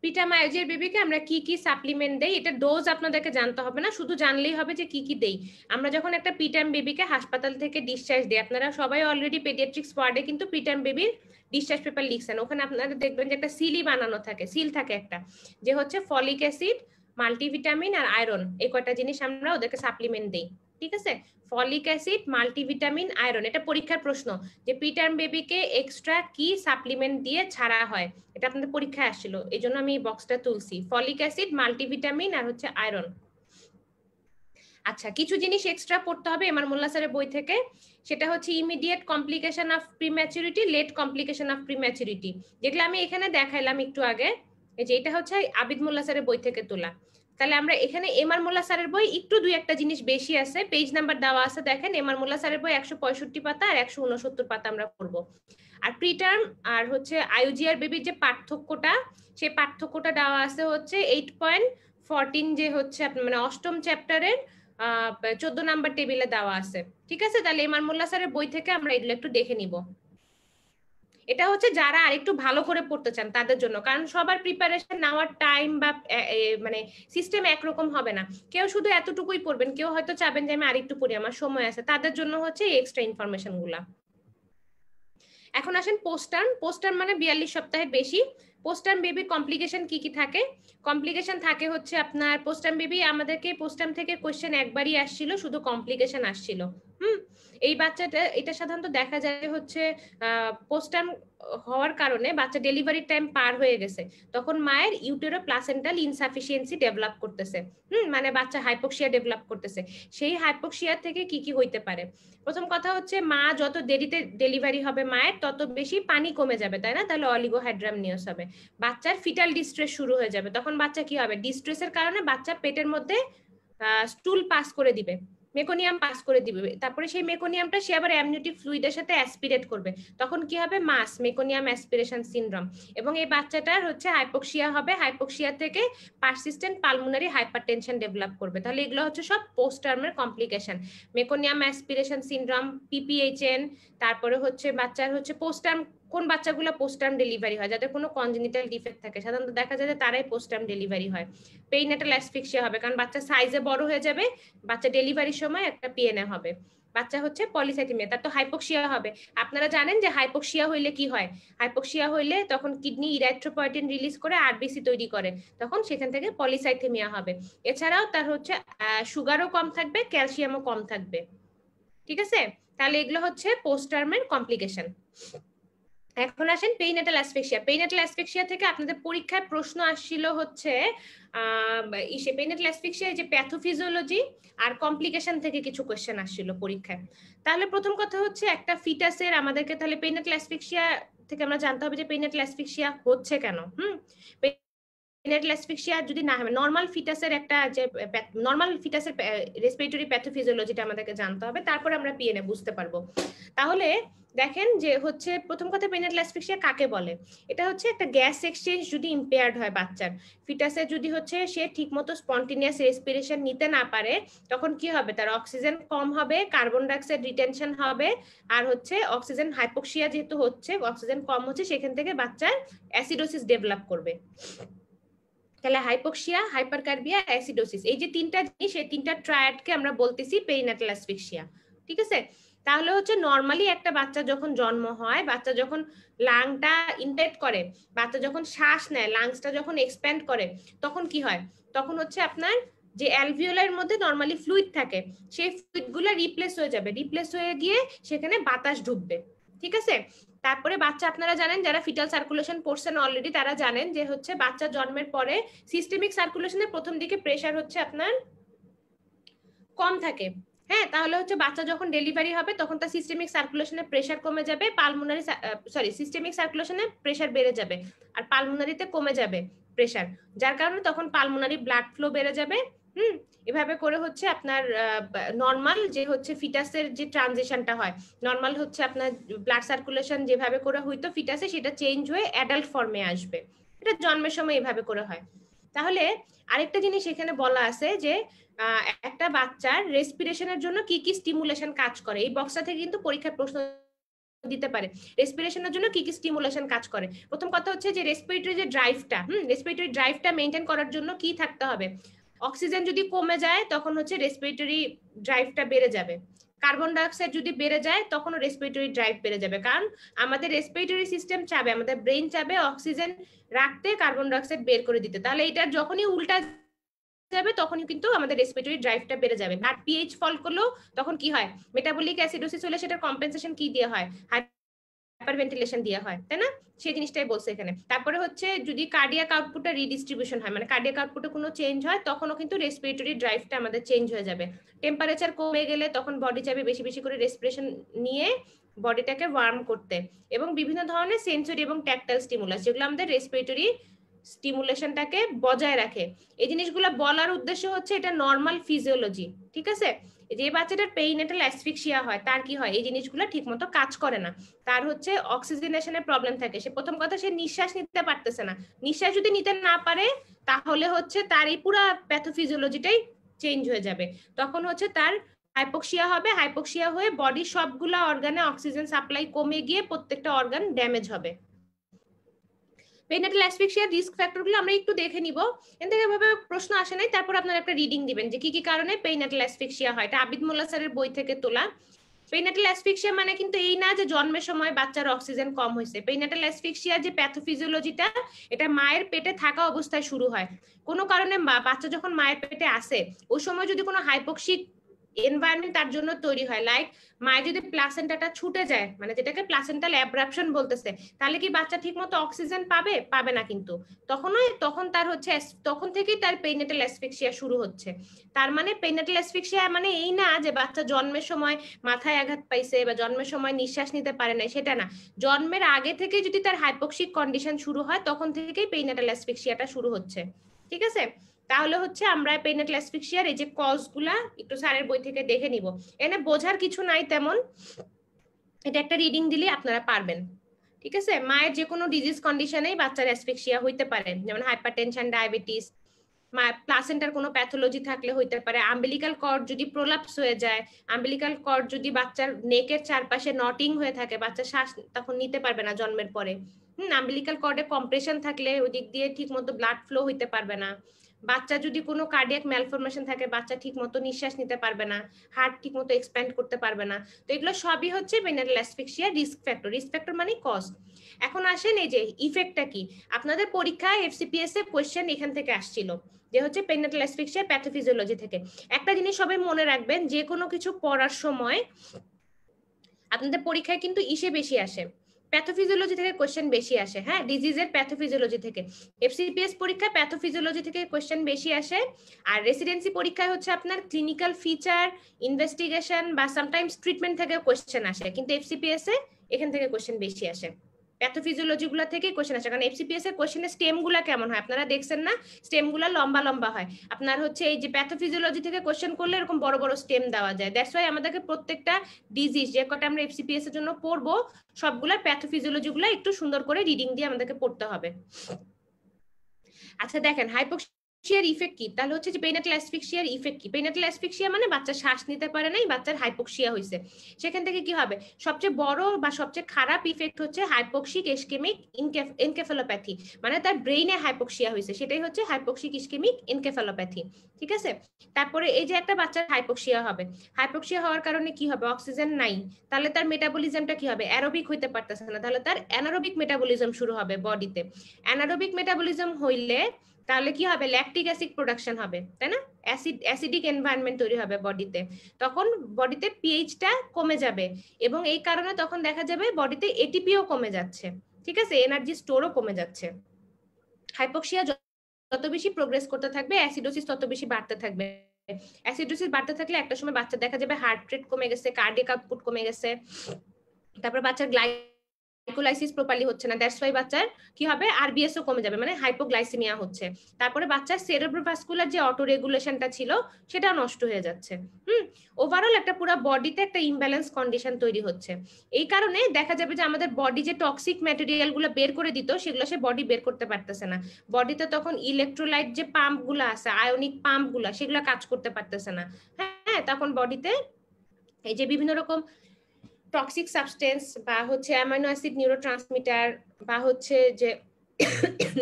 প্রিটার্ম আইওজিআর বেবিকে আমরা কি কি সাপ্লিমেন্ট দেই, এটা ডোজ আপনাদেরকে জানতে হবে না, শুধু জানলেই হবে যে কি কি দেই। আমরা যখন একটা প্রিটার্ম বেবিকে হাসপাতাল থেকে ডিসচার্জ দিই, আপনারা সবাই অলরেডি পেডিয়াট্রিক্স ওয়ার্ডে কিন্তু প্রিটার্ম বেবির ডিসচার্জ পেপার লিখছেন, ওখানে আপনারা দেখবেন যে একটা সিলই বানানো থাকে, সিল থাকে একটা, যে হচ্ছে ফলিক অ্যাসিড, মাল্টিভিটামিন আর আয়রন, এই কয়টা জিনিস আমরা ওদেরকে সাপ্লিমেন্ট দেই। ঠিক আছে, ফলিক অ্যাসিড, মাল্টিভিটামিন, আয়রন, এটা পরীক্ষার প্রশ্ন যে প্রিটার্ম বেবিকে এক্সট্রা কি সাপ্লিমেন্ট দিয়ে ছাড়া হয়, এটা আপনাদের পরীক্ষায় আসছিল, এই জন্য আমি এই বক্সটা তুলছি, ফলিক অ্যাসিড, মাল্টিভিটামিন আর হচ্ছে আয়রন। আচ্ছা, কিছু জিনিস এক্সট্রা পড়তে হবে এমআর মোল্লা স্যারের বই থেকে, সেটা হচ্ছে immediate complication of prematurity, late complication of prematurity, যেগুলো আমি এখানে দেখাইলাম একটু আগে, এই যে এটা হচ্ছে আবিদ মোল্লা স্যারের বই থেকে তোলা। তাহলে আমরা এখানে এমআর মোল্লা স্যারের বই একটু দুই একটা জিনিস বেশি আছে, পেজ নাম্বার দেওয়া আছে, দেখেন এমআর মোল্লা স্যারের বই 165 পাতা আর 169 পাতা আমরা পড়বো। আর প্রিটার্ম আর হচ্ছে আইওজিআর বেবির যে পার্থক্যটা, সেই পার্থক্যটা দেওয়া আছে হচ্ছে 14 যে হচ্ছে মানে অষ্টম চ্যাপ্টারের 14 নাম্বার টেবিলে দেওয়া আছে। ঠিক আছে, তাহলে ইমান মোল্লা স্যারের বই থেকে আমরা এগুলো একটু দেখে নিব। এটা হচ্ছে যারা আরেকটু ভালো করে পড়তে চান তাদের জন্য, কারণ সবার প্রিপারেশন নেওয়ার টাইম বা মানে সিস্টেম একরকম হবে না। কেউ শুধু এতটুকুই পড়বেন, কেউ হয়তো চাবেন যে আমি আরেকটু পড়ি, আমার সময় আছে, তাদের জন্য হচ্ছে এক্সট্রা ইনফরমেশন গুলা। এখন আসেন পোস্টার্ম। পোস্টার্ম মানে 42 সপ্তাহের বেশি। পোস্টার্ম বেবির কমপ্লিকেশন কি কি থাকে? কমপ্লিকেশন থাকে হচ্ছে আপনার পোস্টার্ম বেবি, আমাদেরকে পোস্টার্ম থেকে কোশ্চেন একবারই আসছিল, শুধু কমপ্লিকেশন আসছিল। এই বাচ্চাটা, এটা সাধারণত দেখা যায় হচ্ছে পোস্টার্ম হওয়ার কারণে বাচ্চা ডেলিভারির টাইম পার হয়ে গেছে, তখন মায়ের ইউটেরো প্লাসেন্টাল ইনসাফিসিয়েন্সি ডেভেলপ করতেছে। মানে বাচ্চা হাইপোক্সিয়া ডেভেলপ করতেছে। সেই হাইপোক্সিয়া থেকে কি কি হইতে পারে? প্রথম কথা হচ্ছে মা যত দেরিতে ডেলিভারি হবে মায়ের, তত বেশি পানি কমে যাবে, তাই না? তাহলে অলিগোহাইড্রামনিয়াস হবে, বাচ্চার ফিটাল ডিস্ট্রেস শুরু হয়ে যাবে। তখন বাচ্চা কি হবে? ডিস্ট্রেসের কারণে বাচ্চা পেটের মধ্যে স্টুল পাস করে দিবে, মেকোনিয়াম পাস করে দিবে, তারপরে সেই মেকোনিয়ামটা সে আবার অ্যামনিওটিক ফ্লুইডের সাথে অ্যাসপিরেট করবে, তখন কি হবে? মাস মেকোনিয়াম অ্যাসপিরেশন সিনড্রোম। এবং এই বাচ্চাটার হচ্ছে হাইপোক্সিয়া হবে, হাইপোক্সিয়া থেকে পারসিস্টেন্ট পালমোনারি হাইপারটেনশন ডেভেলপ করবে। তাহলে এগুলো হচ্ছে সব পোস্ট টার্মের কমপ্লিকেশন। মেকোনিয়াম অ্যাসপিরেশন সিনড্রোম, পিপিএইচএন, তারপরে হচ্ছে বাচ্চার হচ্ছে পোস্ট টার্ম। কোন বাচ্চাগুলো পোস্ট টার্ম ডেলিভারি হয়? যাদের কোনো কনজেনিটাল ডিফেক্ট থাকে, সাধারণত দেখা যায় যে তারাই পোস্ট টার্ম ডেলিভারি হয়। পেইনেটাল অ্যাসফিক্সিয়া হবে, কারণ বাচ্চা সাইজে বড় হয়ে যাবে, বাচ্চা ডেলিভারির সময় একটা পিএনএ হবে। বাচ্চা হচ্ছে পলিসাইথেমিয়া, তার তো হাইপোক্সিয়া হবে। আপনারা জানেন যে হাইপোক্সিয়া হইলে কি হয়? হাইপোক্সিয়া হইলে তখন কিডনি ইরাইথ্রোপয়েটিন রিলিজ করে আরবিসি তৈরি করে, তখন সেখান থেকে পলিসাইথেমিয়া হবে। এছাড়াও তার হচ্ছে সুগারও কম থাকবে, ক্যালসিয়ামও কম থাকবে। ঠিক আছে, তাহলে এগুলো হচ্ছে পোস্ট টার্মের কমপ্লিকেশন। এখন আসেন পেইনেটাল অ্যাসফিক্সিয়া। পেইনেটাল অ্যাসফিক্সিয়া থেকে আপনাদের পরীক্ষায় প্রশ্ন আসছিল হচ্ছে পেইনেটাল অ্যাসফিক্সিয়া যে প্যাথোফিজিওলজি আর কমপ্লিকেশন থেকে কিছু কোশ্চেন আসছিল পরীক্ষায়। তাহলে প্রথম কথা হচ্ছে একটা ফিটাসের আমাদেরকে তাহলে পেইনেটাল অ্যাসফিক্সিয়া থেকে আমরা জানতে হবে যে পেইনেটাল অ্যাসফিক্সিয়া হচ্ছে কেন। পেইনেটাল অ্যাসফিক্সিয়া যদি না হয়, নরমাল ফিটাসের একটা যে নরমাল ফিটাসের রেসপিরেটরি প্যাথোফিজিওলজিটা আমাদেরকে জানতে হবে, তারপরে আমরা পিএনএ বুঝতে পারবো। তাহলে দেখেন যে হচ্ছে প্রথম কথা পেইনেটাল অ্যাসফিক্সিয়া কাকে বলে? এটা হচ্ছে একটা গ্যাস এক্সচেঞ্জ যদি ইম্পেয়ার্ড হয় বাচ্চার, ফিটাসে যদি হচ্ছে সে ঠিকমতো স্পন্টেনিয়াস রেসপিরেশন নিতে না পারে, তখন কি হবে? তার অক্সিজেন কম হবে, কার্বন ডাইঅক্সাইড রিটেনশন হবে, আর হচ্ছে অক্সিজেন হাইপোক্সিয়া যেহেতু হচ্ছে, অক্সিজেন কম হচ্ছে, সেখান থেকে বাচ্চার অ্যাসিডোসিস ডেভেলপ করবে। তাহলে হাইপোক্সিয়া, হাইপারকার্বিয়া, অ্যাসিডোসিস, এই যে তিনটা জিনিস, এই তিনটা ট্রায়াডকে আমরা বলতেছি পেরিনেটাল অ্যাসফিক্সিয়া। ঠিক আছে, তাহলে হচ্ছে নরমালি একটা বাচ্চা যখন জন্ম হয়, বাচ্চা যখন লাংটা ইনটেক করে, বাচ্চা যখন শ্বাস নেয়, লাংসটা যখন এক্সপ্যান্ড করে, তখন কি হয়? তখন হচ্ছে আপনার যে অ্যালভিওলার মধ্যে নরমালি ফ্লুইড থাকে, সেই ফ্লুইডগুলো রিপ্লেস হয়ে যাবে, রিপ্লেস হয়ে গিয়ে সেখানে বাতাস ঢুকবে। ঠিক আছে, তারপরে বাচ্চা, আপনারা জানেন যারা ফিটাল সার্কুলেশন পড়ছেন অলরেডি, তারা জানেন যে হচ্ছে বাচ্চা জন্মের পরে সিস্টেমিক সার্কুলেশনের প্রথম দিকে প্রেসার হচ্ছে আপনার কম থাকে। হ্যাঁ, তাহলে হচ্ছে বাচ্চা যখন ডেলিভারি হবে তখন তার সিস্টেমিক সার্কুলেশনের প্রেসার কমে যাবে, পালমোনারি সিস্টেমিক সার্কুলেশনে প্রেসার বেড়ে যাবে, আর পালমোনারিতে কমে যাবে প্রেসার, যার কারণে তখন পালমোনারি ব্লাড ফ্লো বেড়ে যাবে। এভাবে করে হচ্ছে আপনার নর্মাল যে হচ্ছে ফিটাসের যে ট্রানজিশনটা হয়, নর্মাল হচ্ছে আপনার ব্লাড সার্কুলেশন যেভাবে করে হইতো ফিটাসে, সেটা চেঞ্জ হয়ে অ্যাডাল্ট ফর্মে আসবে। এটা জন্মের সময় এভাবে করে হয়। তাহলে আরেকটা জিনিস এখানে বলা আছে যে একটা বাচ্চার রেসপিরেশনের জন্য কি কি স্টিমুলেশন কাজ করে, এই বক্সটা থেকে কিন্তু পরীক্ষায় প্রশ্ন দিতে পারে। রেসপিরেশনের জন্য কি কি স্টিমুলেশন কাজ করে? প্রথম কথা হচ্ছে যে রেসপিরেটরি যে ড্রাইভটা, রেসপিরেটরি ড্রাইভটা মেইনটেইন করার জন্য কি থাকতে হবে? অক্সিজেন যদি কমে যায় তখন হচ্ছে রেসপিরেটরি ড্রাইভটা বেড়ে যাবে, কার্বন ডাইঅক্সাইড যদি বেড়ে যায় তখনও রেসপিরেটরি ড্রাইভ বেড়ে যাবে, কারণ আমাদের রেসপিরেটরি সিস্টেম চাবে, আমাদের ব্রেইন চাবে অক্সিজেন রাখতে, কার্বন ডাইঅক্সাইড বের করে দিতে। তাহলে এটা যখনই উল্টা যাবে তখনই কিন্তু আমাদের রেসপিরেটরি ড্রাইভটা বেড়ে যাবে। ব্লাড পিএইচ ফল করলেও তখন কি হয়? মেটাবলিক অ্যাসিডোসিস হলে সেটার কম্পেনসেশন কি দিয়ে হয়? হাইপারভেন্টিলেশন দিয়ে হয়, তাই না? সেই জিনিসটাই বলছে এখানে। তারপরে হচ্ছে যদি কার্ডিয়াক আউটপুটটা রিডিস্ট্রিবিউশন হয়, মানে কার্ডিয়াক আউটপুটে কোনো চেঞ্জ হয়, তখনও কিন্তু রেসপিরেটরি ড্রাইভটা আমাদের চেঞ্জ হয়ে যাবে। টেম্পারেচার কমে গেলে তখন বডি চাইবে বেশি বেশি করে রেসপিরেশন নিয়ে বডিটাকে ওয়ার্ম করতে, এবং বিভিন্ন ধরনের সেন্সরি এবং ট্যাকটাইল স্টিমুলাস যেগুলো আমাদের রেসপিরেটরি স্টিমুলেশনটাকে বজায় রাখে। এই জিনিসগুলো বলার উদ্দেশ্য হচ্ছে এটা নর্মাল ফিজিওলজি, ঠিক আছে? যে বাচ্চাটার পেরিনেটাল অ্যাসফিক্সিয়া হয় তার কি হয়, এই জিনিসগুলো ঠিকমতো কাজ করে না, তার হচ্ছে অক্সিজেনেশনের প্রবলেম থাকে। সে প্রথম কথা সে নিঃশ্বাস নিতে পারতেছে না, নিঃশ্বাস যদি নিতে না পারে তাহলে হচ্ছে তার এই পুরো প্যাথোফিজিওলজিটাই চেঞ্জ হয়ে যাবে। তখন হচ্ছে তার হাইপোক্সিয়া হবে, হাইপোক্সিয়া হয়ে বডির সবগুলা অর্গানে অক্সিজেন সাপ্লাই কমে গিয়ে প্রত্যেকটা অর্গান ড্যামেজ হবে। পেরিনেটাল অ্যাসফিক্সিয়ার রিস্ক ফ্যাক্টরগুলো আমরা একটু দেখে নিব, এখান থেকে ভাবে প্রশ্ন আসে নাই, তারপর আপনারা একটা রিডিং দিবেন যে কি কি কারণে পেরিনেটাল অ্যাসফিক্সিয়া হয়। এটা আবিদ মোল্লা স্যারের বই থেকে তোলা। পেরিনেটাল অ্যাসফিক্সিয়া মানে কিন্তু এই না যে জন্মের সময় বাচ্চার অক্সিজেন কম হয়েছে। পেরিনেটাল অ্যাসফিক্সিয়া যে প্যাথোফিজিওলজিটা, এটা মায়ের পেটে থাকা অবস্থায় শুরু হয়। কোনো কারণে বাচ্চা যখন মায়ের পেটে আসে ওই সময় যদি কোনো হাইপোক্সিক এনভায়রনমেন্ট তার জন্য তৈরি হয়, লাইক মায়ের যদি প্লাসেন্টাটা ছুটে যায়, মানে যেটাকে প্লাসেন্টাল অ্যাব্রাপশন বলতেছে, তাহলে কি বাচ্চা ঠিকমতো অক্সিজেন পাবে? পাবে না কিন্তু। তখন তার হচ্ছে তখন থেকেই তার পেরিনেটাল অ্যাসফিক্সিয়া শুরু হচ্ছে। তার মানে পেরিনেটাল অ্যাসফিক্সিয়া মানে এই না যে বাচ্চা জন্মের সময় মাথায় আঘাত পাইছে বা জন্মের সময় নিঃশ্বাস নিতে পারে না, সেটা না। জন্মের আগে থেকে যদি তার হাইপোক্সিক কন্ডিশন শুরু হয় তখন থেকেই পেরিনেটাল অ্যাসফিক্সিয়াটা শুরু হচ্ছে, ঠিক আছে? তাহলে হচ্ছে আমরা পেরিনেটাল অ্যাসফিক্সিয়ার এই যে কজগুলা একটু স্যারের বই থেকে দেখে নিব। এনে বোঝার কিছু নাই তেমন, এটা একটা রিডিং দিলে আপনারা পারবেন, ঠিক আছে? মায়ের যে কোনো ডিজিজ কন্ডিশনেই বাচ্চার অ্যাসফিক্সিয়া হইতে পারে, যেমন হাইপারটেনশন, ডায়াবেটিস, প্লাসেন্টার কোনো প্যাথোলজি থাকলে হইতে পারে, আম্বিলিকাল কর্ড যদি প্রোলাপস হয়ে যায়, আম্বিলিকাল কর্ড যদি বাচ্চার নেকের চারপাশে নটিং হয়ে থাকে, বাচ্চা শ্বাস তখন নিতে পারবে না জন্মের পরে। আম্বিলিকাল কর্ডে কম্প্রেশন থাকলে ওই দিক দিয়ে ঠিক মতো ব্লাড ফ্লো হইতে পারবে না। বাচ্চা যদি কোনো কার্ডিয়াক ম্যালফরমেশন থাকে, বাচ্চা ঠিক মতো নিঃশ্বাস নিতে পারবে না, হার্ট ঠিক মতো এক্সপ্যান্ড করতে পারবে না। তো এগুলো সবই হচ্ছে perinatal asphyxia risk factor. Risk factor মানে কজ। এখন আসেন এই যে ইফেক্টটা কি। আপনাদের পরীক্ষায় এফসিপিএস এর কোশ্চেন এখান থেকে আসছিল, যে হচ্ছে পেরিনেটাল অ্যাসফিক্সিয়া প্যাথোফিজিওলজি থেকে। একটা জিনিস সবাই মনে রাখবেন, যে কোনো কিছু পড়ার সময় আপনাদের পরীক্ষায় কিন্তু ইসে বেশি আসে, প্যাথোফিজিওলজি থেকে কোশ্চেন বেশি আসে। হ্যাঁ, ডিজিজের প্যাথোফিজিওলজি থেকে। এফসিপিএস পরীক্ষায় প্যাথোফিজিওলজি থেকে কোশ্চেন বেশি আসে, আর রেসিডেন্সি পরীক্ষায় হচ্ছে আপনার ক্লিনিক্যাল ফিচার, ইনভেস্টিগেশন বা সামটাইমস ট্রিটমেন্ট থেকে কোশ্চেন আসে, কিন্তু এফসিপিএস এ এখান থেকে কোশ্চেন বেশি আসে, প্যাথোফিজিওলজি গুলা থেকে কোশ্চেন আসে। কারণ এফসিপিএস এর কোশ্চেনের স্টেম গুলা কেমন হয় আপনারা দেখছেন না, স্টেম গুলা লম্বা লম্বা হয়। আপনার হচ্ছে এই যে প্যাথোফিজিওলজি থেকে কোশ্চেন করলে এরকম বড় বড় স্টেম দেওয়া যায়। দ্যাটস ওয়াই আমাদেরকে প্রত্যেকটা ডিজিজ যে কটা আমরা এফসিপিএস এর জন্য পড়বো সবগুলা প্যাথোফিজিওলজি গুলা একটু সুন্দর করে রিডিং দিয়ে আমাদেরকে পড়তে হবে। আচ্ছা দেখেন, হাইপোক্সিয়ার ইফেক্ট কি? তাহলে হচ্ছে যে পেরিনেটাল অ্যাসফিক্সিয়ার ইফেক্ট কি? পেরিনেটাল অ্যাসফিক্সিয়া মানে বাচ্চা শ্বাস নিতে পারে নাই, বাচ্চার হাইপোক্সিয়া হয়েছে। সেখান থেকে কি হবে? সবচেয়ে বড় বা সবচেয়ে খারাপ ইফেক্ট হচ্ছে হাইপোক্সিক ইসকেমিক এনকেফালোপ্যাথি, মানে তার ব্রেইনে হাইপোক্সিয়া হয়েছে, সেটাই হচ্ছে হাইপোক্সিক ইসকেমিক এনকেফালোপ্যাথি, ঠিক আছে? তারপরে এই যে একটা বাচ্চার হাইপোক্সিয়া হবে, হাইপোক্সিয়া হওয়ার কারণে কি হবে? অক্সিজেন নাই, তাহলে তার মেটাবলিজমটা কি হবে? অ্যারোবিক হইতে পারতেছে না, তাহলে তার অ্যানারোবিক মেটাবলিজম শুরু হবে বডিতে। অ্যানারোবিক মেটাবলিজম হইলে তাহলে কি হবে? ল্যাকটিক অ্যাসিড প্রোডাকশন হবে, তাই না? অ্যাসিডিক এনভায়রনমেন্ট তৈরি হবে বডিতে, তখন বডিতে পিএইচটা কমে যাবে, এবং এই কারণে তখন দেখা যাবে বডিতে এটিপিও কমে যাচ্ছে, ঠিক আছে? এনার্জি স্টোরও কমে যাচ্ছে। হাইপোক্সিয়া যত বেশি প্রোগ্রেস করতে থাকবে, অ্যাসিডোসিস তত বেশি বাড়তে থাকবে। অ্যাসিডোসিস বাড়তে থাকলে একটা সময় বাচ্চা দেখা যাবে হার্ট রেট কমে গেছে, কার্ডিয়াক আউটপুট কমে গেছে, তারপর বাচ্চার গ্লাইকোলাইসিস প্রপারলি হচ্ছে না, দ্যাটস ওয়াই বাচ্চার কি হবে? আরবিএস ও কমে যাবে, মানে হাইপোগ্লাইসেমিয়া হচ্ছে। তারপরে বাচ্চার সেরেব্রোভাস্কুলার যে অটো রেগুলেশনটা ছিল সেটা নষ্ট হয়ে যাচ্ছে। ওভারঅল একটা পুরো বডিতে একটা ইমব্যালেন্স কন্ডিশন তৈরি হচ্ছে। এই কারণে দেখা যাবে যে আমাদের বডি যে টক্সিক ম্যাটেরিয়াল গুলো বের করে দিত সেগুলো সে বডি বের করতে পারতেছে না। বডিতে তখন ইলেকট্রোলাইট যে পাম্প গুলো আছে, আয়নিক পাম্প গুলা, সেগুলো কাজ করতে পারতেছে না। হ্যাঁ, তখন বডিতে এই যে বিভিন্ন রকম টক্সিক সাবস্টেন্স বা হচ্ছে অ্যামাইনো অ্যাসিড নিউরোট্রান্সমিটার বা হচ্ছে যে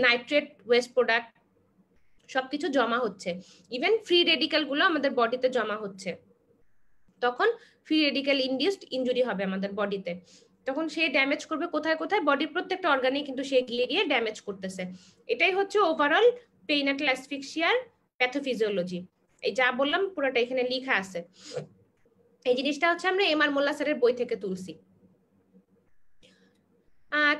নাইট্রেট ওয়েস্ট প্রোডাক্ট সবকিছু জমা হচ্ছে। ইভেন ফ্রি রেডিক্যাল গুলো আমাদের বডিতে জমা হচ্ছে, তখন ফ্রি রেডিক্যাল ইনডিউসড ইনজুরি হবে আমাদের বডিতে। তখন সে ড্যামেজ করবে কোথায় কোথায়? বডির প্রত্যেকটা অর্গানে কিন্তু সে গিয়ে গিয়ে ড্যামেজ করতেছে। এটাই হচ্ছে ওভারঅল পেরিনেটাল অ্যাসফিক্সিয়ার প্যাথোফিজিওলজি। এই যা বললাম পুরোটা এখানে লেখা আছে। এই জিনিসটা হচ্ছে আমরা এমআর মোল্লা স্যারের বই থেকে তুলছি।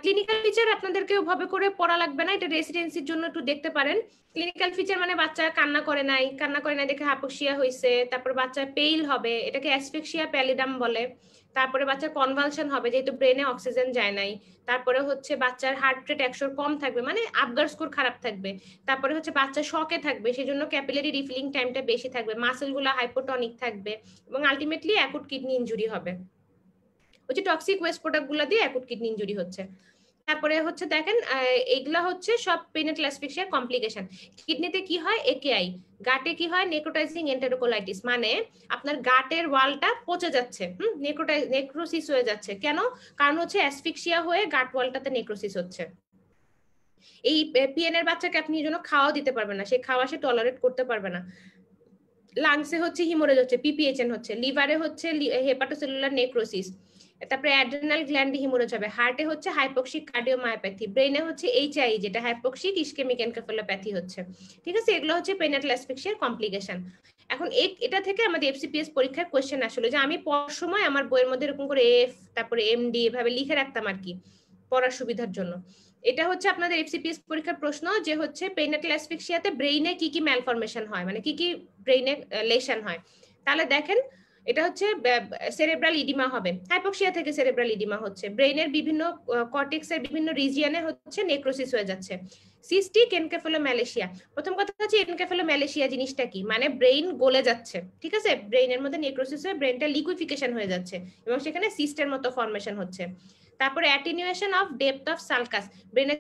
ক্লিনিক্যাল ফিচার আপনাদেরকে ওভাবে করে পড়া লাগবে না, এটা রেসিডেন্সির জন্য একটু দেখতে পারেন। ক্লিনিক্যাল ফিচার মানে বাচ্চা কান্না করে নাই দেখে হাইপোক্সিয়া হয়েছে, তারপর বাচ্চা পেইল হবে, এটাকে অ্যাসফিক্সিয়া প্যালিডাম বলে। তারপরে বাচ্চার কনভালশন হবে যেহেতু ব্রেনে অক্সিজেন যায় নাই। তারপরে হচ্ছে বাচ্চার হার্ট রেট 100 কম থাকবে, মানে আপগার স্কোর খারাপ থাকবে। তারপরে হচ্ছে বাচ্চা শকে থাকবে, সেজন্য ক্যাপিলারি রিফিলিং টাইমটা বেশি থাকবে, মাসেলগুলো হাইপোটনিক থাকবে, এবং আলটিমেটলি অ্যাকুট কিডনি ইনজুরি হবে। ওই যে টক্সিক ওয়েস্ট প্রোডাক্ট গুলো দিয়ে অ্যাকুট কিডনি ইনজুরি হচ্ছে। তারপরে হচ্ছে দেখেন এইগুলা হচ্ছে সব পেনিয়াটাল অ্যাসফিক্সিয়ার কমপ্লিকেশন। কিডনিতে কি হয়, একেআই। গাটে কি হয়, নেক্রোটাইজিং এন্টেরোকোলাইটিস, মানে আপনার গাটের ওয়ালটা পচে যাচ্ছে, নেক্রোসিস হয়ে যাচ্ছে। কেন? কারণ হচ্ছে অ্যাসফিক্সিয়া হয়ে গাট ওয়ালটাতে নেক্রোসিস হচ্ছে। এই পিএন এর বাচ্চাকে আপনি এই জন্য খাওয়া দিতে পারবেন না, সেই খাওয়া সে টলারেট করতে পারবে না। লাংসে হচ্ছে হিমোরেজ হচ্ছে, পিপিএইচএন হচ্ছে, লিভারে হচ্ছে হেপাটোসেলুলার নেক্রোসিস, তারপরে অ্যাড্রেনাল গ্ল্যান্ডে হিমোরেজ হবে, হার্টে হচ্ছে হাইপোক্সিক কার্ডিওমায়োপ্যাথি, ব্রেনে হচ্ছে এইচআই যেটা হাইপোক্সিক ইসকেমিক এনকেফালোপ্যাথি হচ্ছে। ঠিক আছে, এগুলো হচ্ছে পেনিয়াটাল অ্যাসফিক্সিয়ার কমপ্লিকেশন। এখন এটা থেকে আমাদের এফসিপিএস পরীক্ষার কোশ্চেন আসলে, যে আমি পড়ার সময় আমার বইয়ের মধ্যে এরকম করে এফ তারপরে এমডি এভাবে লিখে রাখতাম আর কি পড়ার সুবিধার জন্য। এটা হচ্ছে আপনাদের এফসিপিএস পরীক্ষার প্রশ্ন, যে হচ্ছে পেনিয়াটাল অ্যাসফিক্সিয়াতে ব্রেইনে কি কি ম্যালফরমেশন হয়, মানে কি কি ব্রেইনে লেশন হয়। তাহলে দেখেন এটা হচ্ছে সেরেব্রাল ইডিমা হবে, হাইপোক্সিয়া থেকে সেরেব্রাল ইডিমা হচ্ছে, ব্রেইনের বিভিন্ন কর্টেক্সের বিভিন্ন রিজিয়নে হচ্ছে নেক্রোসিস হয়ে যাচ্ছে। সিস্টিক এনকেফালোম্যালেশিয়া, প্রথম কথা হচ্ছে এনকেফালোম্যালেশিয়া জিনিসটা কি, মানে ব্রেইন গলে যাচ্ছে। ঠিক আছে, ব্রেইনের মধ্যে নেক্রোসিস হয়ে ব্রেইনটা লিকুইফিকেশন হয়ে যাচ্ছে এবং সেখানে সিস্টের মতো ফর্মেশন হচ্ছে। তারপরে attenuation of depth of sulcus, ব্রেনের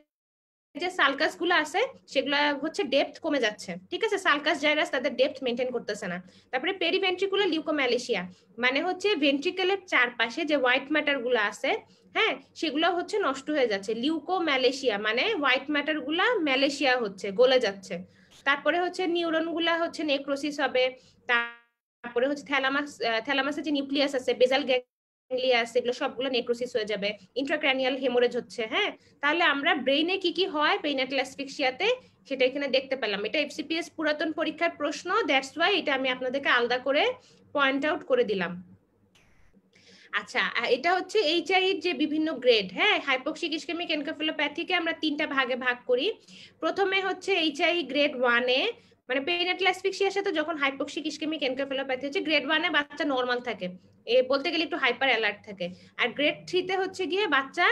যে সালকাস গুলো আছে সেগুলো হচ্ছে ডেপথ কমে যাচ্ছে। ঠিক আছে, সালকাস জাইরাস তাদের ডেপথ মেনটেন করতেছে না। তারপরে পেরিভেন্ট্রিকুলার লিউকোম্যালেশিয়া, মানে হচ্ছে ভেন্ট্রিকেলের চারপাশে যে হোয়াইট ম্যাটার গুলো আছে, হ্যাঁ, সেগুলো হচ্ছে নষ্ট হয়ে যাচ্ছে। লিউকোম্যালেশিয়া মানে হোয়াইট ম্যাটার গুলা ম্যালেশিয়া হচ্ছে, গলে যাচ্ছে। তারপরে হচ্ছে নিউরন গুলা হচ্ছে নেক্রোসিস হবে। তারপরে হচ্ছে থ্যালামাসের যে নিউক্লিয়াস আছে, বেজাল গ্যাংলিয়াস, এগুলো সবগুলো নেক্রোসিস হয়ে যাবে। ইন্ট্রাক্র্যানিয়াল হেমোরেজ হচ্ছে। হ্যাঁ, তাহলে আমরা ব্রেইনে কি কি হয় পেনিয়াটাল অ্যাসফিক্সিয়াতে সেটা এখানে দেখতে পেলাম। এটা এফসিপিএস পুরাতন পরীক্ষার প্রশ্ন, দ্যাটস ওয়াই এটা আমি আপনাদেরকে আলাদা করে পয়েন্ট আউট করে দিলাম। আচ্ছা, এটা হচ্ছে এইচআই এর যে বিভিন্ন গ্রেড। হ্যাঁ, হাইপোক্সিক ইসকেমিক এনকেফালোপ্যাথিকে আমরা 3টা ভাগে ভাগ করি। প্রথমে হচ্ছে এইচআই গ্রেড 1 এ, মানে পেনিয়াটাল অ্যাসফিক্সিয়ার সাথে যখন হাইপোক্সিক ইসকেমিক এনকেফালোপ্যাথি হচ্ছে, গ্রেড 1 এ বাচ্চা নরমাল থাকে, বলতে গেলে একটু হাইপার অ্যালার্ট থাকে। আর গ্রেড 3 তে হচ্ছে গিয়ে বাচ্চা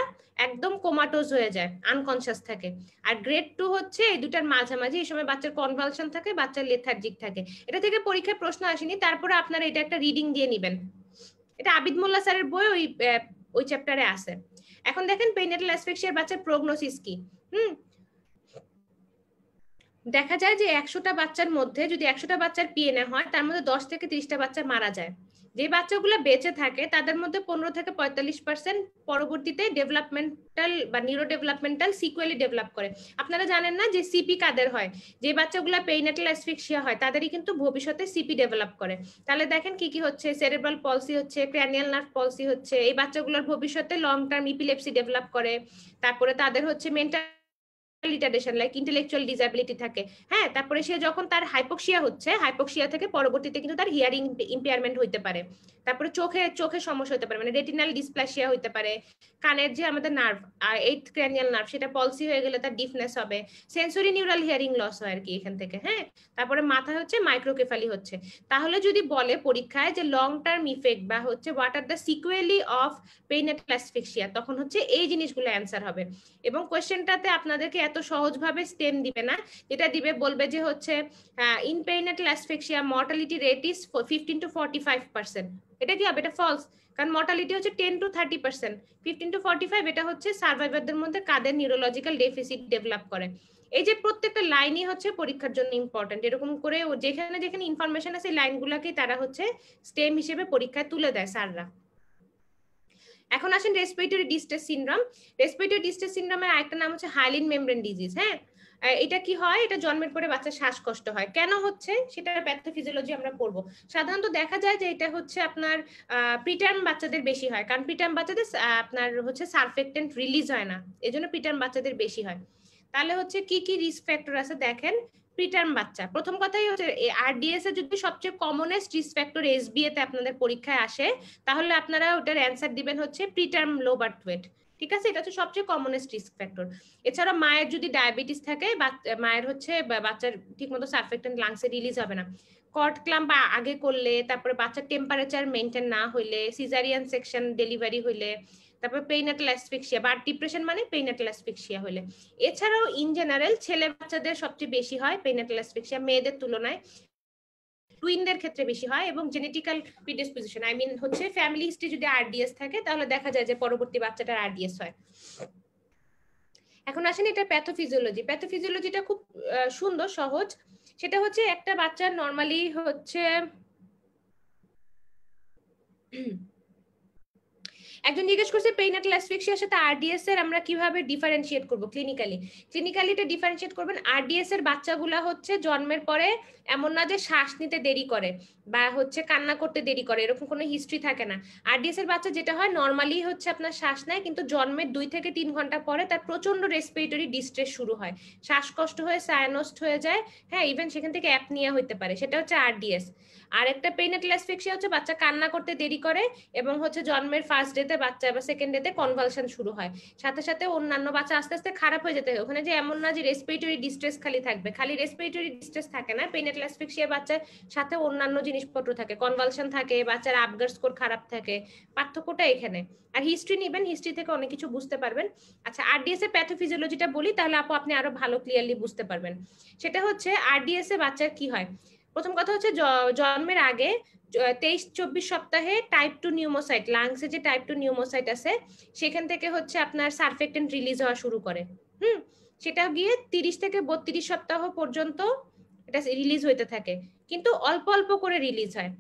একদম কোমাটোজ হয়ে যায়, আনকনসিয়াস থাকে। আর গ্রেড 2 হচ্ছে এই দুটার মাঝামাঝি, এই সময় বাচ্চার কনভালশন থাকে, বাচ্চার লেথার্জিক থাকে। এটা থেকে পরীক্ষায় প্রশ্ন আসেনি, তারপরে আপনারা এটা একটা রিডিং দিয়ে নেবেন। এটা আবিদ মোল্লা স্যারের বই ওই চ্যাপ্টারে আছে। এখন দেখেন পেনিয়াটাল অ্যাসফিক্সিয়ার বাচ্চার প্রগনোসিস কি। দেখা যায় যে 100টা বাচ্চার মধ্যে যদি 100টা বাচ্চার পিএনএ হয়, তার মধ্যে 10 থেকে 30টা বাচ্চা মারা যায়। যে বাচ্চাগুলো বেঁচে থাকে তাদের মধ্যে 15 থেকে 45% পরবর্তীতে ডেভেলপমেন্টাল বা নিউরো ডেভেলপমেন্টাল সিকুয়েলি ডেভেলপ করে। আপনারা জানেন না যে সিপি কাদের হয়, যে বাচ্চাগুলো পেনিয়াটাল অ্যাসফিক্সিয়া হয় তাদেরই কিন্তু ভবিষ্যতে সিপি ডেভেলপ করে। তাহলে দেখেন কি কি হচ্ছে, সেরেব্রাল পলসি হচ্ছে, ক্র্যানিয়াল নার্ভ পলসি হচ্ছে, এই বাচ্চাগুলোর ভবিষ্যতে লং টার্ম ইপিলেপসি ডেভেলপ করে। তারপরে তাদের হচ্ছে mental retardation like intellectual disability থাকে। হ্যাঁ, তারপরে সে যখন তার হাইপোক্সিয়া হচ্ছে, হাইপোক্সিয়া থেকে পরবর্তীতে কিন্তু তার হিয়ারিং ইম্পেয়ারমেন্ট হইতে পারে। তারপরে চোখে সমস্যা হতে পারে, মানে রেটিনাল ডিসপ্লাসিয়া হইতে পারে। কানের যে আমাদের নার্ভ, 8th ক্র্যানিয়াল নার্ভ, সেটা পলসি হয়ে গেলে তার ডিফনেস হবে। সেন্সরি নিউরাল হিয়ারিং লস হয় আর কি এখান থেকে। হ্যাঁ, তারপরে মাথায় হচ্ছে মাইক্রোকেফালি হচ্ছে। তাহলে যদি বলে পরীক্ষায় যে লং টার্ম ইফেক্ট বা হচ্ছে what are the sequelae of perinatal asphyxia, তখন হচ্ছে এই জিনিসগুলো অ্যান্সার হবে। এবং কোয়েশ্চেনটাতে আপনাদেরকে এত সহজভাবে স্টেম দিবে না, যেটা দিবে বলবে যে হচ্ছে in perinatal asphyxia mortality rate is 15 to 45%। এটা কি হবে? এটা ফলস, কারণ মর্টালিটি হচ্ছে 10 to 30%। 15 to 45 এটা হচ্ছে সার্ভাইভারদের মধ্যে কাদের নিউরোলজিক্যাল ডেফিসিট ডেভেলপ করে। এই যে প্রত্যেকটা লাইনই হচ্ছে পরীক্ষার জন্য ইম্পর্টেন্ট। এরকম করে যেখানে যেখানে ইনফরমেশন আছে লাইনগুলোকেই তারা হচ্ছে স্টেম হিসেবে পরীক্ষায় তুলে দেয় স্যাররা। এখন আসেন respiratory distress syndrome. Respiratory distress সিনড্রোমের আরেকটা নাম হচ্ছে হাইলিন মেমব্রেন ডিজিজ। হ্যাঁ, এটা কি হয়, এটা জন্মের পরে বাচ্চার শ্বাসকষ্ট হয়, কেন হচ্ছে সেটার প্যাথোফিজিওলজি আমরা পড়বো। সাধারণত দেখা যায় যে এটা হচ্ছে আপনার প্রিটার্ম বাচ্চাদের বেশি হয়, কারণ প্রিটার্ম বাচ্চাদের আপনার হচ্ছে সারফেক্টেন্ট রিলিজ হয় না, এজন্য প্রিটার্ম বাচ্চাদের বেশি হয়। তাহলে হচ্ছে কি কি রিস্ক ফ্যাক্টর আছে দেখেন। প্রিটার্ম বাচ্চা, প্রথম কথাই হচ্ছে আরডিএস এর যদি সবচেয়ে কমনেস্ট রিস্ক ফ্যাক্টর এসবিএ তে আপনাদের পরীক্ষায় আসে, তাহলে আপনারা ওটার অ্যান্সার দিবেন হচ্ছে প্রিটার্ম লো বার্থ ওয়েট। ঠিক আছে, এটা হচ্ছে সবচেয়ে কমনেস্ট রিস্ক ফ্যাক্টর। এছাড়া মায়ের যদি ডায়াবেটিস থাকে, মায়ের হচ্ছে বাচ্চার ঠিকমতো সারফেক্টেন্ট লাংসে রিলিজ হবে না। কর্ড ক্লাম্প আগে করলে, তারপরে বাচ্চার টেম্পারেচার মেনটেন না হইলে, সিজারিয়ান সেকশন ডেলিভারি হইলে, তারপর পেইনাটাল অ্যাসফিক্সিয়া বা ডিপ্রেশন মানে পেইনাটাল অ্যাসফিক্সিয়া হইলে। এছাড়াও ইন জেনারেল ছেলে বাচ্চাদের সবচেয়ে বেশি হয় পেইনাটাল অ্যাসফিক্সিয়া, মেয়েদের তুলনায় টুইনদের ক্ষেত্রে বেশি হয়। এবং জেনেটিক্যাল প্রিডিসপোজিশন, আই মিন হচ্ছে ফ্যামিলি হিস্ট্রি যদি আরডিএস থাকে তাহলে দেখা যায় যে পরবর্তী বাচ্চাটার আরডিএস হয়। এখন আসেন এটা প্যাথোফিজিওলজি। প্যাথোফিজিওলজিটা খুব সুন্দর, সহজ। সেটা হচ্ছে একটা বাচ্চার নর্মালি হচ্ছে একজন জিজ্ঞেস করছে পেইনাটাল অ্যাসফিক্সিয়ার সাথে আরডিএস এর আমরা কিভাবে ডিফারেন্সিয়েট করব ক্লিনিক্যালি। ক্লিনিক্যালিটা ডিফারেন্সিয়েট করবেন, আরডিএস এর বাচ্চাগুলা হচ্ছে জন্মের পরে এমন না যে শ্বাস নিতে দেরি করে বা হচ্ছে কান্না করতে দেরি করে, এরকম কোনো হিস্ট্রি থাকে না। আরডিএস এর বাচ্চা যেটা হয় নর্মালি হচ্ছে আপনার শ্বাস নেয়, কিন্তু জন্মের 2 থেকে 3 ঘন্টা পরে তার প্রচন্ড রেসপিরেটরি ডিস্ট্রেস শুরু হয়, শ্বাসকষ্ট হয়ে সায়ানোস্ট হয়ে যায়, হ্যাঁ ইভেন সেখান থেকে অ্যাপনিয়া হতে পারে, সেটা হচ্ছে আরডিএস। আর একটা পেইনাটাল অ্যাসফিক্সিয়া হচ্ছে বাচ্চা কান্না করতে দেরি করে এবং হচ্ছে জন্মের ফার্স্ট ডেতে বাচ্চা বা সেকেন্ড ডেতে কনভালশন শুরু হয়, সাথে সাথে অন্যান্য বাচ্চা আস্তে আস্তে খারাপ হয়ে যেতে হয়। ওখানে যে এমন না যে রেসপিরেটরি ডিস্ট্রেস খালি থাকবে, খালি রেসপিরেটরি ডিস্ট্রেস থাকে না, পেইনাটাল অ্যাসফিক্সিয়া বাচ্চার সাথে অন্যান্য জিনিসপত্র থাকে, কনভালশন থাকে, বাচ্চার আপগার স্কোর খারাপ থাকে, পার্থক্যটা এখানে। আর হিস্ট্রি নেবেন, হিস্ট্রি থেকে অনেক কিছু বুঝতে পারবেন। আচ্ছা, আরডিএস এর প্যাথোফিজিওলজিটা বলি, তাহলে আপনি আরো ভালো ক্লিয়ারলি বুঝতে পারবেন। সেটা হচ্ছে আরডিএস এ বাচ্চার কি হয়। প্রথম কথা হচ্ছে জন্মের আগে 23-24 সপ্তাহে টাইপ 2 নিউমোসাইট, লাংসে যে টাইপ 2 নিউমোসাইট আছে সেখান থেকে হচ্ছে আপনার সারফেক্টেন্ট রিলিজ হওয়া শুরু করে। সেটা গিয়ে 30 থেকে 32 সপ্তাহ পর্যন্ত এটা রিলিজ হইতে থাকে, কিন্তু অল্প অল্প করে রিলিজ হয়।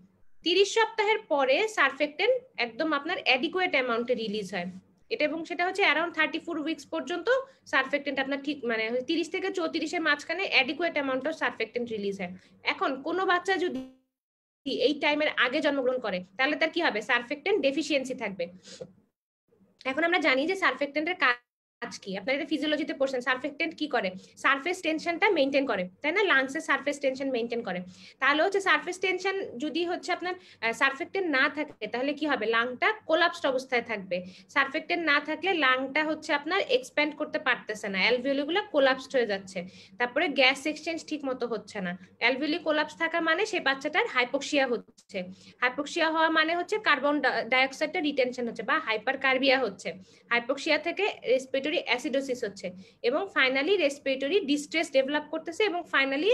30 সপ্তাহের পরে সারফেক্টেন্ট একদম আপনার অ্যাডিকুয়েট অ্যামাউন্টে রিলিজ হয় এটা, এবং সেটা হচ্ছে অ্যারাউন্ড 34 উইকস পর্যন্ত সারফেক্টেন্ট আপনার ঠিক মানে 30 থেকে 34 এর মাঝখানে adequate amount of surfactant release হয়। এখন কোনো বাচ্চা যদি এই টাইমের আগে জন্মগ্রহণ করে তাহলে তার কি হবে, সারফেক্টেন্ট ডেফিসিয়েন্সি থাকবে। এখন আমরা জানি যে সারফেক্টেন্টের কাজ কি, আপনারা এটা ফিজিওলজিতে পড়ছেন, সারফেক্টেন্ট কি করে, সারফেস টেনশনটা মেইনটেইন করে, তাই না, লাংসের সারফেস টেনশন মেইনটেইন করে। তাহলে হচ্ছে সারফেস টেনশন যদি হচ্ছে আপনার সারফেক্টেন্ট না থাকে তাহলে কি হবে, লাংটা কোলাপসড অবস্থায় থাকবে। সারফেক্টেন্ট না থাকলে লাংটা হচ্ছে আপনার এক্সপ্যান্ড করতে পারতেছে না, অ্যালভিওলিগুলো কোলাপসড হয়ে যাচ্ছে, তারপরে গ্যাস এক্সচেঞ্জ ঠিক মতো হচ্ছে না। অ্যালভিওলি কোলাপস থাকা মানে সেই বাচ্চাটার হাইপোক্সিয়া হচ্ছে, হাইপোক্সিয়া হওয়া মানে হচ্ছে কার্বন ডাইঅক্সাইডটা রিটেনশন হচ্ছে বা হাইপারকার্বিয়া হচ্ছে, হাইপোক্সিয়া থেকে রেসপিরেটরি অ্যাসিডোসিস হচ্ছে, এবং ফাইনালি রেসপিরেটরি ডিস্ট্রেস ডেভেলপ করতেছে, এবং ফাইনালি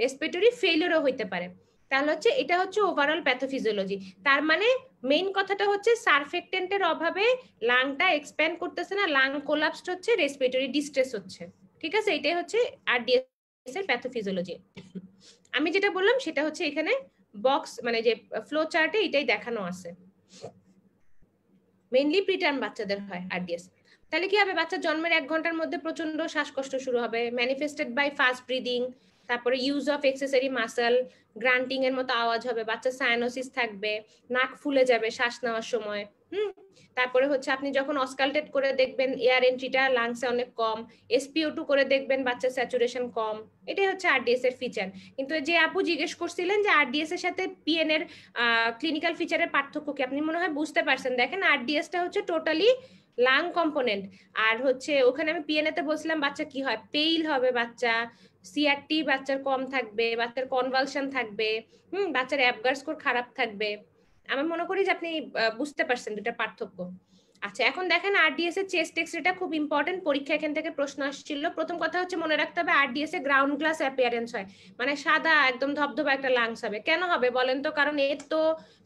রেসপিরেটরি ফেইলিওরও হইতে পারে। তাহলে হচ্ছে এটা হচ্ছে ওভারঅল প্যাথোফিজিওলজি। তার মানে মেইন কথাটা হচ্ছে সারফেক্টেন্টের অভাবে লাংটা এক্সপ্যান্ড করতেছে না, লাং কোলাপসড হচ্ছে, রেসপিরেটরি ডিস্ট্রেস হচ্ছে। ঠিক আছে, এটাই হচ্ছে আরডিএস এর প্যাথোফিজিওলজি। আমি যেটা বললাম সেটা হচ্ছে এখানে বক্স মানে যে ফ্লো চার্টে এটাই দেখানো আছে। মেইনলি প্রিটার্ম বাচ্চাদের হয় আরডিএস। তাহলে কি হবে, বাচ্চা জন্মের 1 ঘন্টার মধ্যে প্রচন্ড শ্বাসকষ্ট শুরু হবে, ম্যানিফেস্টেড বাই ফাস্ট ব্রিদিং, তারপরে use of accessory muscle, granting এর মতো আওয়াজ হবে, বাচ্চা সায়ানোসিস থাকবে, নাক ফুলে যাবে শ্বাস নেওয়ার সময়। তারপরে হচ্ছে আপনি যখন অসকালটেট করে দেখবেন এয়ার এন্ট্রিটা লাংসে অনেক কম, SpO2 করে দেখবেন বাচ্চার স্যাচুরেশন কম। এটাই হচ্ছে আরডিএস এর ফিচার। কিন্তু যে আপু জিজ্ঞেস করছিলেন যে আরডিএস এর সাথে পিএন এর ক্লিনিক্যাল ফিচারের পার্থক্য কি, আপনি মনে হয় বুঝতে পারছেন। দেখেন আরডিএসটা হচ্ছে টোটালি লাং কম্পোনেন্ট, আর হচ্ছে ওখানে আমি পিএনএ তে বলছিলাম বাচ্চা কি হয়, পেইল হবে বাচ্চা, সিআরটি বাচ্চার কম থাকবে, বাচ্চার কনভালশন থাকবে, বাচ্চার অ্যাপগার স্কোর খারাপ থাকবে। আমি মনে করি যে আপনি বুঝতে পারছেন দুটার পার্থক্য। আচ্ছা, এখন দেখেন আরডিএস এর চেস্ট এক্সরেটা খুব ইম্পর্টেন্ট, পরীক্ষা এখান থেকে প্রশ্ন আসছিল। প্রথম কথা হচ্ছে মনে রাখতে হবে আরডিএস এ গ্রাউন্ড গ্লাস অ্যাপিয়ারেন্স হয়, মানে সাদা একদম ধবধবা একটা লাংস হবে। কেন হবে বলেন তো, কারণ এর তো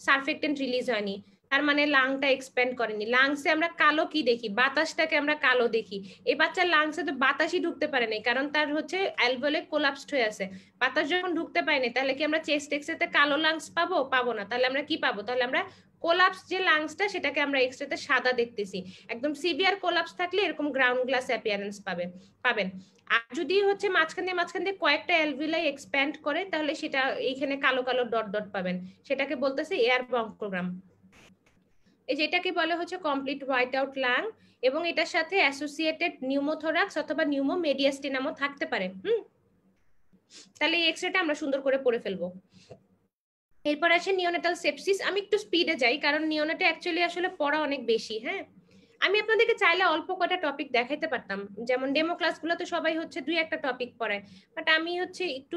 সারফেক্টেন্ট রিলিজ হয়নি, তার মানে লাংটা এক্সপ্যান্ড করেনি। লাংসে আমরা কালো কি দেখি, বাতাসটাকে আমরা কালো দেখি। এই বাচ্চার লাংসে তো বাতাসই ঢুকতে পারে নাই, কারণ তার হচ্ছে অ্যালভিওলে কোলাপসড হয়ে আছে। বাতাস যখন ঢুকতে পারেনি তাহলে কি আমরা চেস্ট এক্সরেতে কালো লাংস পাবো? পাবো না। তাহলে আমরা কি পাবো? তাহলে আমরা কোলাপস যে লাংসটা সেটাকে আমরা এক্সরেতে সাদা দেখতেছি। একদম সিভিয়ার কোলাপস থাকলে এরকম গ্রাউন্ড গ্লাস অ্যাপিয়ারেন্স পাবেন। আর যদি হচ্ছে মাঝখান দিয়ে কয়েকটা অ্যালভিওলাই এক্সপ্যান্ড করে তাহলে সেটা এইখানে কালো কালো ডট ডট পাবেন, সেটাকে বলতেছে এয়ার ব্রঙ্কোগ্রাম। এই যেটাকে বলে হচ্ছে কমপ্লিট হোয়াইট আউট লাং, এবং এটার সাথে অ্যাসোসিয়েটেড নিউমোথোরাক্স অথবা নিউমোমেডিয়াস্টিনামও থাকতে পারে। তাহলে এই এক্সরেটা আমরা সুন্দর করে পড়ে ফেলবো। এরপর আসে নিওনেটাল সেপসিস। আমি একটু স্পিডে যাই কারণ নিওনেটে অ্যাকচুয়ালি আসলে পড়া অনেক বেশি। হ্যাঁ, আমি আপনাদেরকে চাইলে অল্প কটা টপিক দেখাইতে পারতাম, যেমন ডেমো ক্লাসগুলোতে সবাই হচ্ছে 2-1টা টপিক পড়ায়, বাট আমি হচ্ছে একটু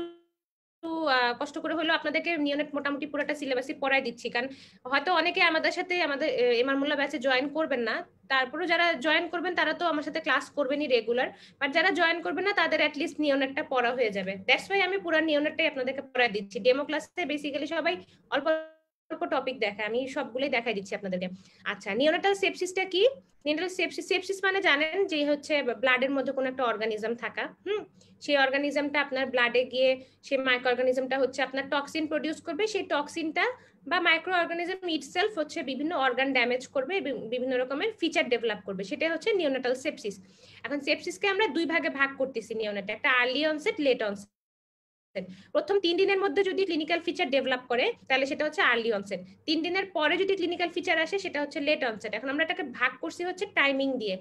কষ্ট করে হলেও আপনাদেরকে নিয়নেট মোটামুটি পুরোটা সিলেবাসই পড়াই দিচ্ছি, কারণ হয়তো অনেকে আমাদের সাথে আমাদের এমআর মোল্লা ব্যাচে জয়েন করবেন না, তারপরে যারা জয়েন করবেন তারা তো আমার সাথে ক্লাস করবেনই রেগুলার, বাট যারা জয়েন করবেন না তাদের অ্যাটলিস্ট নিয়নেটটা পড়া হয়ে যাবে। দ্যাটস ওয়াই আমি পুরো নিয়নেটটাই আপনাদেরকে পড়াই দিচ্ছি। ডেমো ক্লাসে বেসিক্যালি সবাই অল্প অল্প টপিক দেখায়, আমি সবগুলোই দেখাই দিচ্ছি আপনাদেরকে। আচ্ছা, নিওনাটাল সেপসিসটা কি? নিওনাটাল সেপসিস মানে জানেন যে হচ্ছে ব্লাডের মধ্যে কোনো একটা অর্গানিজম থাকা, সেই অর্গানিজমটা আপনার ব্লাডে গিয়ে সেই মাইক্রো অর্গানিজমটা হচ্ছে আপনার টক্সিন প্রডিউস করবে, সেই টক্সিনটা বা মাইক্রো অর্গানিজম ইটসেলফ হচ্ছে বিভিন্ন অর্গান ড্যামেজ করবে, বিভিন্ন রকমের ফিচার ডেভেলপ করবে, সেটা হচ্ছে নিওনাটাল সেপসিস। এখন সেপসিসকে আমরা দুই ভাগে ভাগ করতেছি নিওনাটা, একটা আর্লি অনসেট, লেট অনসেট। প্রথম 3 দিনের মধ্যে যদি ক্লিনিক্যাল ফিচার ডেভেলপ করে তাহলে সেটা হচ্ছে আর্লি অনসেট, 3 দিনের পরে যদি ক্লিনিক্যাল ফিচার আসে সেটা হচ্ছে লেট অনসেট। এখন আমরা এটাকে ভাগ করছি হচ্ছে টাইমিং দিয়ে,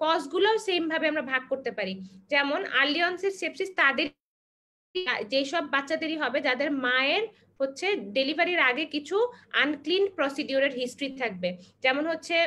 কজগুলোও সেম ভাবে আমরা ভাগ করতে পারি। যেমন আর্লি অনসেট সেপসিস তাদের যেসব বাচ্চাদেরই হবে যাদের মায়ের হচ্ছে ডেলিভারির আগে কিছু আনক্লিন প্রসিডিউরের হিস্ট্রি থাকবে, যেমন হচ্ছে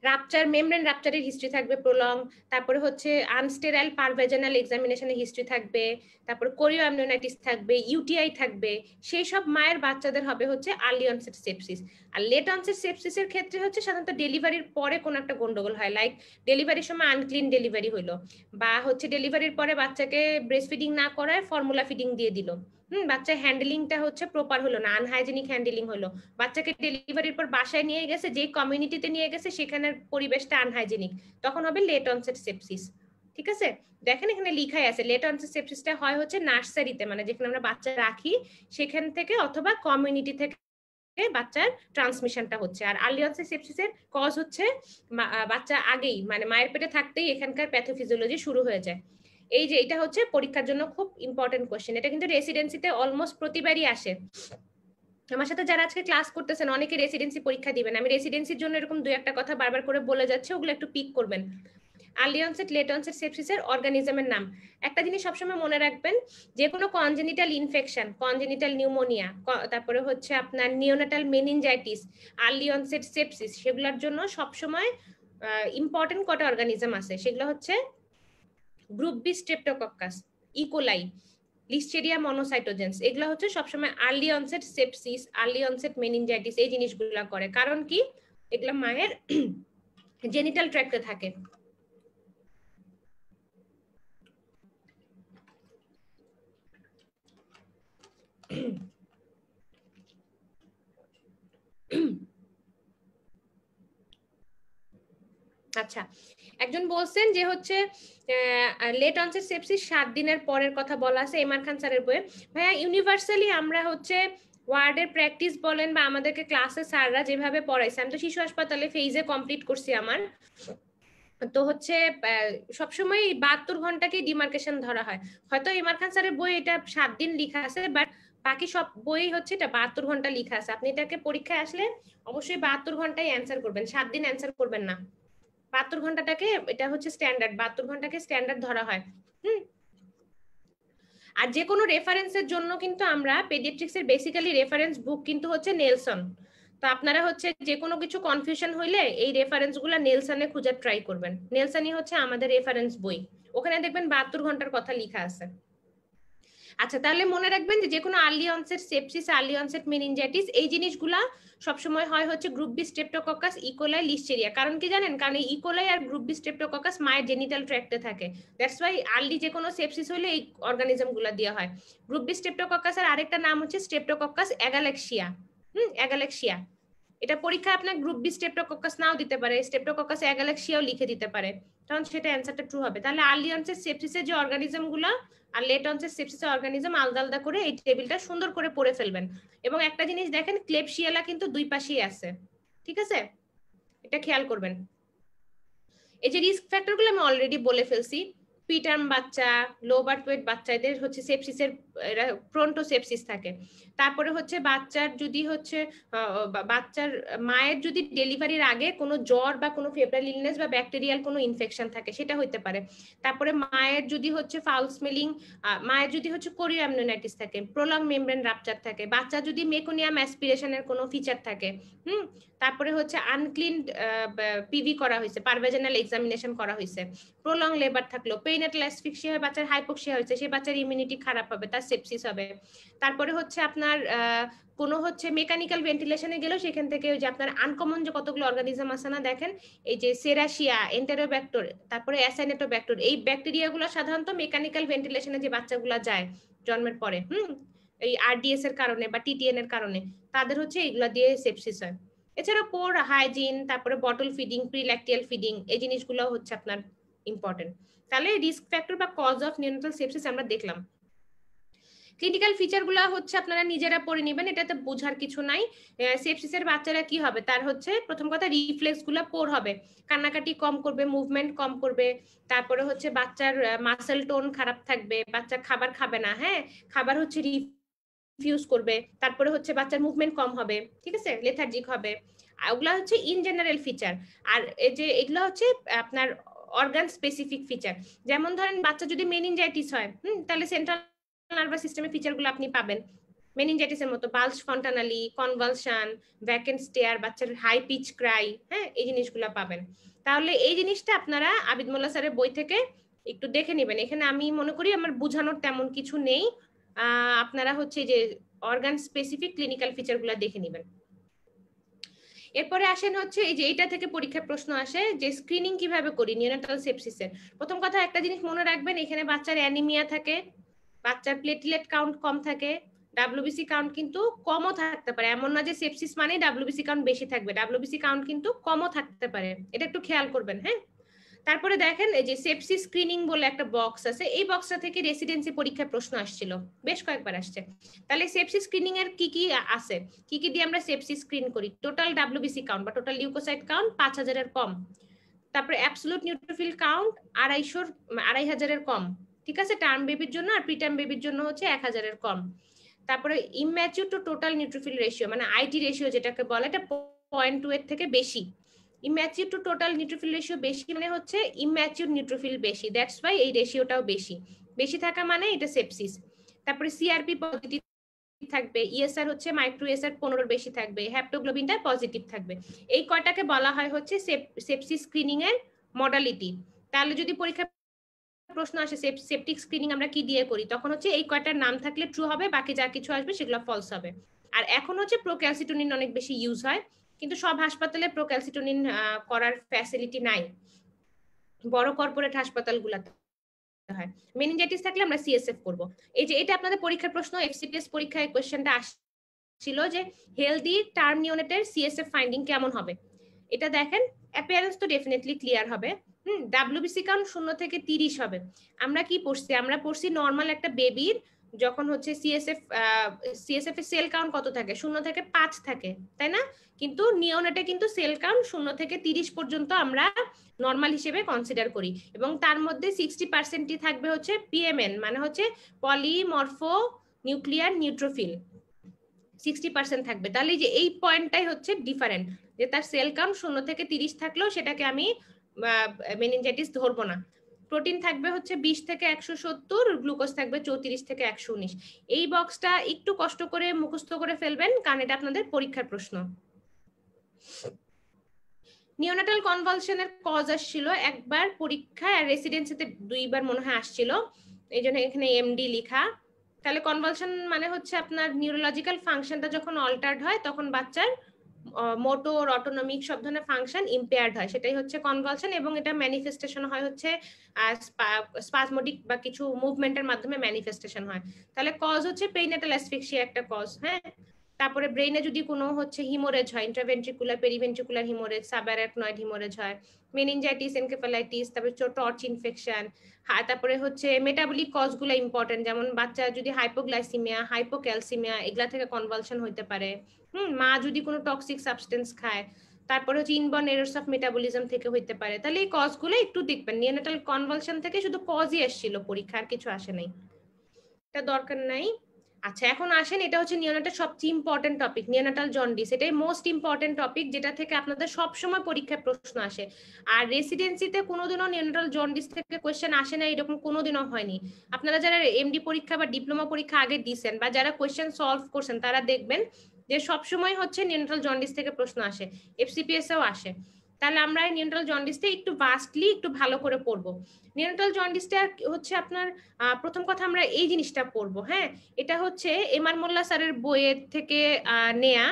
রাপচার, মেমব্রেন রাপচারের হিস্ট্রি থাকবে প্রলং, তারপরে হচ্ছে আনস্টেরাইল পারভেজানাল এক্সামিনেশনের হিস্ট্রি থাকবে, তারপরে কোরিও অ্যামনিওনাইটিস থাকবে, ইউটিআই থাকবে, সেই সব মায়ের বাচ্চাদের হবে হচ্ছে আর্লি অনসেট সেপসিস। আর লেট অনসেট সেপসিসের ক্ষেত্রে হচ্ছে সাধারণত ডেলিভারির পরে কোনো একটা গন্ডগোল হয়, লাইক ডেলিভারির সময় আনক্লিন ডেলিভারি হইলো, বা হচ্ছে ডেলিভারির পরে বাচ্চাকে ব্রেস্ট ফিডিং না করায় ফর্মুলা ফিডিং দিয়ে দিল, বাচ্চার হ্যান্ডলিংটা হচ্ছে প্রপার হলো না, আনহাইজেনিক হ্যান্ডলিং হলো, বাচ্চাকে ডেলিভারির পর বাসায় নিয়ে গেছে, যে কমিউনিটিতে নিয়ে গেছে সেখানের পরিবেশটা আনহাইজেনিক, তখন হবে লেট অনসেট সেপসিস। ঠিক আছে, দেখেন এখানে লিখাই আছে লেট অনসেট সেপসিসটা হয় হচ্ছে নার্সারিতে, মানে যেখানে আমরা বাচ্চা রাখি সেখান থেকে, অথবা কমিউনিটি থেকে বাচ্চার ট্রান্সমিশনটা হচ্ছে। আর আর্লি অনসেট সেপসিসের কজ হচ্ছে বাচ্চা আগেই মানে মায়ের পেটে থাকতেই এখানকার প্যাথোফিজিওলজি শুরু হয়ে যায়। এই যে এটা হচ্ছে পরীক্ষার জন্য খুব ইম্পর্টেন্ট কোশ্চেন, এটা কিন্তু রেসিডেন্সিতে অলমোস্ট প্রতিবারই আসে। আমার সাথে যারা আজকে ক্লাস করতেছেন অনেকে রেসিডেন্সি পরীক্ষা দিবেন, আমি রেসিডেন্সির জন্য এরকম 2-1টা কথা বারবার করে বলে যাচ্ছে, ওগুলো একটু পিক করবেন। আর্লি অনসেট, লেট অনসেট সেপসিসের অর্গানিজমের নাম, একটা জিনিস সবসময় মনে রাখবেন, যে কোনো কনজেনিটাল ইনফেকশন, কনজেনিটাল নিউমোনিয়া, তারপরে হচ্ছে আপনার neonatal meningitis, early onset sepsis, সেগুলোর জন্য সবসময় ইম্পর্টেন্ট কটা অর্গানিজম আছে, সেগুলো হচ্ছে group B streptococcus, E coli, listeria monocytogenes, এগুলো হচ্ছে সবসময় early onset sepsis, early onset meningitis এই জিনিসগুলো করে, কারণ কি এগুলো মায়ের জেনিটাল ট্র্যাক্টে থাকে। আচ্ছা, একজন বলছেন যে হচ্ছে লেট অনসেট সেপসিস 7 দিনের পরের কথা বলা আছে এমআর খান স্যারের বইয়ে। ভাইয়া ইউনিভার্সালি আমরা হচ্ছে ওয়ার্ডের প্র্যাকটিস বলেন বা আমাদেরকে ক্লাসে স্যাররা যেভাবে পড়াইছে, আমি তো শিশু হাসপাতালে ফেজে কমপ্লিট করছি আমার, তো হচ্ছে সবসময় 72 ঘন্টাকে ডিমার্কেশন ধরা হয়। হয়তো ইমার খান স্যারের বই এটা 7 দিন লেখা আছে, বাট বাকি সব বই হচ্ছে এটা 72 ঘন্টা লেখা আছে। আপনি এটাকে পরীক্ষায় আসলে অবশ্যই 72 ঘন্টায় অ্যান্সার করবেন, 7 দিন অ্যান্সার করবেন না। 72 ঘন্টাটাকে এটা হচ্ছে স্ট্যান্ডার্ড, 72 ঘন্টাকে স্ট্যান্ডার্ড ধরা হয়। আর যে কোনো রেফারেন্সের জন্য কিন্তু আমরা পেডিয়াট্রিক্সের বেসিক্যালি রেফারেন্স বুক কিন্তু হচ্ছে নেলসন, তো আপনারা হচ্ছে যে কোনো কিছু কনফিউশন হইলে এই রেফারেন্সগুলো নেলসনে খোঁজার ট্রাই করবেন, নেলসনই হচ্ছে আমাদের রেফারেন্স বই, ওখানে দেখবেন 72 ঘন্টার কথা লেখা আছে। আচ্ছা, তাহলে মনে রাখবেন যে কোনো early onset sepsis, early onset meningitis এই জিনিসগুলা সবসময় হয় হচ্ছে group B streptococcus, E coli, listeria. কারণ কি জানেন, কারণ এই ইকোলাই আর গ্রুপ বি স্ট্রেপ্টোকক্কাস মায়ের জেনিটাল ট্র্যাক্টে থাকে, দ্যাটস ওয়াই আর্লি যে কোনো সেপসিস হলে এই অর্গানিজম গুলা দেওয়া হয়। গ্রুপ বি স্ট্রেপ্টোকক্কাসের আরেকটা নাম হচ্ছে স্ট্রেপ্টোকক্কাস অ্যাগালেক্সিয়া, অ্যাগালেক্সিয়া। এটা পরীক্ষায় আপনার গ্রুপ বি স্ট্রেপ্টোকক্কাস নাও দিতে পারে, স্ট্রেপ্টোকক্কাস অ্যাগালেক্সিয়াও লিখে দিতে পারে, তখন সেটা অ্যান্সারটা ট্রু হবে। তাহলে আর্লি অনসেট সেপসিসের যে অর্গানিজম গুলা আর লেট অনসেট সেপসিসের অর্গানিজম আলাদা আলাদা করে এই টেবিলটা সুন্দর করে পড়ে ফেলবেন। এবং একটা জিনিস দেখেন, ক্লেবশিয়ালা কিন্তু দুই পাশেই আছে, ঠিক আছে, এটা খেয়াল করবেন। এই যে রিস্ক ফ্যাক্টরগুলো আমি অলরেডি বলে ফেলছি, প্রিটার্ম বাচ্চা, লো বার্থ ওয়েট বাচ্চাদের হচ্ছে সেপসিসের এরা প্রোন টু সেপসিস থাকে। তারপরে হচ্ছে বাচ্চার যদি হচ্ছে বাচ্চার মায়ের যদি ডেলিভারির আগে কোনো জ্বর বা কোনো ফেব্রাইল ইলনেস বা ব্যাকটেরিয়াল কোনো ইনফেকশন থাকে সেটা হইতে পারে। তারপরে মায়ের যদি হচ্ছে ফাউল স্মেলিং, মায়ের যদি হচ্ছে কোরিওঅ্যামনিওনাইটিস থাকে, প্রলং মেমব্রেন রাপচার থাকে, বাচ্চা যদি মেকোনিয়াম অ্যাসপিরেশনের কোনো ফিচার থাকে, তারপরে হচ্ছে আনক্লিন পিভি করা হয়েছে, পারভেজানাল এক্সামিনেশন করা হয়েছে, প্রলং লেবার থাকলো, পেইনেটাল অ্যাসফিক্সিয়া হয়, বাচ্চার হাইপোক্সিয়া হয়েছে, সেই বাচ্চার ইমিউনিটি খারাপ হবে, তার সেপসিস হবে। তারপরে হচ্ছে আপনার কোনো হচ্ছে মেকানিক্যাল ভেন্টিলেশনে গেলেও সেখান থেকে ওই যে আপনার আনকমন যে কতগুলো অর্গানিজম আছে না, দেখেন এই যে সেরাশিয়া, এন্টেরোব্যাক্টর, তারপরে অ্যাসাইনেটোব্যাক্টর, এই ব্যাকটেরিয়াগুলো সাধারণত মেকানিক্যাল ভেন্টিলেশনে যে বাচ্চাগুলো যায় জন্মের পরে এই আরডিএস এর কারণে বা টিটিএন এর কারণে, তাদের হচ্ছে এগুলা দিয়ে সেপসিস হয়। এছাড়া পোর হাইজিন, তারপরে বটল ফিডিং, প্রিল্যাকটিয়াল ফিডিং, এই জিনিসগুলো হচ্ছে আপনার ইম্পর্টেন্ট। তাহলে রিস্ক ফ্যাক্টর বা কজ অফ নিওনাটাল সেপসিস আমরা দেখলাম। ক্লিনিক্যাল ফিচারগুলো হচ্ছে আপনারা নিজেরা পড়ে নেবেন, এটাতে বোঝার কিছু নাই। সেপসিসের বাচ্চারা কি হবে, তার হচ্ছে প্রথম কথা রিফ্লেক্সগুলো পোর হবে, কান্নাকাটি কম করবে, মুভমেন্ট কম করবে, তারপরে হচ্ছে বাচ্চার মাসেল টোন খারাপ থাকবে, বাচ্চা খাবার খাবে না, হ্যাঁ খাবার হচ্ছে রিফিউজ করবে, তারপরে হচ্ছে বাচ্চার মুভমেন্ট কম হবে, ঠিক আছে, লেথার্জিক হবে। ওগুলা হচ্ছে ইন জেনারেল ফিচার। আর এই যে এগুলো হচ্ছে আপনার অর্গান স্পেসিফিক ফিচার। যেমন ধরেন বাচ্চা যদি মেনিনজাইটিস হয়, তাহলে সেন্ট্রাল নার্ভাস সিস্টেমের ফিচারগুলো আপনি পাবেন মেনিনজাইটিসের মতো, বালস ফন্টানালি, কনভালশন, ভ্যাকেন্ট স্টেয়ার, বাচ্চার হাই পিচ ক্রাই, হ্যাঁ এই জিনিসগুলো পাবেন। তাহলে এই জিনিসটা আপনারা আবিদ মোল্লা স্যারের বই থেকে একটু দেখে নেবেন। এখানে আমি মনে করি আমার বোঝানোর তেমন কিছু নেই, আপনারা হচ্ছে যে অর্গান স্পেসিফিক ক্লিনিক্যাল ফিচারগুলো দেখে নেবেন। এরপরে আসেন হচ্ছে এই যে এইটা থেকে পরীক্ষার প্রশ্ন আসে যে স্ক্রিনিং কিভাবে করি নিওনাটাল সেপসিসের। প্রথম কথা একটা জিনিস মনে রাখবেন, এখানে বাচ্চার অ্যানিমিয়া থাকে, বাচ্চার প্লেটলেট কাউন্ট কম থাকে, ডাব্লিউবিসি কাউন্ট কিন্তু কমও থাকতে পারে, এমন না যে সেপসিস মানে ডাব্লিউবিসি কাউন্ট বেশি থাকবে, ডাব্লিউবিসি কাউন্ট কিন্তু কমও থাকতে পারে, এটা একটু খেয়াল করবেন। হ্যাঁ, তারপরে দেখেন এই যে সেপসিস স্ক্রিনিং বলে একটা বক্স আছে, এই বক্সটা থেকে রেসিডেন্সি পরীক্ষার প্রশ্ন আসছিল, বেশ কয়েকবার আসছে। তাহলে সেপসিস স্ক্রিনিং এর কি কি আছে, কি কি দিয়ে আমরা সেপসিস স্ক্রিন করি? টোটাল ডাব্লিউবিসি কাউন্ট বা টোটাল লিউকোসাইট কাউন্ট 5000 এর কম, তারপরে অ্যাবসলিউট নিউট্রোফিল কাউন্ট 2500 এর কম, ঠিক আছে, টার্ম বেবির জন্য, আর প্রিটার্ম বেবির জন্য হচ্ছে 1000 এর কম। তারপরে immature to total neutrophil ratio মানে আইটি রেশিও যেটাকে বলে, এটা 0.2 এর থেকে বেশি। Immature to total neutrophil ratio বেশি মানে হচ্ছে ইম্যাচিউর নিউট্রোফিল বেশি, দ্যাটস ওয়াই এই রেশিওটাও বেশি, বেশি থাকা মানে এটা সেপসিস। তারপরে সিআরপি পজিটিভ থাকবে, ইএসআর হচ্ছে মাইক্রো ইএসআর 15 বেশি থাকবে, হ্যাপ্টোগ্লোবিনটা পজিটিভ থাকবে। এই কয়টাকে বলা হয় হচ্ছে সেপসিস স্ক্রিনিং এর মডালিটি। তাহলে যদি পরীক্ষা প্রশ্ন আসে সেপটিক স্ক্রিনিং আমরা কি দিয়ে করি, তখন হচ্ছে এই কয়টার নাম থাকলে ট্রু হবে, বাকি যা কিছু আসবে সেগুলো ফলস হবে। আর এখন হচ্ছে প্রোক্যালসিটোনিন অনেক বেশি ইউজ হয়, কিন্তু সব হাসপাতালে প্রোক্যালসিটোনিন করার ফ্যাসিলিটি নাই, বড় কর্পোরেট হাসপাতালগুলোতে হয়। মেনিনজাইটিস থাকলে আমরা সিএসএফ করব। এই যে এটা আপনাদের পরীক্ষার প্রশ্ন, এফসিপিএস পরীক্ষায় কোশ্চেনটা আসছিল যে হেলদি টার্ম নিওনেটের সিএসএফ ফাইন্ডিং কেমন হবে। এটা দেখেন, অ্যাপিয়ারেন্স তো ডেফিনেটলি ক্লিয়ার হবে, ডাব্লিউবিসি কাউন্ট 0 থেকে 30 হবে। আমরা কি পড়ছি, আমরা পড়ছি নরমাল একটা বেবির যখন হচ্ছে সিএসএফ এর সেল কাউন্ট কত থাকে, 0 থেকে 5 থাকে, তাই না? কিন্তু নিওনেটে কিন্তু সেল কাউন্ট 0 থেকে 30 পর্যন্ত আমরা নরমাল হিসেবে কনসিডার করি, এবং তার মধ্যে 60%ই থাকবে হচ্ছে পিএমএন মানে হচ্ছে পলিমরফো নিউক্লিয়ার নিউট্রোফিল, 60% থাকবে। তাহলে যে এই পয়েন্টটাই হচ্ছে ডিফারেন্ট, যে তার সেল কাউন্ট 0 থেকে 30 থাকলেও সেটাকে আমি মেনিনজাইটিস ধরবো না। প্রোটিন থাকবে হচ্ছে 20 থেকে 170, গ্লুকোজ থাকবে 34 থেকে 119। এই বক্সটা একটু কষ্ট করে মুখস্থ করে ফেলবেন, কারণ এটা আপনাদের পরীক্ষার প্রশ্ন। নিওনাটাল কনভালশনের কজ আসছিল একবার পরীক্ষায়, আর রেসিডেন্সিতে 2বার মনে হয় আসছিল, এই জন্য এখানে এমডি লেখা। তাহলে কনভালশন মানে হচ্ছে আপনার নিউরোলজিক্যাল ফাংশনটা যখন অল্টার্ড হয় তখন বাচ্চার মোটর, অটোনমিক সব ধরনের ফাংশন ইম্পেয়ার্ড হয়, সেটাই হচ্ছে কনভালশন, এবং এটা ম্যানিফেস্টেশন হয় হচ্ছে স্পাজমোডিক বা কিছু মুভমেন্টের মাধ্যমে ম্যানিফেস্টেশন হয়। তাহলে কজ হচ্ছে পেরিনেটাল অ্যাসফিক্সিয়া একটা কজ, হ্যাঁ। তারপরে ব্রেইনে যদি কোনো হচ্ছে হিমোরেজ হয়, intraventricular periventricular haemorrhage, subarachnoid haemorrhage হয়, মেনিনজাইটিস, এনকেফালাইটিস, তারপরে টর্চ ইনফেকশন, তারপরে হচ্ছে মেটাবলিক কজগুলো ইম্পর্টেন্ট, যেমন বাচ্চা যদি হাইপোগ্লাইসিমিয়া, হাইপোক্যালসিমিয়া, এগুলা থেকে কনভালশন হতে পারে। মা যদি কোনো টক্সিক সাবস্টেন্স খায়, তারপরে হচ্ছে ইনবর্ন এরর্স অফ মেটাবলিজম থেকে হইতে পারে। তাহলে এই কজগুলো একটু দেখবেন, নিওনাটাল কনভালশন থেকে শুধু কজই আসছিল পরীক্ষা, আর কিছু আসে নাই। এটা দরকার নাই। আচ্ছা এখন আসেন, এটা হচ্ছে নিওনাটাল সবচেয়ে ইম্পর্টেন্ট টপিক, নিওনাটাল জন্ডিস। এটাই মোস্ট ইম্পর্টেন্ট টপিক, যেটা থেকে আপনাদের সবসময় পরীক্ষায় প্রশ্ন আসে। আর রেসিডেন্সিতে কোনোদিনও নিওনাটাল জন্ডিস থেকে কোয়েশ্চেন আসে না, এরকম কোনোদিনও হয়নি। আপনারা যারা এমডি পরীক্ষা বা ডিপ্লোমা পরীক্ষা আগে দিয়েছেন বা যারা কোয়েশ্চেন সলভ করছেন, তারা দেখবেন যে সবসময় হচ্ছে নিওনাটাল জন্ডিস থেকে প্রশ্ন আসে, এফসিপিএস এও আসে। তাহলে আমরা নিওনাটাল জন্ডিসটা একটু ভাস্টলি একটু ভালো করে পড়বো। নিওনাটাল জন্ডিসটা হচ্ছে আপনার প্রথম কথা আমরা এই জিনিসটা পড়বো। হ্যাঁ, এটা হচ্ছে এমআর মোল্লা স্যারের বইয়ের থেকে নেয়া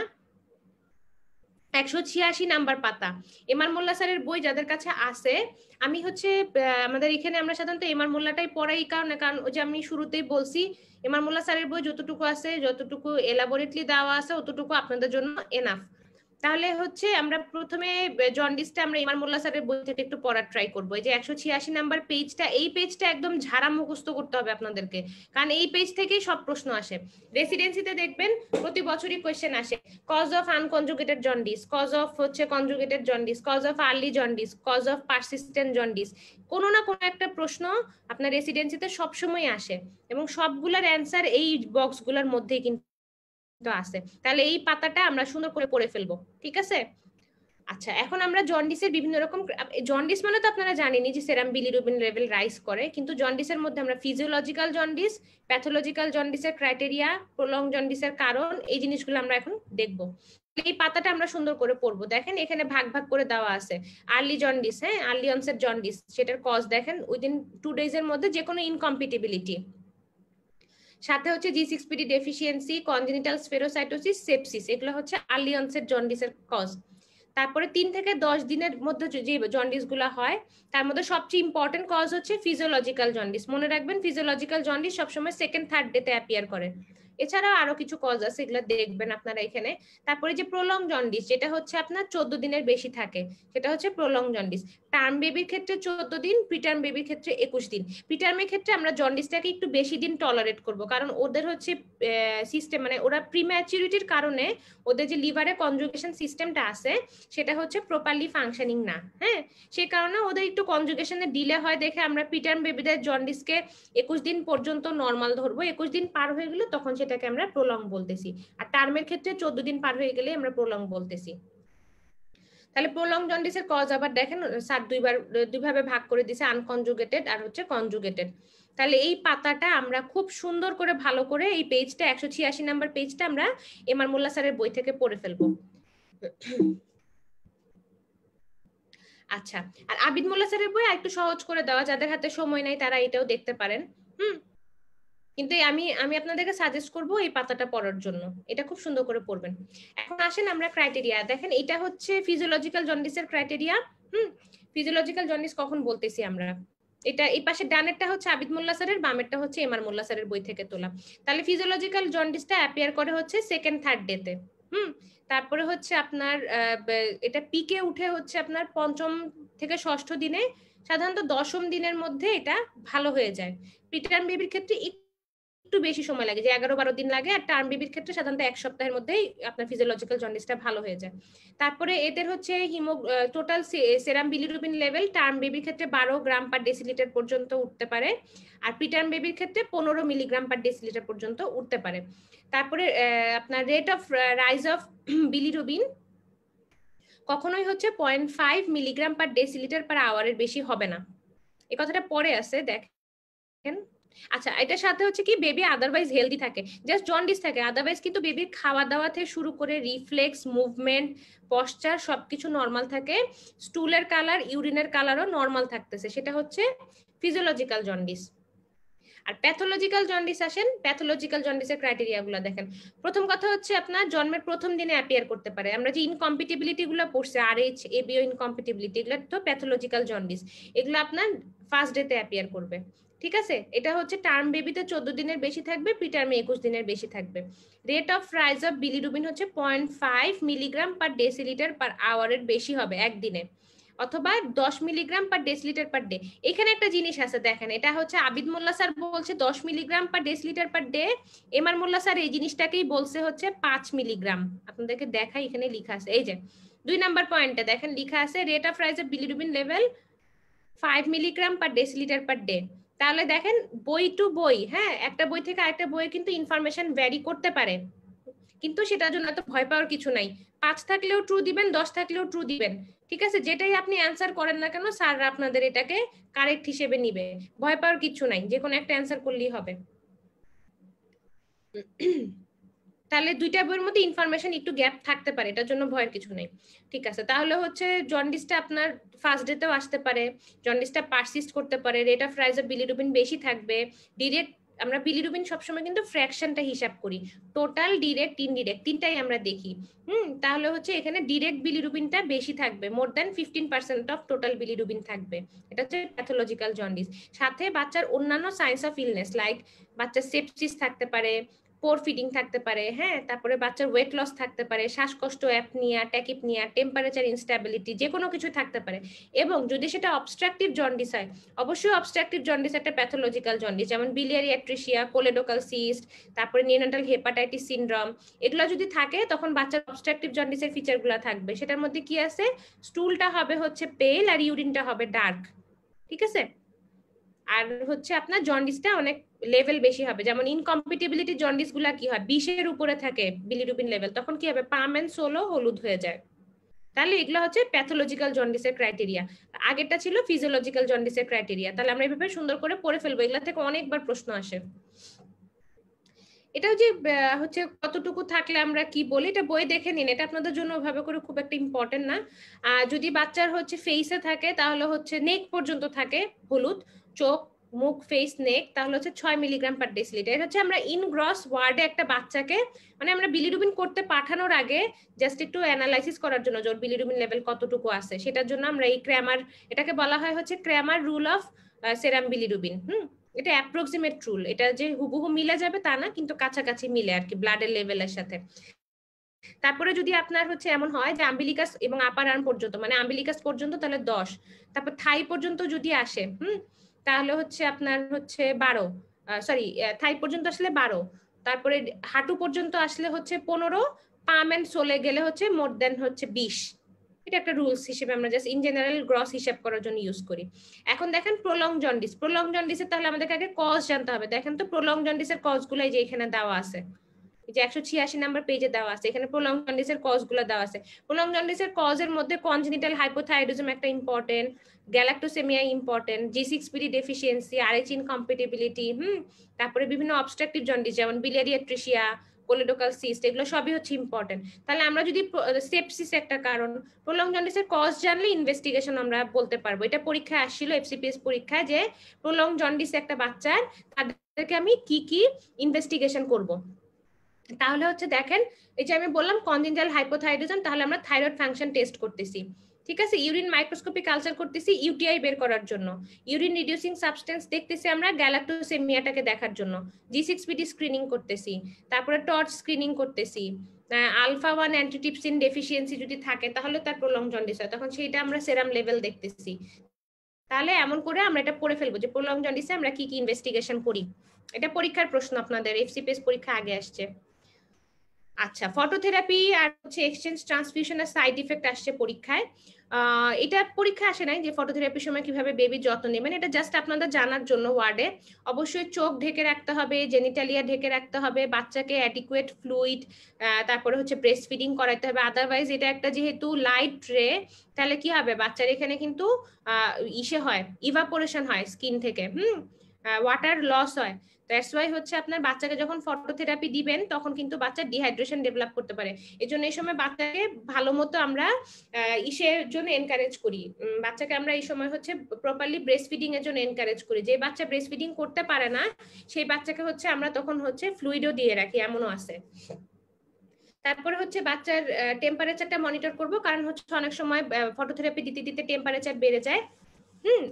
186 নাম্বার পাতা। এমআর মোল্লা স্যারের বই যাদের কাছে আছে, আমি হচ্ছে আমাদের এখানে আমরা সাধারণত এমআর মোল্লাটাই পড়াই, কারণ ওই যে আমি শুরুতেই বলছি, এমআর মোল্লা স্যারের বই যতটুকু আছে, যতটুকু এলাবোরেটলি দেওয়া আছে, অতটুকু আপনাদের জন্য এনাফ। তাহলে হচ্ছে আমরা প্রথমে জন্ডিসটা আমরা ইমার মোল্লা স্যারের বই থেকে একটু পড়ার ট্রাই করবো। এই যে 186 নাম্বার পেজটা, এই পেজটা একদম ঝাড়া মুখস্থ করতে হবে আপনাদেরকে, কারণ এই পেজ থেকেই সব প্রশ্ন আসে। রেসিডেন্সিতে দেখবেন প্রতি বছরই কোয়েশ্চেন আসে, cause of unconjugated jaundice, cause of হচ্ছে conjugated jaundice, cause of early jaundice, cause of persistent jaundice. কোনো না কোনো একটা প্রশ্ন আপনার রেসিডেন্সিতে সবসময় আসে, এবং সবগুলোর অ্যান্সার এই বক্সগুলোর মধ্যেই কিন্তু আছে। তাহলে এই পাতাটা আমরা সুন্দর করে পড়ে ফেলবো, ঠিক আছে? আচ্ছা এখন আমরা জন্ডিসের বিভিন্ন রকম, জন্ডিস মানে তো আপনারা জানেনই যে সেরাম বিলিরুবিন লেভেল রাইজ করে, কিন্তু জন্ডিসের মধ্যে আমরা ফিজিওলজিক্যাল জন্ডিস, প্যাথোলজিক্যাল জন্ডিসের ক্রাইটেরিয়া, প্রলং জন্ডিসের কারণ, এই জিনিসগুলো আমরা এখন দেখব। এই পাতাটা আমরা সুন্দর করে পড়বো। দেখেন এখানে ভাগ ভাগ করে দেওয়া আছে। আর্লি জন্ডিস, হ্যাঁ আর্লি অনসেট জন্ডিস, সেটার কজ দেখেন উইদিন 2 days এর মধ্যে যে কোনো ইনকম্পিটিবিলিটি, সাথে হচ্ছে G6PD ডেফিসিয়েন্সি, কনজেনিটাল স্পেরোসাইটোসিস, সেপসিস, এগুলো হচ্ছে আর্লি অনসেট জন্ডিসের কজ। তারপরে 3 থেকে 10 দিনের মধ্যে যে জন্ডিস গুলা হয়, তার মধ্যে সবচেয়ে ইম্পর্টেন্ট কজ হচ্ছে ফিজিওলজিক্যাল জন্ডিস। মনে রাখবেন ফিজিওলজিক্যাল জন্ডিস সবসময় সেকেন্ড থার্ড ডেতে অ্যাপিয়ার করে। এছাড়াও আরো কিছু কজ আছে, এগুলো দেখবেন আপনারা এখানে। তারপরে যে প্রলং জন্ডিস, যেটা হচ্ছে আপনার 14 দিনের বেশি থাকে, সেটা হচ্ছে প্রলং জন্ডিস। টার্ম বেবির ক্ষেত্রে 14 দিন, প্রিটার্ম বেবির ক্ষেত্রে 21 দিন। প্রিটার্মের ক্ষেত্রে আমরা জন্ডিসটাকে একটু বেশি দিন টলারেট করব, কারণ ওদের হচ্ছে সিস্টেম, মানে ওরা প্রিম্যাচুরিটির কারণে ওদের যে লিভারে কনজুগেশন সিস্টেমটা আছে সেটা হচ্ছে প্রপারলি ফাংশনিং না। হ্যাঁ, সেই কারণে ওদের একটু কনজুগেশনে ডিলে হয় দেখে আমরা প্রিটার্ম বেবিদের জন্ডিসকে 21 দিন পর্যন্ত নর্মাল ধরবো। 21 দিন পার হয়ে গেলে তখন সেটাকে আমরা প্রলং বলতেছি, আর টার্মের ক্ষেত্রে 14 দিন পার হয়ে গেলে আমরা প্রলং বলতেছি। তাহলে প্রলং জন্ডিসের কজ আবার দেখেন স্যার দুইভাবে ভাগ করে দিছে, আনকনজুগেটেড আর হচ্ছে কনজুগেটেড। তাহলে এই পাতাটা আমরা খুব সুন্দর করে ভালো করে এই পেজটা 186 নাম্বার পেজটা আমরা এমআর মোল্লা স্যারের বই থেকে পড়ে ফেলবো। আচ্ছা, আর আবিদ মোল্লা স্যারের বই একটু সহজ করে দেওয়া, যাদের হাতে সময় নাই তারা এটাও দেখতে পারেন। কিন্তু আমি আপনাদেরকে সাজেস্ট করব এই পাতাটা পড়ার জন্য, এটা খুব সুন্দর করে পড়বেন। এখন আসেন আমরা ক্রাইটেরিয়া দেখেন, এটা হচ্ছে ফিজিওলজিক্যাল জন্ডিসের ক্রাইটেরিয়া। ফিজিওলজিক্যাল জন্ডিস কখন বলতেছি আমরা, এটা এই পাশে ডানেরটা হচ্ছে আবিদ মোল্লা স্যারের, বামেরটা হচ্ছে এমআর মোল্লা স্যারের বই থেকে তোলা। তাহলে ফিজিওলজিক্যাল জন্ডিসটা অ্যাপিয়ার করে হচ্ছে সেকেন্ড থার্ড ডেতে। তারপরে হচ্ছে আপনার এটা পিকে উঠে হচ্ছে আপনার 5ম থেকে 6ষ্ঠ দিনে, সাধারণত 10ম দিনের মধ্যে এটা ভালো হয়ে যায়। প্রিটার্ম বেবির ক্ষেত্রে একটু বেশি সময় লাগে, যে 11-12 দিন লাগে, আর টার্ম বেবির ক্ষেত্রে সাধারণত 1 সপ্তাহের মধ্যেই আপনার ফিজিওলজিক্যাল জন্ডিসটা ভালো হয়ে যায়। তারপরে এদের হচ্ছে টোটাল সেরাম বিলিরুবিন লেভেল টার্ম বেবির ক্ষেত্রে 12 গ্রাম পার ডেসিলিটার পর্যন্ত উঠতে পারে, আর প্রিটার্ম বেবির ক্ষেত্রে 15 মিলিগ্রাম পার ডেসিলিটার পর্যন্ত উঠতে পারে। তারপরে আপনার rate of rise of bilirubin কখনোই হচ্ছে 0.5 মিলিগ্রাম পার ডেসিলিটার পার আওয়ারের বেশি হবে না। এই কথাটা পরে আছে দেখেন। আচ্ছা, এটার সাথে হচ্ছে কি বেবি আদারওয়াইজ হেলদি থাকে, জাস্ট জন্ডিস থাকে, আদারওয়াইজ কিন্তু বেবির খাওয়া দাওয়া থেকে শুরু করে রিফ্লেক্স, মুভমেন্ট, পশ্চার সবকিছু নর্মাল থাকে, স্টুলের কালার, ইউরিনের কালারও নর্মাল থাকতেছে, সেটা হচ্ছে ফিজিওলজিক্যাল জন্ডিস। আর প্যাথোলজিক্যাল জন্ডিস আসেন, প্যাথোলজিক্যাল জন্ডিসের ক্রাইটেরিয়া গুলো দেখেন। প্রথম কথা হচ্ছে আপনার জন্মের প্রথম দিনে অ্যাপিয়ার করতে পারে। আমরা যে ইনকম্পিটিবিলিটি গুলো পড়ছি, RH, ABO ইনকম্পিটিবিলিটি, এগুলো তো প্যাথোলজিক্যাল জন্ডিস, এগুলো আপনার ফার্স্ট ডেতে অ্যাপিয়ার করবে। ঠিক আছে, এটা হচ্ছে টার্ম বেবিতে 14 দিনের বেশি থাকবে, প্রিটার্মে 21 দিনের বেশি থাকবে। Rate of rise of bilirubin হচ্ছে 0.5 মিলিগ্রাম পার ডেসিলিটার পার আওয়ারের বেশি হবে একদিনে, অথবা 10 milligram per decilitre per day. এখানে একটা জিনিস আছে দেখেন, এটা হচ্ছে আবিদ মোল্লা স্যার বলছে 10 milligram per decilitre per day, MR Molla sir এই জিনিসটাকেই বলছে হচ্ছে 5 মিলিগ্রাম। আপনাদেরকে দেখাই, এখানে লেখা আছে, এই যে 2 নাম্বার পয়েন্টে দেখেন লেখা আছে rate of rise of bilirubin level 5 milligram per decilitre per day. তাহলে দেখেন বই টু বই, হ্যাঁ, একটা বই থেকে আরেকটা বইয়ে কিন্তু ইনফরমেশন ভ্যারি করতে পারে, কিন্তু সেটার জন্য এত ভয় পাওয়ার কিছু নাই। 5 থাকলেও ট্রু দিবেন, 10 থাকলেও ট্রু দিবেন, ঠিক আছে? যেটাই আপনি অ্যান্সার করেন না কেন স্যাররা আপনাদের এটাকে কারেক্ট হিসেবে নিবে, ভয় পাওয়ার কিছু নাই, যে কোনো একটা অ্যান্সার করলেই হবে। তাহলে দুইটা বইয়ের মধ্যে ইনফরমেশন একটু গ্যাপ থাকতে পারে, এটার জন্য ভয়ের কিছু নেই, ঠিক আছে? তাহলে হচ্ছে জন্ডিসটা আপনার ফার্স্ট ডেতেও আসতে পারে, জন্ডিসটা পারসিস্ট করতে পারে, rate of rise of bilirubin বেশি থাকবে, ডিরেক্ট, আমরা বিলিরুবিন সবসময় কিন্তু ফ্র্যাকশনটা হিসাব করি, টোটাল, ডিরেক্ট, ইনডিরেক্ট তিনটাই আমরা দেখি। তাহলে হচ্ছে এখানে ডিরেক্ট বিলিরুবিনটা বেশি থাকবে, more than 15% of total bilirubin থাকবে, এটা হচ্ছে প্যাথোলজিক্যাল জন্ডিস। সাথে বাচ্চার অন্যান্য সাইন্স অফ ইলনেস লাইক বাচ্চার সেপসিস থাকতে পারে, পোর ফিডিং থাকতে পারে, হ্যাঁ, তারপরে বাচ্চার ওয়েট লস থাকতে পারে, শ্বাসকষ্ট, অ্যাপনিয়া, ট্যাকিপনিয়া, টেম্পারেচার ইনস্টেবিলিটি, যে কোনো কিছু থাকতে পারে। এবং যদি সেটা অবস্ট্রাকটিভ জন্ডিস হয়, অবশ্যই অবস্ট্রাকটিভ জন্ডিস একটা প্যাথোলজিক্যাল জন্ডিস, যেমন বিলিয়ারি অ্যাট্রিশিয়া, কোলেডোকাল সিস্ট, তারপরে নিওনাটাল হেপাটাইটিস সিনড্রোম, এগুলো যদি থাকে তখন বাচ্চার অবস্ট্রাকটিভ জন্ডিসের ফিচারগুলো থাকবে। সেটার মধ্যে কি আছে, স্টুলটা হবে হচ্ছে পেল আর ইউরিনটা হবে ডার্ক, ঠিক আছে? আর হচ্ছে আপনার জন্ডিসটা অনেক লেভেল বেশি হবে, যেমন ইনকম্পিটিবিলিটি জন্ডিস গুলা কি হয়, 20-এর উপরে থাকে বিলিরুবিন লেভেল, তখন কি হবে, পাম এন্ড সোলো হলুদ হয়ে যায়। তাহলে এগুলো হচ্ছে প্যাথোলজিক্যাল জন্ডিসের ক্রাইটেরিয়া, আগেরটা ছিল ফিজিওলজিক্যাল জন্ডিসের ক্রাইটেরিয়া। তাহলে আমরা এইভাবে সুন্দর করে পড়ে ফেলবো, এগুলা থেকে অনেকবার প্রশ্ন আসে। এটাও যে হচ্ছে কতটুকু থাকলে আমরা কি বলি, এটা বই দেখে নিন, এটা আপনাদের জন্য ওইভাবে করে খুব একটা ইম্পর্টেন্ট না। যদি বাচ্চার হচ্ছে ফেসে থাকে তাহলে হচ্ছে নেক পর্যন্ত থাকে হলুদ, চোখ, মুখ, ফেস, নেক, তাহলে হচ্ছে 6 মিলিগ্রাম পার ডেসিলিটার। এটা হচ্ছে আমরা ইন গ্রস ওয়ার্ডে একটা বাচ্চাকে, মানে আমরা বিলিরুবিন করতে পাঠানোর আগে জাস্ট একটু অ্যানালাইসিস করার জন্য যে বিলিরুবিন লেভেল কতটুকু আছে, সেটার জন্য আমরা এই ক্র্যামার, এটাকে বলা হয় হচ্ছে Cramer rule of serum bilirubin. এটা অ্যাপ্রক্সিমেট রুল, এটা যে হুবহু মিলে যাবে তা না, কিন্তু কাছাকাছি মিলে আর কি ব্লাডের লেভেলের সাথে। তারপরে যদি আপনার হচ্ছে এমন হয় যে আম্বিলিকাস এবং আপার আর্ম পর্যন্ত, মানে আম্বিলিকাস পর্যন্ত, তাহলে 10, তারপর থাই পর্যন্ত যদি আসে, তাহলে হচ্ছে আপনার হচ্ছে 12, সরি, থাই পর্যন্ত আসলে 12, তারপরে হাঁটু পর্যন্ত আসলে হচ্ছে 15, পাম এন্ড সোলে গেলে হচ্ছে মোর দেন হচ্ছে 20। এটা একটা রুলস হিসেবে আমরা জাস্ট ইন জেনারেল গ্রস হিসাব করার জন্য ইউজ করি। এখন দেখেন প্রলং জন্ডিস, প্রলং জন্ডিসের তাহলে আমাদেরকে আগে কজ জানতে হবে। দেখেন তো প্রলং জন্ডিসের কজ গুলাই যে এখানে দেওয়া আছে, যে 186 নাম্বার পেজে দেওয়া আছে, এখানে প্রলং জন্ডিসের কজ গুলো দেওয়া আছে। প্রলং জন্ডিসের কজের মধ্যে কনজেনিটাল হাইপোথাইরয়েডিজম একটা important, galactosaemia important, G6PD deficiency, RH incompatibility, তারপরে বিভিন্ন অবস্ট্রাকটিভ জন্ডিস যেমন বিলিয়ারি অ্যাট্রিশিয়া, কোলেডোকাল সিস্ট, এগুলো সবই হচ্ছে ইম্পর্টেন্ট। তাহলে আমরা যদি সেপসিস একটা কারণ, প্রলং জন্ডিসের কজ জানলে ইনভেস্টিগেশন আমরা বলতে পারবো। এটা পরীক্ষায় আসছিল FCPS পরীক্ষায়, যে প্রলং জন্ডিস একটা বাচ্চার, তাদেরকে আমি কি কি ইনভেস্টিগেশন করব। তাহলে হচ্ছে দেখেন, এই যে আমি বললাম কনজেনিটাল হাইপোথাইরয়েডিজম, তাহলে আমরা থাইরয়েড ফাংশন টেস্ট করতেছি, ঠিক আছে? ইউরিন মাইক্রোস্কোপি কালচার করতেছি ইউটিআই বের করার জন্য, ইউরিন রিডিউসিং সাবস্টেন্স দেখতেছি আমরা গ্যালাক্টোসেমিয়াটাকে দেখার জন্য, G6PD স্ক্রিনিং করতেছি, তারপরে টর্চ স্ক্রিনিং করতেছি, আলফা 1 অ্যান্টিটিপসিন ডেফিসিয়েন্সি যদি থাকে তাহলে তার প্রলং জন্ডিস হয়, তখন সেইটা আমরা সেরাম লেভেল দেখতেছি। তাহলে এমন করে আমরা এটা পড়ে ফেলবো যে প্রলং জন্ডিসে আমরা কি কি ইনভেস্টিগেশন করি। এটা পরীক্ষার প্রশ্ন, আপনাদের FCPS পরীক্ষা আগে আসছে। আচ্ছা, ফটোথেরাপি আর হচ্ছে এক্সচেঞ্জ ট্রান্সফিউশনের সাইড ইফেক্ট আসছে পরীক্ষায়। এটা পরীক্ষা আসে নাই যে ফটোথেরাপির সময় কিভাবে বেবি যত্ন নেবেন, এটা জাস্ট আপনাদের জানার জন্য ওয়ার্ডে। অবশ্যই চোখ ঢেকে রাখতে হবে, জেনিটালিয়া ঢেকে রাখতে হবে, বাচ্চাকে অ্যাডিকুয়েট ফ্লুইড, তারপরে হচ্ছে ব্রেস্ট ফিডিং করাইতে হবে। আদারওয়াইজ এটা একটা যেহেতু লাইট রে, তাহলে কি হবে, বাচ্চার এখানে কিন্তু ইসে হয়, ইভাপোরেশন হয় স্কিন থেকে, ওয়াটার লস হয়। দ্যাটস ওয়াই হচ্ছে আপনার বাচ্চাকে যখন ফটোথেরাপি দিবেন তখন কিন্তু বাচ্চা ডিহাইড্রেশন ডেভেলপ করতে পারে। এই জন্য এই সময় বাচ্চাকে ভালো মতো আমরা ইসের জন্য এনকারেজ করি, বাচ্চাকে আমরা এই সময় হচ্ছে প্রপারলি ব্রেস্ট ফিডিং এর জন্য এনকারেজ করি। যে বাচ্চা ব্রেস্ট ফিডিং করতে পারে না সেই বাচ্চাকে হচ্ছে আমরা তখন হচ্ছে ফ্লুইডও দিয়ে রাখি, এমনও আছে। তারপরে হচ্ছে বাচ্চার টেম্পারেচারটা মনিটর করব, কারণ হচ্ছে অনেক সময় ফটোথেরাপি দিতে দিতে টেম্পারেচার বেড়ে যায়,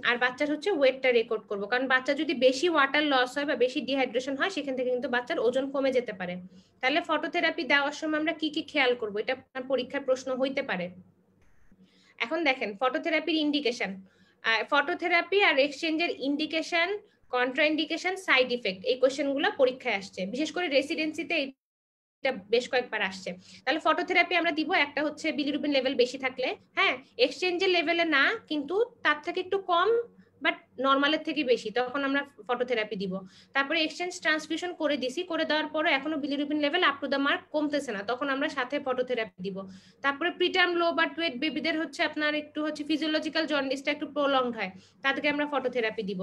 আর বাচ্চার হচ্ছে ওয়েটটা রেকর্ড করব, কারণ বাচ্চা যদি বেশি ওয়াটার লস হয় বা বেশি ডিহাইড্রেশন হয় সেখান থেকে কিন্তু বাচ্চার ওজন কমে যেতে পারে। তাহলে ফটোথেরাপি দেওয়ার সময় আমরা কি কি খেয়াল করব, এটা পরীক্ষার প্রশ্ন হইতে পারে। এখন দেখেন ফটোথেরাপির ইন্ডিকেশন, ফটোথেরাপি আর এক্সচেঞ্জের ইন্ডিকেশন, কন্ট্রাইন্ডিকেশন, সাইড ইফেক্ট, এই কোশ্চেনগুলো পরীক্ষায় আসছে, বিশেষ করে রেসিডেন্সিতে এটা বেশ কয়েকবার আসছে। তাহলে ফটোথেরাপি আমরা দিব, একটা হচ্ছে বিলিরুবিন লেভেল বেশি থাকলে, হ্যাঁ, এক্সচেঞ্জের লেভেলে না কিন্তু তার থেকে একটু কম, বাট নর্মালের থেকে বেশি, তখন আমরা ফটোথেরাপি দিব। তারপরে এক্সচেঞ্জ ট্রান্সফিউশন করে দিছি, করে দেওয়ার পরও এখনো bilirubin level up to the mark কমতেছে না, তখন আমরা সাথে ফটোথেরাপি দিব। তারপরে প্রিটার্ম লো বার্থ ওয়েট বেবিদের হচ্ছে আপনার একটু হচ্ছে ফিজিওলজিক্যাল জন্ডিসটা একটু প্রলংড হয়, তাদেরকে আমরা ফটোথেরাপি দিব।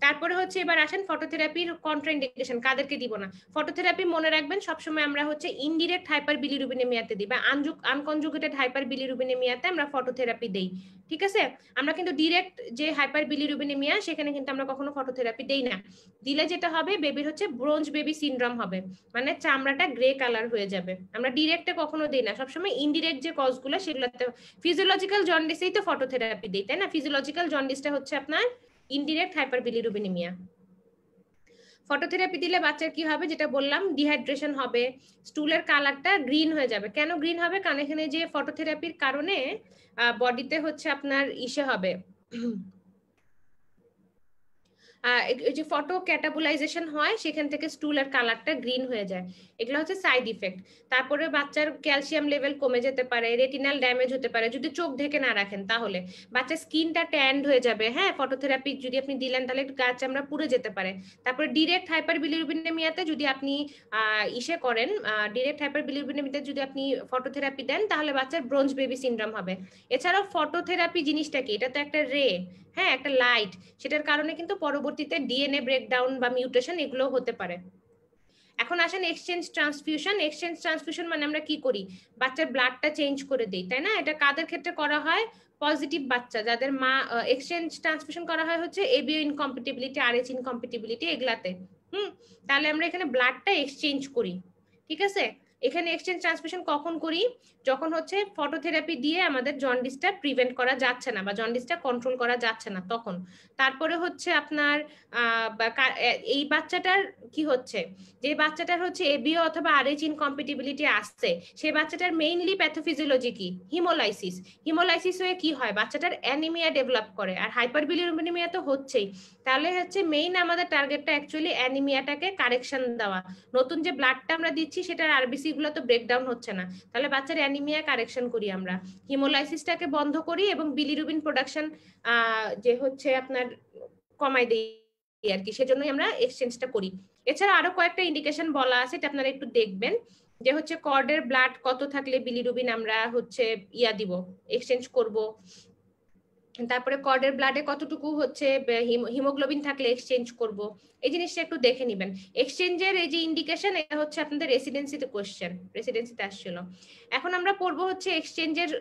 তারপরে হচ্ছে এবার আসেন ফটোথেরাপির কন্ট্রাইন্ডিকেশন কাদেরকে দিব না। ফটোথেরাপি মনে রাখবেন সবসময় আমরা হচ্ছে ইনডিরেক্ট হাইপার বিলিরুবিনেমিয়াতে দিই বা আনকনজুগেটেড হাইপার বিলিরুবিনেমিয়াতে আমরা ফটোথেরাপি দেই, ঠিক আছে। আমরা কিন্তু ডিরেক্ট যে হাইপার বিলিরুবিনেমিয়া সেখানে কিন্তু আমরা কখনো ফটোথেরাপি দেই না। দিলে যেটা হবে বেবির হচ্ছে ব্রোঞ্জ বেবি সিনড্রোম হবে, মানে চামড়াটা গ্রে কালার হয়ে যাবে। আমরা ডিরেক্টে কখনো দেই না, সবসময় ইনডিরেক্ট যে কজগুলো সেগুলোতে। ফিজিওলজিক্যাল জন্ডিসেই তো ফটোথেরাপি দেই, তাই না? ফিজিওলজিক্যাল জন্ডিসটা হচ্ছে আপনার ইনডিরেক্ট হাইপার বিলিরুবিনেমিয়া। ফটোথেরাপি দিলে বাচ্চার কি হবে, যেটা বললাম, ডিহাইড্রেশন হবে, স্টুলের কালারটা গ্রিন হয়ে যাবে। কেন গ্রিন হবে? কারণ এখানে যে ফটোথেরাপির কারণে বডিতে হচ্ছে আপনার ইসে হবে, এই যে ফটো ক্যাটাবোলাইজেশন হয়, সেখান থেকে স্টুলের কালারটা গ্রিন হয়ে যায়। এগুলো হচ্ছে সাইড ইফেক্ট। তারপরে বাচ্চার ক্যালসিয়াম লেভেল কমে যেতে পারে, রেটিনাল ড্যামেজ হতে পারে যদি চোখ ঢেকে না রাখেন, তাহলে বাচ্চার স্কিনটা ট্যান্ড হয়ে যাবে। হ্যাঁ, ফটোথেরাপি যদি আপনি দিলেন তাহলে একটু গা চামড়া পুড়ে যেতে পারে। তারপরে ডিরেক্ট হাইপার বিলিরুবিনেমিয়াতে যদি আপনি ইসে করেন, ডিরেক্ট হাইপার বিলিরুবিনেমিয়াতে যদি আপনি ফটোথেরাপি দেন, তাহলে বাচ্চার ব্রোঞ্জ বেবি সিনড্রোম হবে। এছাড়াও ফটোথেরাপি জিনিসটা কি, এটা তো একটা রে, হ্যাঁ, একটা লাইট, সেটার কারণে কিন্তু পরবর্তীতে ডিএনএ ব্রেকডাউন বা মিউটেশন এগুলো হতে পারে। এখন আসেন এক্সচেঞ্জ ট্রান্সফিউশন। এক্সচেঞ্জ ট্রান্সফিউশন মানে আমরা কি করি, বাচ্চার ব্লাডটা চেঞ্জ করে দিই, তাই না? এটা কাদের ক্ষেত্রে করা হয়? পজিটিভ বাচ্চা যাদের মা, এক্সচেঞ্জ ট্রান্সফিউশন করা হয় হচ্ছে এবিও ইনকম্পিটিবিলিটি, আরএইচ ইনকম্পিটিবিলিটি এগুলাতে। তাহলে আমরা এখানে ব্লাডটা এক্সচেঞ্জ করি, ঠিক আছে। এখানে এক্সচেঞ্জ ট্রান্সফিউশন কখন করি? যখন হচ্ছে ফটোথেরাপি দিয়ে আমাদের জন্ডিসটা প্রিভেন্ট করা যাচ্ছে না বা জন্ডিসটা কন্ট্রোল করা যাচ্ছে না তখন। তারপরে হচ্ছে আপনার এই বাচ্চাটার কি হচ্ছে, যে বাচ্চাটার হচ্ছে এবিও অথবা আরএইচ ইনকম্পিটিবিলিটি আসছে, সেই বাচ্চাটার মেইনলি প্যাথোফিজিওলজি কি? হিমোলাইসিস। হিমোলাইসিস হয়ে কি হয়, বাচ্চাটার অ্যানিমিয়া ডেভেলপ করে, আর হাইপারবিলিরুবিনেমিয়া তো হচ্ছেই। তাহলে হচ্ছে মেইন আমাদের টার্গেটটা অ্যাকচুয়ালি অ্যানিমিয়াটাকে কারেকশন দেওয়া। নতুন যে ব্লাডটা আমরা দিচ্ছি সেটার আরবিসি গুলো তো ব্রেকডাউন হচ্ছে না, তাহলে বাচ্চার অ্যানিমিয়া কারেকশন করি আমরা, হিমোলাইসিসটাকে বন্ধ করি এবং বিলিরুবিন প্রোডাকশন যে হচ্ছে আপনার কমাই দেই আর কি, সেজন্যই আমরা এক্সচেঞ্জটা করি। এছাড়া আরো কয়েকটা ইন্ডিকেশন বলা আছে, এটা আপনারা একটু দেখবেন, যে হচ্ছে কর্ডের ব্লাড কত থাকলে বিলিরুবিন আমরা হচ্ছে দিব, এক্সচেঞ্জ করব। তারপরে কর্ডের ব্লাডে কতটুকু হচ্ছে হিমোগ্লোবিন থাকলে এক্সচেঞ্জ করব, এই জিনিসটা একটু দেখে নেবেন। এক্সচেঞ্জের এই যে ইন্ডিকেশন, এটা হচ্ছে আপনাদের রেসিডেন্সিতে কোশ্চেন, রেসিডেন্সিতে আসছিল। এখন আমরা পড়বো হচ্ছে এক্সচেঞ্জের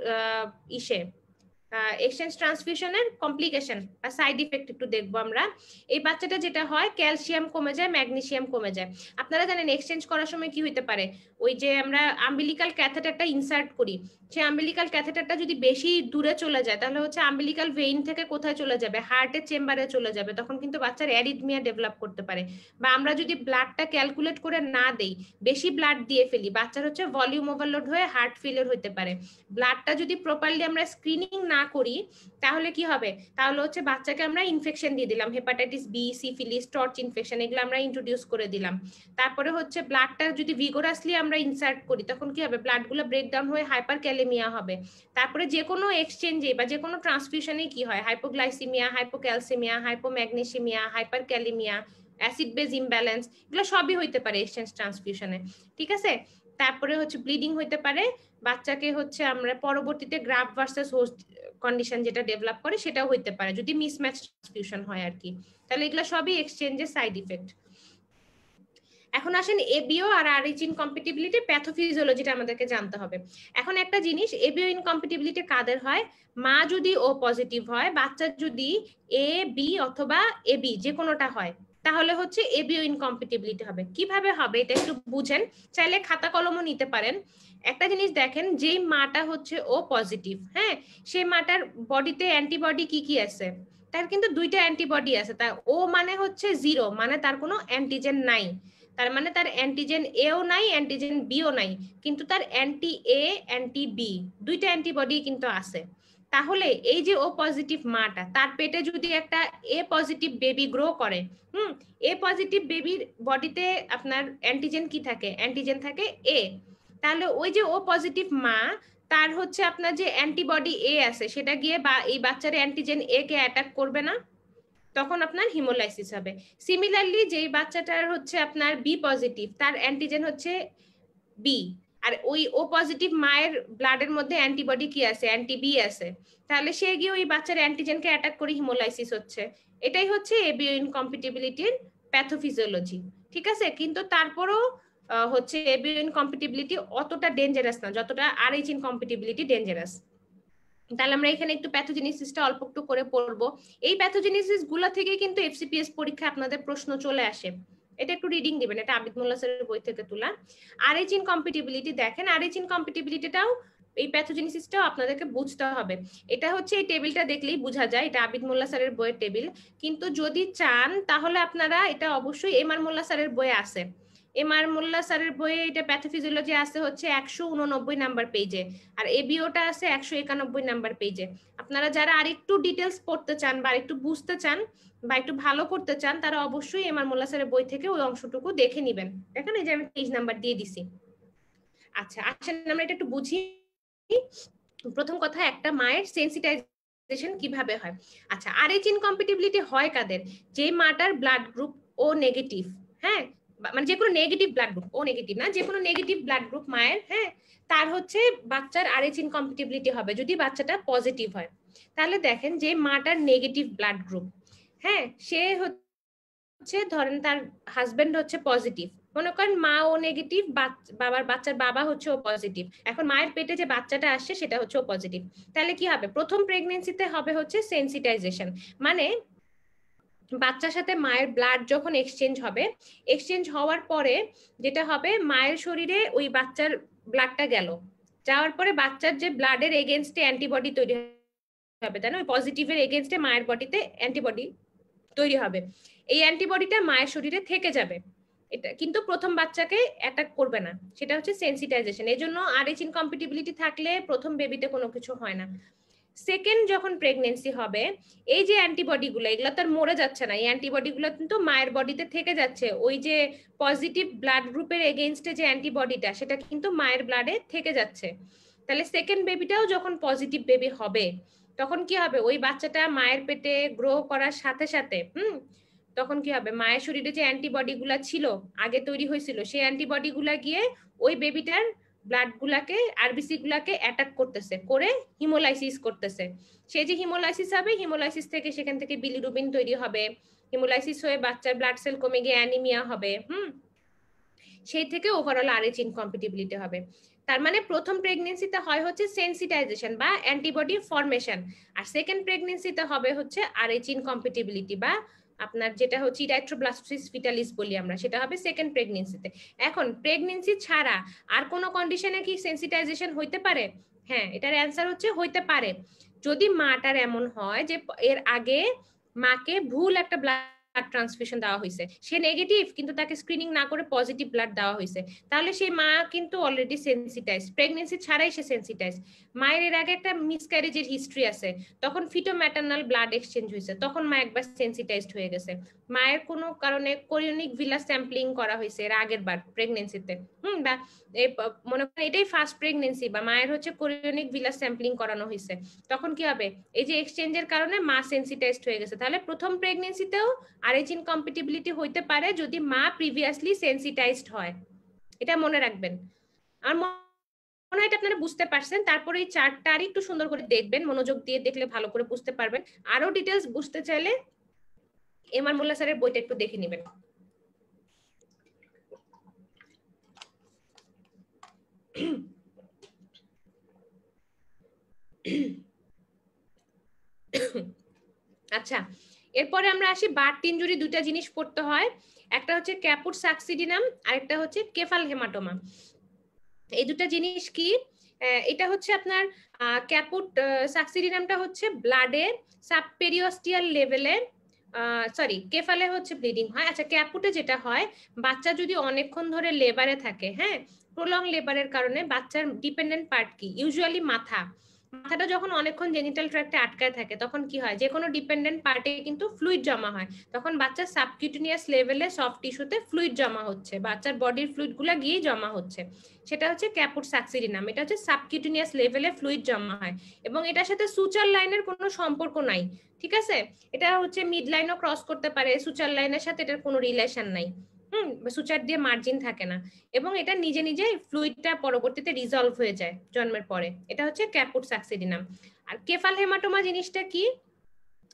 এক্সচেঞ্জ ট্রান্সফিউশনের কমপ্লিকেশন বা সাইড ইফেক্ট একটু দেখবো আমরা। এই বাচ্চাটা যেটা হয়, ক্যালসিয়াম কমে যায়, ম্যাগনেসিয়াম কমে যায়। আপনারা জানেন এক্সচেঞ্জ করার সময় কি হইতে পারে, ওই যে আমরা আম্বিলিকাল ক্যাথেটারটা ইনসার্ট করি, সেই আম্বিলিকাল ক্যাথেটারটা যদি বেশি দূরে চলে যায়, তাহলে হচ্ছে আম্বিলিকাল ভেইন থেকে কোথায় চলে যাবে, হার্টের চেম্বারে চলে যাবে, তখন কিন্তু বাচ্চার অ্যারিথমিয়া ডেভেলপ করতে পারে। বা আমরা যদি ব্লাডটা ক্যালকুলেট করে না দেই, বেশি ব্লাড দিয়ে ফেলি, বাচ্চার হচ্ছে ভলিউম ওভারলোড হয়ে হার্ট ফেলিওর হতে পারে। ব্লাডটা যদি প্রপারলি আমরা স্ক্রিনিং না করি, তাহলে কি হবে, তাহলে হচ্ছে বাচ্চাকে আমরা ইনফেকশন দিয়ে দিলাম, hepatitis B, syphilis, TORCH infection, এগুলো আমরা ইন্ট্রোডিউস করে দিলাম। তারপরে হচ্ছে ব্লাডটা যদি ভিগোরাসলি আমরা ইনসার্ট করি, তখন কি হবে, ব্লাডগুলো ব্রেকডাউন হয়ে হাইপার ক্যালেমিয়া হবে। তারপরে যে কোনো এক্সচেঞ্জে বা যে কোনো ট্রান্সফিউশনে কি হয়, hypoglycaemia, hypocalcaemia, hypomagnesaemia, hyperkalaemia, acid base imbalance, এগুলো সবই হইতে পারে এক্সচেঞ্জ ট্রান্সফিউশনে, ঠিক আছে। তারপরে হচ্ছে ব্লিডিং হইতে পারে, বাচ্চাকে হচ্ছে আমরা পরবর্তীতে গ্রাফ ভার্সাস হোস্ট কন্ডিশন যেটা ডেভেলপ করে সেটাও হইতে পারে যদি মিসম্যাচ ট্রান্সফিউশন হয় আর কি। তাহলে এগুলো সবই এক্সচেঞ্জের সাইড ইফেক্ট। এখন আসেন এবিও আর আরএইচ ইনকম্পিটিবিলিটি প্যাথোফিজিওলজিটা আমাদেরকে জানতে হবে। এখন একটা জিনিস, এবিও ইনকম্পিটিবিলিটি কাদের হয়, মা যদি ও পজিটিভ হয়, বাচ্চা যদি এ বি অথবা এবি যে কোনোটা হয়, তাহলে হচ্ছে এবিও ইনকম্পিটিবিলিটি হবে। কিভাবে হবে এটা একটু বুঝেন, চাইলে খাতা কলমও নিতে পারেন। একটা জিনিস দেখেন, যেই মাটা হচ্ছে ও পজিটিভ, হ্যাঁ, সেই মাটার বডিতে অ্যান্টিবডি কি কি আছে, তার কিন্তু দুইটা অ্যান্টিবডি আছে। তার ও মানে হচ্ছে 0, মানে তার কোনো অ্যান্টিজেন নাই, তার মানে তার অ্যান্টিজেন এও নাই, অ্যান্টিজেন বিও নাই, কিন্তু তার অ্যান্টি এ, অ্যান্টি বি দুইটা অ্যান্টিবডি কিন্তু আছে। তাহলে এই যে ও পজিটিভ মাটা, তার পেটে যদি একটা এ পজিটিভ বেবি গ্রো করে, এ পজিটিভ বেবির বডিতে আপনার অ্যান্টিজেন কি থাকে, অ্যান্টিজেন থাকে এ, তাহলে ওই যে ও পজিটিভ মা, তার হচ্ছে আপনার যে অ্যান্টিবডি এ আছে, সেটা গিয়ে বা এই বাচ্চার অ্যান্টিজেন এ কে অ্যাটাক করবে না? তখন আপনার হিমোলাইসিস হবে। সিমিলারলি যেই বাচ্চাটার হচ্ছে আপনার বি পজিটিভ, তার অ্যান্টিজেন হচ্ছে বি, আর ওই ও পজিটিভ মায়ের ব্লাডের মধ্যে অ্যান্টিবডি কি আছে, অ্যান্টি বি আছে, তাহলে সে গিয়ে ওই বাচ্চার অ্যান্টিজেনকে অ্যাটাক করে হিমোলাইসিস হচ্ছে। এটাই হচ্ছে এবিও ইনকম্পিটিবিলিটির প্যাথোফিজিওলজি, ঠিক আছে। কিন্তু তারপরও হচ্ছে এবিও ইনকম্পিটিবিলিটি অতটা ডেঞ্জারাস না যতটা আরএইচ ইনকম্পিটিবিলিটি ডেঞ্জারাস। তাহলে আমরা এখানে একটু প্যাথোজেনেসিসটা অল্প একটু করে পড়বো। এই প্যাথোজেনেসিস গুলা থেকে কিন্তু এফসিপিএস পরীক্ষা আপনাদের প্রশ্ন চলে আসে। এটা একটু রিডিং দিবেন, এটা আবিদ মোল্লা স্যারের বই থেকে তোলা। আরএইচ ইনকম্পিটিবিলিটি দেখেন, আরএইচ ইনকম্পিটিবিলিটিটাও এই প্যাথোজেনেসিসটাও আপনাদেরকে বুঝতে হবে। এটা হচ্ছে এই টেবিলটা দেখলেই বোঝা যায়, এটা আবিদ মোল্লা স্যারের বইয়ের টেবিল। কিন্তু যদি চান তাহলে আপনারা এটা অবশ্যই এমআর মোল্লা স্যারের বইয়ে আছে। এমআর মোল্লা স্যারের বইয়ে এটা প্যাথোফিজিওলজি আছে হচ্ছে 189 নাম্বার পেজে, আর এবিওটা আছে 191 নাম্বার পেজে। আপনারা যারা আরেকটু ডিটেলস পড়তে চান বা একটু বুঝতে চান বা একটু ভালো করতে চান, তারা অবশ্যই এমআর মোল্লা স্যারের বই থেকে ওই অংশটুকু দেখে নেবেন। দেখেন এই যে আমি পেজ নাম্বার দিয়ে দিছি। আচ্ছা আসেন আমরা এটা একটু বুঝি। প্রথম কথা, একটা মায়ের সেন্সিটাইজেশন কিভাবে হয়। আচ্ছা, আরএইচ ইনকম্পিটিবিলিটি হয় কাদের? যে মাটার ব্লাড গ্রুপ ও নেগেটিভ, হ্যাঁ, মানে যে কোনো নেগেটিভ ব্লাড গ্রুপ, ও নেগেটিভ না, যে কোনো নেগেটিভ ব্লাড গ্রুপ মায়ের, হ্যাঁ, তার হচ্ছে বাচ্চার আরএইচ ইনকম্পিটিবিলিটি হবে যদি বাচ্চাটা পজিটিভ হয়। তাহলে দেখেন যে মাটার নেগেটিভ ব্লাড গ্রুপ, হ্যাঁ, সে হচ্ছে ধরেন তার হাজবেন্ড হচ্ছে পজিটিভ, মনে করেন মা ও নেগেটিভ, বাবার বাচ্চার বাবা হচ্ছে ও পজিটিভ, এখন মায়ের পেটে যে বাচ্চাটা আসছে সেটা হচ্ছে ও পজিটিভ। তাহলে কি হবে? প্রথম প্রেগনেন্সিতে হবে হচ্ছে সেন্সিটাইজেশন, মানে বাচ্চার সাথে মায়ের ব্লাড যখন এক্সচেঞ্জ হবে, এক্সচেঞ্জ হওয়ার পরে যেটা হবে, মায়ের শরীরে ওই বাচ্চার ব্লাডটা গেল, যাওয়ার পরে বাচ্চার যে ব্লাডের এগেনস্টে অ্যান্টিবডি তৈরি হবে, তাই না? ওই পজিটিভের এগেনস্টে মায়ের বডিতে অ্যান্টিবডি তৈরি হবে। এই অ্যান্টিবডিটা মায়ের শরীরে থেকে যাবে, এটা কিন্তু প্রথম বাচ্চাকে অ্যাটাক করবে না, সেটা হচ্ছে সেন্সিটাইজেশন। এই জন্য আরএইচ ইনকম্পিটিবিলিটি থাকলে প্রথম বেবিতে কোনো কিছু হয় না। সেকেন্ড যখন প্রেগনেন্সি হবে, এই যে অ্যান্টিবডি গুলো, এগুলো তো আর মরে যাচ্ছে না, এই অ্যান্টিবডি গুলো কিন্তু মায়ের বডিতে থেকে যাচ্ছে। ওই যে পজিটিভ ব্লাড গ্রুপের এগেইনস্টে যে অ্যান্টিবডিটা, সেটা কিন্তু মায়ের ব্লাডে থেকে যাচ্ছে। তাহলে সেকেন্ড বেবিটাও যখন পজিটিভ বেবি হবে, তখন কি হবে? ওই বাচ্চাটা মায়ের পেটে গ্রো করার সাথে সাথে তখন কি হবে? মায়ের শরীরে যে অ্যান্টিবডি গুলা ছিল, আগে তৈরি হয়েছিল, সেই অ্যান্টিবডি গুলা গিয়ে ওই বেবিটার ব্লাড গুলাকে, আরবিসি গুলাকে অ্যাটাক করতেছে, করে হিমোলাইসিস করতেছে। সেই যে হিমোলাইসিস হবে, হিমোলাইসিস থেকে সেখান থেকে বিলিরুবিন তৈরি হবে, হিমোলাইসিস হয়ে বাচ্চার ব্লাড সেল কমে গিয়ে অ্যানিমিয়া হবে, সেই থেকে ওভারঅল আরএইচ ইনকম্পিটিবিলিটি হবে। তার মানে প্রথম প্রেগনেন্সিতে হয় হচ্ছে সেন্সিটাইজেশন বা অ্যান্টিবডি ফরমেশন, আর সেকেন্ড প্রেগনেন্সিতে হবে হচ্ছে আরএইচ ইনকম্পিটিবিলিটি বা আপনার যেটা হচ্ছে ইরাইথ্রোব্লাস্টোসিস ফিটালিস বলি আমরা, সেটা হবে সেকেন্ড প্রেগনেন্সিতে। এখন প্রেগনেন্সি ছাড়া আর কোনো কন্ডিশনে কি সেন্সিটাইজেশন হইতে পারে? হ্যাঁ, এটার অ্যান্সার হচ্ছে হইতে পারে। যদি মাটার এমন হয় যে এর আগে মাকে ভুল একটা ব্লাড ট্রান্সফিউশন দেওয়া হয়েছে, সে নেগেটিভ কিন্তু তাকে স্ক্রিনিং না করে পজিটিভ ব্লাড দেওয়া হয়েছে, তাহলে সেই মা কিন্তু অলরেডি সেন্সিটাইজ, প্রেগনেন্সি ছাড়াই সে সেন্সিটাইজ। মায়ের এর আগে একটা মিসক্যারেজের হিস্ট্রি আছে, তখন ফিটো ম্যাটারনাল ব্লাড এক্সচেঞ্জ হয়েছে, তখন মা একবার সেন্সিটাইজড হয়ে গেছে। মায়ের কোনো কারণে কোরিয়নিক ভিলাস স্যাম্পলিং করা হয়েছে এর আগের বার প্রেগনেন্সিতে, বা মনে করেন এটাই ফার্স্ট প্রেগনেন্সি, বা মায়ের হচ্ছে কোরিয়নিক ভিলাস স্যাম্পলিং করানো হয়েছে, তখন কি হবে? এই যে এক্সচেঞ্জের কারণে মা সেন্সিটাইজড হয়ে গেছে। তাহলে প্রথম প্রেগনেন্সিতেও আরএইচ ইনকম্পিটিবিলিটি হইতে পারে যদি মা প্রিভিয়াসলি সেন্সিটাইজড হয়, এটা মনে রাখবেন। আর মনে হয় এটা আপনারা বুঝতে পারছেন। তারপরে এই চার্টটা আর একটু সুন্দর করে দেখবেন, মনোযোগ দিয়ে দেখলে ভালো করে বুঝতে পারবেন। আরো ডিটেলস বুঝতে চাইলে এমআর মোল্লা স্যারের বইটা একটু দেখে নেবেন। আচ্ছা, এরপরে আমরা আসি বার্থ ইনজুরি। দুইটা জিনিস পড়তে হয়, একটা হচ্ছে ক্যাপুট সাকসিডিনাম আর একটা হচ্ছে কেফাল হেমাটোমা। এই দুটা জিনিস কি? এটা হচ্ছে আপনার ক্যাপুট সাকসিডিনামটা হচ্ছে ব্লাডে সাবপেরিওস্টিয়াল লেভেলে, সরি কেফালে হচ্ছে ব্লিডিং হয়। আচ্ছা, ক্যাপুটে যেটা হয়, বাচ্চা যদি অনেকক্ষণ ধরে লেবারে থাকে, হ্যাঁ, প্রলং লেবারের কারণে বাচ্চার ডিপেন্ডেন্ট পার্ট কি? ইউজুয়ালি মাথা। মাথাটা যখন অনেকক্ষণ জেনিটাল ট্র্যাক্টে আটকায় থাকে তখন কি হয়, যে কোনো ডিপেন্ডেন্ট পার্টে কিন্তু ফ্লুইড জমা হয়, তখন বাচ্চার সাবকিউটেনিয়াস লেভেলে সফট টিস্যুতে ফ্লুইড জমা হচ্ছে, বাচ্চার বডির ফ্লুইড গুলা গিয়েই জমা হচ্ছে, সেটা হচ্ছে ক্যাপুট সাকসিডিনাম। এটা হচ্ছে সাবকিউটেনিয়াস লেভেলে ফ্লুইড জমা হয় এবং এটার সাথে সুচার লাইনের কোনো সম্পর্ক নাই, ঠিক আছে? এটা হচ্ছে মিড লাইনও ক্রস করতে পারে, সুচার লাইনের সাথে এটার কোনো রিলেশন নাই, সুচার দিয়ে মার্জিন থাকে না, এবং এটা নিজে নিজে ফ্লুইডটা পরবর্তীতে রিজলভ হয়ে যায় জন্মের পরে। এটা হচ্ছে ক্যাপুট সাকসিডিনাম। আর কেফাল হেমাটোমা জিনিসটা কি,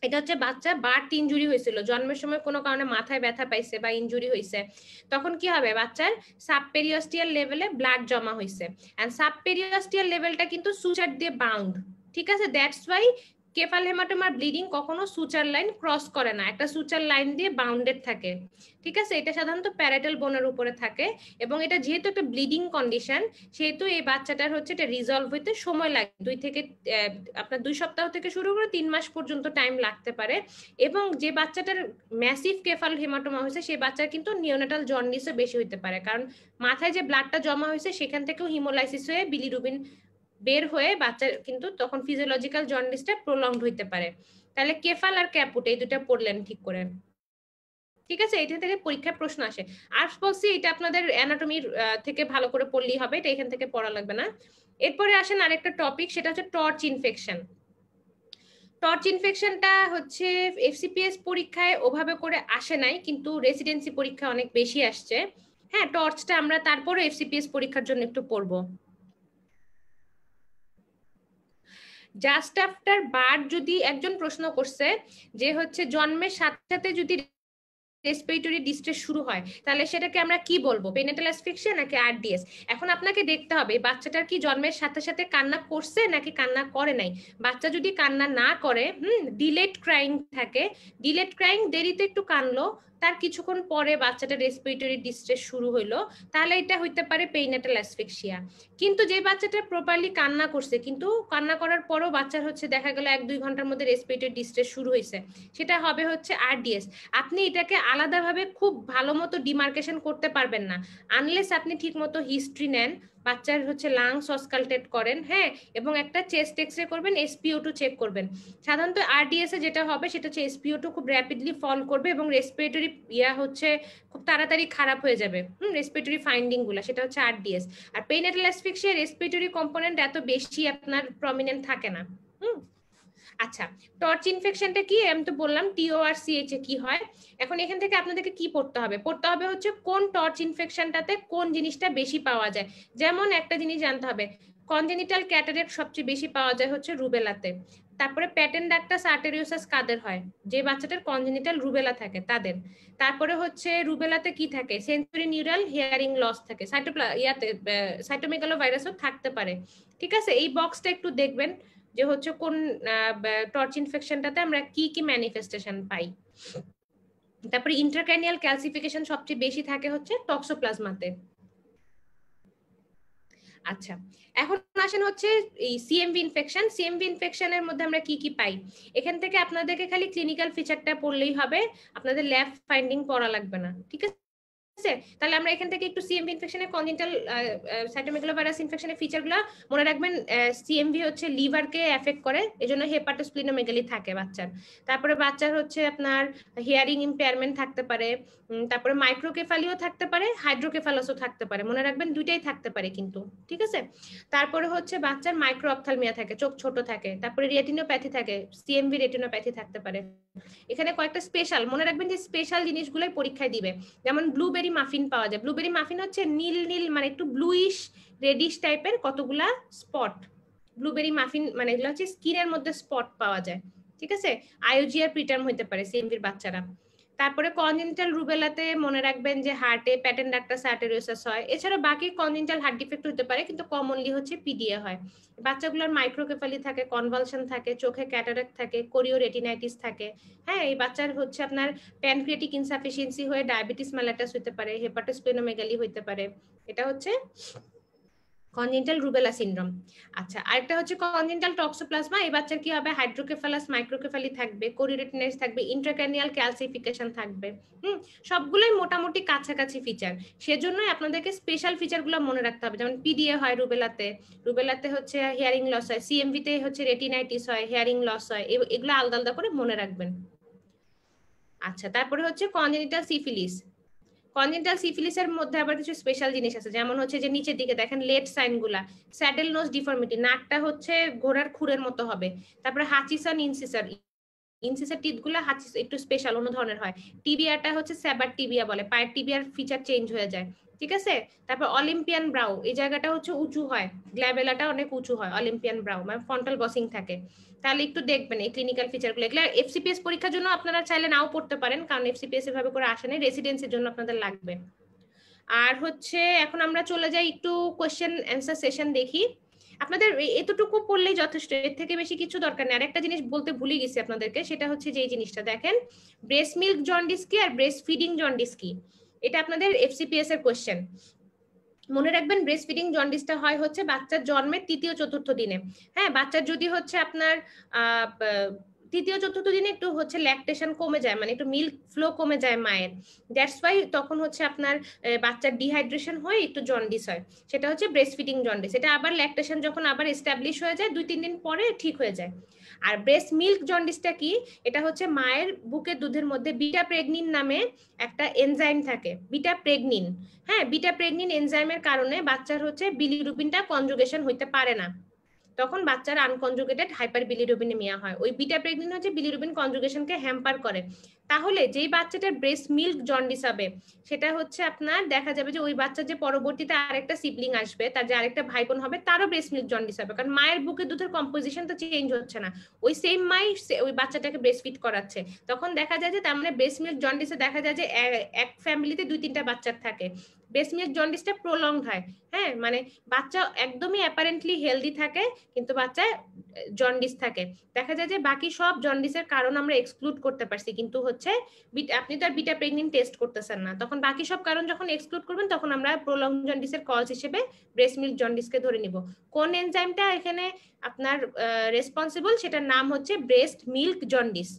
এটা হচ্ছে বাচ্চা বার্থ ইনজুরি হয়েছিল, জন্মের সময় কোনো কারণে মাথায় ব্যথা পাইছে বা ইনজুরি হয়েছে, তখন কি হবে, বাচ্চার সাবপেরিওস্টিয়াল লেভেলে ব্লাড জমা হয়েছে, এন্ড সাবপেরিওস্টিয়াল লেভেলটা কিন্তু সুচার দিয়ে বাউন্ড, ঠিক আছে? দ্যাটস ওয়াই কেফাল হেমাটোমার ব্লিডিং কখনো সুচার লাইন ক্রস করে না, একটা সুচার লাইন দিয়ে বাউন্ডেড থাকে, ঠিক আছে? এটা সাধারণত প্যারাটাল বোনের উপরে থাকে, এবং এটা যেহেতু একটা ব্লিডিং কন্ডিশন সেহেতু এই বাচ্চাটার হচ্ছে এটা রিজলভ হইতে সময় লাগে, আপনার 2 সপ্তাহ থেকে শুরু করে 3 মাস পর্যন্ত টাইম লাগতে পারে। এবং যে বাচ্চাটার ম্যাসিভ কেফাল হেমাটোমা হয়েছে সেই বাচ্চার কিন্তু নিওনেটাল জন্ডিসও বেশি হইতে পারে, কারণ মাথায় যে ব্লাডটা জমা হয়েছে সেখান থেকেও হিমোলাইসিস হয়ে বিলিরুবিন বের হয়ে বাচ্চার কিন্তু তখন ফিজিওলজিক্যাল জন্ডিসটা প্রলংড হইতে পারে। তাহলে কেফাল আর ক্যাপুট এই দুটো পড়লেন ঠিক করে, ঠিক আছে? এটা থেকে পরীক্ষায় প্রশ্ন আসে। আর বলছি এটা আপনাদের অ্যানাটমির থেকে ভালো করে পড়লেই হবে, এটা এখান থেকে পড়া লাগবে না। এরপরে আসেন আরেকটা টপিক, সেটা হচ্ছে টর্চ ইনফেকশন। টর্চ ইনফেকশনটা হচ্ছে এফসিপিএস পরীক্ষায় ওভাবে করে আসে নাই, কিন্তু রেসিডেন্সি পরীক্ষা অনেক বেশি আসছে। হ্যাঁ, টর্চটা আমরা তারপরে এফসিপিএস পরীক্ষার জন্য একটু পড়বো। জাস্ট আফটার বার্থ যদি একজন প্রশ্ন করছে যে হচ্ছে জন্মের সাথে সাথে যদি রেসপিরেটরি ডিস্ট্রেস শুরু হয় তাহলে সেটাকে আমরা কি বলবো, পেনিটাল অ্যাসফিক্সিয়া নাকি আরডিএস? এখন আপনাকে দেখতে হবে বাচ্চাটার কি জন্মের সাথে সাথে কান্না করছে নাকি কান্না করে নাই। বাচ্চা যদি কান্না না করে, ডিলেড ক্রাইং থাকে, ডিলেড ক্রাইং দেরিতে একটু কানলো, তার কিছুক্ষণ পরে বাচ্চাটা রেসপিরেটরি ডিস্ট্রেস শুরু হইলো, তাহলে এটা হইতে পারে পেইনেটাল অ্যাসফিক্সিয়া। কিন্তু যে বাচ্চাটা প্রপারলি কান্না করছে কিন্তু কান্না করার পরও বাচ্চার হচ্ছে দেখা গেল 1-2 ঘন্টার মধ্যে রেসপিরেটরি ডিস্ট্রেস শুরু হয়েছে, সেটা হবে হচ্ছে আরডিএস। আপনি এটাকে আলাদাভাবে খুব ভালো মতো ডিমার্কেশন করতে পারবেন না আনলেস আপনি ঠিক মতো হিস্ট্রি নেন, বাচ্চার হচ্ছে লাংস অসকালটেট করেন, হ্যাঁ, এবং একটা চেস্ট এক্স রে করবেন, SpO2 চেক করবেন। সাধারণত আরডিএস এ যেটা হবে সেটা হচ্ছে SpO2 খুব র্যাপিডলি ফল করবে এবং রেসপিরেটরি হচ্ছে খুব তাড়াতাড়ি খারাপ হয়ে যাবে, রেসপিরেটরি ফাইন্ডিং গুলা, সেটা হচ্ছে আরডিএস। আর পেইনেটাল অ্যাসফিক্সিয়া রেসপিরেটরি কম্পোনেন্ট এত বেশি আপনার প্রমিনেন্ট থাকে না। আচ্ছা, টর্চ ইনফেকশনটা কি আমি তো বললাম, TORCH এ কি হয়। এখন এখান থেকে আপনাদেরকে কি পড়তে হবে, পড়তে হবে হচ্ছে কোন টর্চ ইনফেকশনটাতে কোন জিনিসটা বেশি পাওয়া যায়। যেমন একটা জিনিস জানতে হবে, কনজেনিটাল ক্যাটারেক্ট সবচেয়ে বেশি পাওয়া যায় হচ্ছে রুবেলাতে, তারপরে প্যাটেন্ট ডাক্টাস আর্টেরিওসাস কাদের হয়, যে বাচ্চাটার কনজেনিটাল রুবেলা থাকে তাদের। তারপরে হচ্ছে রুবেলাতে কি থাকে, সেন্সরি নিউরাল হিয়ারিং লস থাকে, সাইটোমেগালো ভাইরাসও থাকতে পারে, ঠিক আছে? এই বক্সটা একটু দেখবেন যে হচ্ছে কোন টর্চ ইনফেকশনটাতে আমরা কি কি ম্যানিফেস্টেশন পাই। তারপরে ইন্ট্রাক্র্যানিয়াল ক্যালসিফিকেশন সবচেয়ে বেশি থাকে হচ্ছে টক্সোপ্লাজমাতে। আচ্ছা, এখন আসেন হচ্ছে এই সিএমভি ইনফেকশন। সিএমভি ইনফেকশনের মধ্যে আমরা কি কি পাই, এখান থেকে আপনাদেরকে খালি ক্লিনিক্যাল ফিচারটা পড়লেই হবে, আপনাদের ল্যাব ফাইন্ডিং পড়া লাগবে না, ঠিক আছে? তাহলে আমরা এখান থেকে একটু সিএমভি ইনফেকশনের কনজেনিটাল সাইটোমেগালোভাইরাস ইনফেকশনের ফিচারগুলো মনে রাখবেন। সিএমভি হচ্ছে লিভারকে এফেক্ট করে, এজন্য হেপাটোস্প্লিনোমেগালি থাকে বাচ্চার। তারপরে বাচ্চার হচ্ছে আপনার হিয়ারিং ইম্পেয়ারমেন্ট থাকতে পারে, তারপরে মাইক্রোকেফালিও থাকতে পারে, হাইড্রোকেফালাসও থাকতে পারে, মনে রাখবেন দুইটাই থাকতে পারে কিন্তু, ঠিক আছে? তারপরে হচ্ছে বাচ্চার মাইক্রো অপথ্যালমিয়া থাকে, চোখ ছোট থাকে, তারপরে রেটিনোপ্যাথি থাকে, সিএমভি রেটিনোপ্যাথি থাকতে পারে। এখানে কয়েকটা স্পেশাল মনে রাখবেন যে স্পেশাল জিনিসগুলোই পরীক্ষায় দিবে, যেমন ব্লুবেরি মাফিন পাওয়া যায়। ব্লুবেরি মাফিন হচ্ছে নীল নীল মানে একটু ব্লুইশ রেডিশ টাইপের কতগুলা স্পট, ব্লুবেরি মাফিন মানে এগুলো হচ্ছে স্কিনের মধ্যে স্পট পাওয়া যায়, ঠিক আছে? আইওজিআর প্রিটার্ম হতে পারে সিএমভির বাচ্চারা। তারপরে কনজেনিটাল রুবেলাতে মনে রাখবেন যে হার্টে প্যাটেন্ট ডাক্টাস আর্টেরিওসাস হয়, এছাড়া বাকি কনজেনিটাল হার্ট ডিফেক্ট হতে পারে কিন্তু কমনলি হচ্ছে পিডিএ হয়। বাচ্চাগুলোর মাইক্রোকেফালি থাকে, কনভালশন থাকে, চোখে ক্যাটারাক্ট থাকে, কোরিও রেটিনাইটিস থাকে। হ্যাঁ, এই বাচ্চার হচ্ছে আপনার প্যানক্রিয়াটিক ইনসাফিসিয়েন্সি হয়ে ডায়াবেটিস মেলাটাস হতে পারে, হেপাটোস্প্লেনোমেগালি হতে পারে। এটা হচ্ছে কনজেনিটাল রুবেলা সিনড্রোম। আচ্ছা, আরেকটা হচ্ছে কনজেনিটাল টক্সোপ্লাজমা। এই বাচ্চার কি হবে? হাইড্রোকেফালাস মাইক্রোকেফালি থাকবে, কোরিওরেটিনাইটিস থাকবে, ইন্ট্রাক্র্যানিয়াল ক্যালসিফিকেশন থাকবে। সবগুলোই মোটামুটি কাছাকাছি ফিচার। সেজন্যই আপনাদেরকে স্পেশাল ফিচারগুলো মনে রাখতে হবে। যেমন পিডিএ হয় রুবেলাতে, রুবেলাতে হচ্ছে হিয়ারিং লস হয়, সিএমভিতে হচ্ছে রেটিনাইটিস হয়, হিয়ারিং লস হয়, এগুলো আলাদা আলাদা করে মনে রাখবেন। আচ্ছা, তারপরে হচ্ছে কনজেনিটাল সিফিলিস। কনজেনিটাল সিফিলিসের মধ্যে আবার কিছু স্পেশাল জিনিস আছে, যেমন হচ্ছে যে নিচের দিকে দেখেন লেট সাইনগুলা, স্যাডেল নোজ ডিফর্মিটি, নাকটা হচ্ছে ঘোড়ার খুরের মতো হবে। তারপরে হাচিসন ইনসিসার, ইনসিসার টিথগুলো হাচিস একটু স্পেশাল অন্য ধরনের হয়। টিবিয়াটা হচ্ছে স্যাবার টিবিয়া বলে, পায়ের টিবিয়ার ফিচার চেঞ্জ হয়ে যায়, ঠিক আছে। তারপর অলিম্পিয়ান ব্রাউ, এই জায়গাটা হচ্ছে উঁচু হয়, গ্ল্যাবেলাটা অনেক উঁচু হয় অলিম্পিয়ান ব্রাউ, মানে ফ্রন্টাল বসিং থাকে। তাহলে একটু দেখবেন এই ক্লিনিক্যাল ফিচারগুলো। এগুলো এফসিপিএস পরীক্ষার জন্য আপনারা চাইলে নাও পড়তে পারেন, কারণ এফসিপিএস এভাবে করে আসে না, রেসিডেন্সির জন্য আপনাদের লাগবে। আর হচ্ছে এখন আমরা চলে যাই একটু কোশ্চেন অ্যান্সার সেশন দেখি। আপনাদের এতটুকু পড়লেই যথেষ্ট, এর থেকে বেশি কিছু দরকার নেই। আরেকটা জিনিস বলতে ভুলে গেছি আপনাদেরকে, সেটা হচ্ছে যে এই জিনিসটা দেখেন, ব্রেস্ট মিল্ক জন্ডিস কি আর ব্রেস্ট ফিডিং জন্ডিস কি, এটা আপনাদের এফসিপিএস এর কোশ্চেন। মনে রাখবেন ব্রেস্ট ফিডিং জন্ডিসটা হয় হচ্ছে বাচ্চার জন্মের তৃতীয় চতুর্থ দিনে। হ্যাঁ, বাচ্চার যদি হচ্ছে আপনার তৃতীয় চতুর্থ দিনে একটু হচ্ছে ল্যাকটেশন কমে যায়, মানে একটু মিল্ক ফ্লো কমে যায় মায়ের, দ্যাটস ওয়াই তখন হচ্ছে আপনার বাচ্চার ডিহাইড্রেশন হয়ে একটু জন্ডিস হয়, সেটা হচ্ছে ব্রেস্ট ফিডিং জন্ডিস। এটা আবার ল্যাকটেশন যখন আবার এস্টাবলিশ হয়ে যায় 2-3 দিন পরে ঠিক হয়ে যায়। আর ব্রেস্ট মিল্ক জন্ডিসটা কি? এটা হচ্ছে মায়ের বুকের দুধের মধ্যে বিটা প্রেগনিন নামে একটা এনজাইম থাকে, বিটা প্রেগনিন। হ্যাঁ, বিটা প্রেগনিন এনজাইমের কারণে বাচ্চার হচ্ছে বিলিরুবিনটা কনজুগেশন হইতে পারে না, তখন বাচ্চার আনকনজুগেটেড হাইপার বিলিরুবিনেমিয়া হয়। ওই বিটা প্রেগনিন হচ্ছে বিলিরুবিন কনজুগেশনকে হ্যাম্পার করে। তাহলে যেই বাচ্চাটার ব্রেস্ট মিল্ক জন্ডিস হবে, সেটা হচ্ছে আপনার দেখা যাবে যে ওই বাচ্চা যে পরবর্তীতে আরেকটা সিবলিং আসবে, তার যে আরেকটা ভাই বোন হবে, তারও ব্রেস্ট মিল্ক জন্ডিস হবে, কারণ মায়ের বুকের দুধের কম্পোজিশন তো চেঞ্জ হচ্ছে না, ওই সেম মাই ওই বাচ্চাটাকে ব্রেস্ট ফিড করাচ্ছে। তখন দেখা যায় যে তার মানে ব্রেস্ট মিল্ক জন্ডিসে দেখা যায় যে এক ফ্যামিলিতে 2-3টা বাচ্চা থাকে, ব্রেস্ট মিল্ক জন্ডিসটা প্রলংড হয়। হ্যাঁ, মানে বাচ্চা একদমই অ্যাপারেন্টলি হেলদি থাকে, কিন্তু বাচ্চায় জন্ডিস থাকে। দেখা যায় যে বাকি সব জন্ডিসের কারণ আমরা এক্সক্লুড করতে পারছি, কিন্তু হচ্ছে আপনি তো আর বিটা প্রেগনিন টেস্ট করতেছেন না, তখন বাকি সব কারণ যখন এক্সক্লুড করবেন তখন আমরা প্রলং জন্ডিসের কজ হিসেবে ব্রেস্ট মিল্ক জন্ডিসকে ধরে নিব। কোন এনজাইমটা এখানে আপনার রেসপন্সিবল, সেটার নাম হচ্ছে ব্রেস্ট মিল্ক জন্ডিস,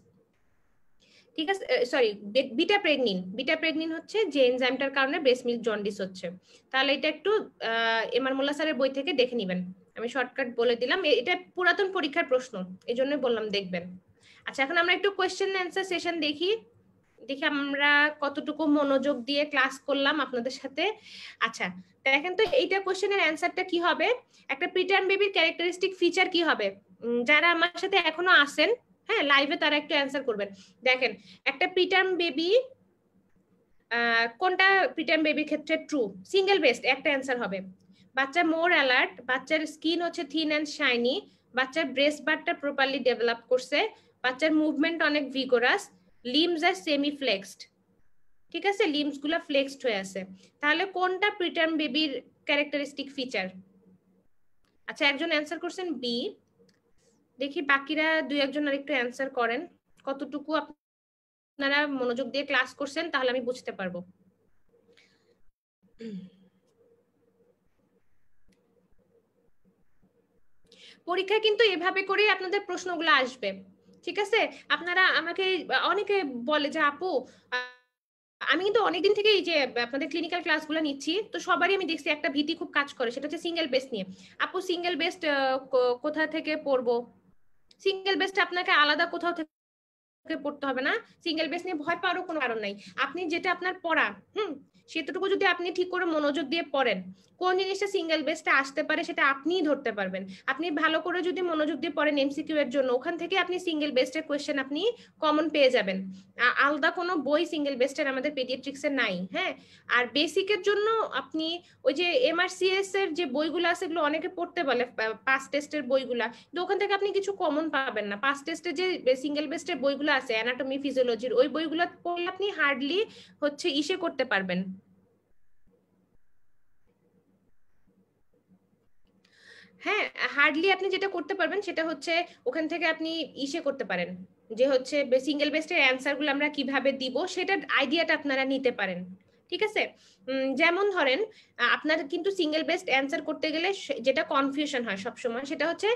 ঠিক আছে। সরি, বিটা প্রেগনিন, বিটা প্রেগনিন হচ্ছে যে এনজাইমটার কারণে ব্রেস্ট মিল্ক জন্ডিস হচ্ছে। তাহলে এটা একটু এমআর মোল্লা স্যারের বই থেকে দেখে নেবেন, আমি শর্টকাট বলে দিলাম, এটা পুরাতন পরীক্ষার প্রশ্ন, এই জন্য বললাম দেখবেন। আচ্ছা, এখন আমরা একটু কোয়েশ্চেন অ্যান্সার সেশন দেখি, দেখি আমরা কতটুকু মনোযোগ দিয়ে ক্লাস করলাম আপনাদের সাথে। আচ্ছা, দেখেন তো এইটা কোয়েশ্চেনের অ্যান্সারটা কি হবে, একটা প্রিটার্ম বেবির ক্যারেক্টারিস্টিক ফিচার কি হবে? যারা আমার সাথে এখনো আসেন, হ্যাঁ লাইভে, তারা একটু অ্যান্সার করবেন। দেখেন, একটা প্রিটার্ম বেবি, কোনটা প্রিটার্ম বেবির ক্ষেত্রে ট্রু? সিঙ্গেল বেস্ট একটা অ্যান্সার হবে। বাচ্চা মোর অ্যালার্ট, বাচ্চার স্কিন হচ্ছে থিন অ্যান্ড শাইনি, বাচ্চার ব্রেস্ট বারটা প্রপারলি ডেভেলপ করছে, বাচ্চার মুভমেন্ট অনেক ভিগোরাস, লিমস আর সেমি ফ্লেক্সড, ঠিক আছে, লিমস গুলা ফ্লেক্সড হয়ে আছে। তাহলে কোনটা প্রিটার্ম বেবির ক্যারেক্টারিস্টিক ফিচার? আচ্ছা, একজন অ্যান্সার করছেন বি, দেখি বাকিরা 2-1জন আর একটু অ্যান্সার করেন, কতটুকু আপনারা মনোযোগ দিয়ে ক্লাস করছেন তাহলে আমি বুঝতে পারবো। পরীক্ষায় কিন্তু এভাবে করে আপনাদের প্রশ্নগুলো আসবে, ঠিক আছে। আপনারা আমাকে অনেকে বলে যে আপু, আমি কিন্তু অনেকদিন থেকে এই যে আপনাদের ক্লিনিক্যাল ক্লাসগুলো নিচ্ছি, তো সবারই আমি দেখছি একটা ভীতি খুব কাজ করে, সেটা হচ্ছে সিঙ্গেল বেস্ট নিয়ে। আপু সিঙ্গেল বেস্ট কোথা থেকে পড়বো? সিঙ্গেল বেস্ট আপনাকে আলাদা কোথাও থেকে পড়তে হবে না, সিঙ্গেল বেস নিয়ে ভয় পাওয়ারও কোনো কারণ নাই। আপনি যেটা আপনার পড়া, সেটুকু যদি আপনি ঠিক করে মনোযোগ দিয়ে পড়েন, কোন জিনিসটা সিঙ্গেল বেসটা আসতে পারে সেটা আপনিই ধরতে পারবেন। আপনি ভালো করে যদি মনোযোগ দিয়ে পড়েন এমসিকিউ এর জন্য, ওখান থেকে আপনি সিঙ্গেল বেস্টের কোয়েশ্চেন আপনি কমন পেয়ে যাবেন। আলাদা কোনো বই সিঙ্গেল বেস্টের আমাদের পেডিয়াট্রিক্সের নাই। হ্যাঁ, আর বেসিকের জন্য আপনি ওই যে এমআরসিএস এর যে বইগুলো আছে এগুলো অনেকে পড়তে বলে, পাস টেস্টের বইগুলা, তো ওখান থেকে আপনি কিছু কমন পাবেন না। পাস টেস্টের যে সিঙ্গেল বেস্টের বইগুলো আছে অ্যানাটমি ফিজিওলজির, ওই বইগুলো পড়লে আপনি হার্ডলি হচ্ছে ইসে করতে পারবেন। হ্যাঁ, হার্ডলি আপনি যেটা করতে পারবেন সেটা হচ্ছে ওখান থেকে আপনি ইসে করতে পারেন, যে হচ্ছে সিঙ্গেল বেস্টের অ্যান্সারগুলো আমরা কিভাবে দিব সেটার আইডিয়াটা আপনারা নিতে পারেন। ঠিক আছে? যেমন ধরেন আপনার কিন্তু সিঙ্গেল বেস্ট অ্যান্সার করতে গেলে যেটা কনফিউশন হয় সবসময়, সেটা হচ্ছে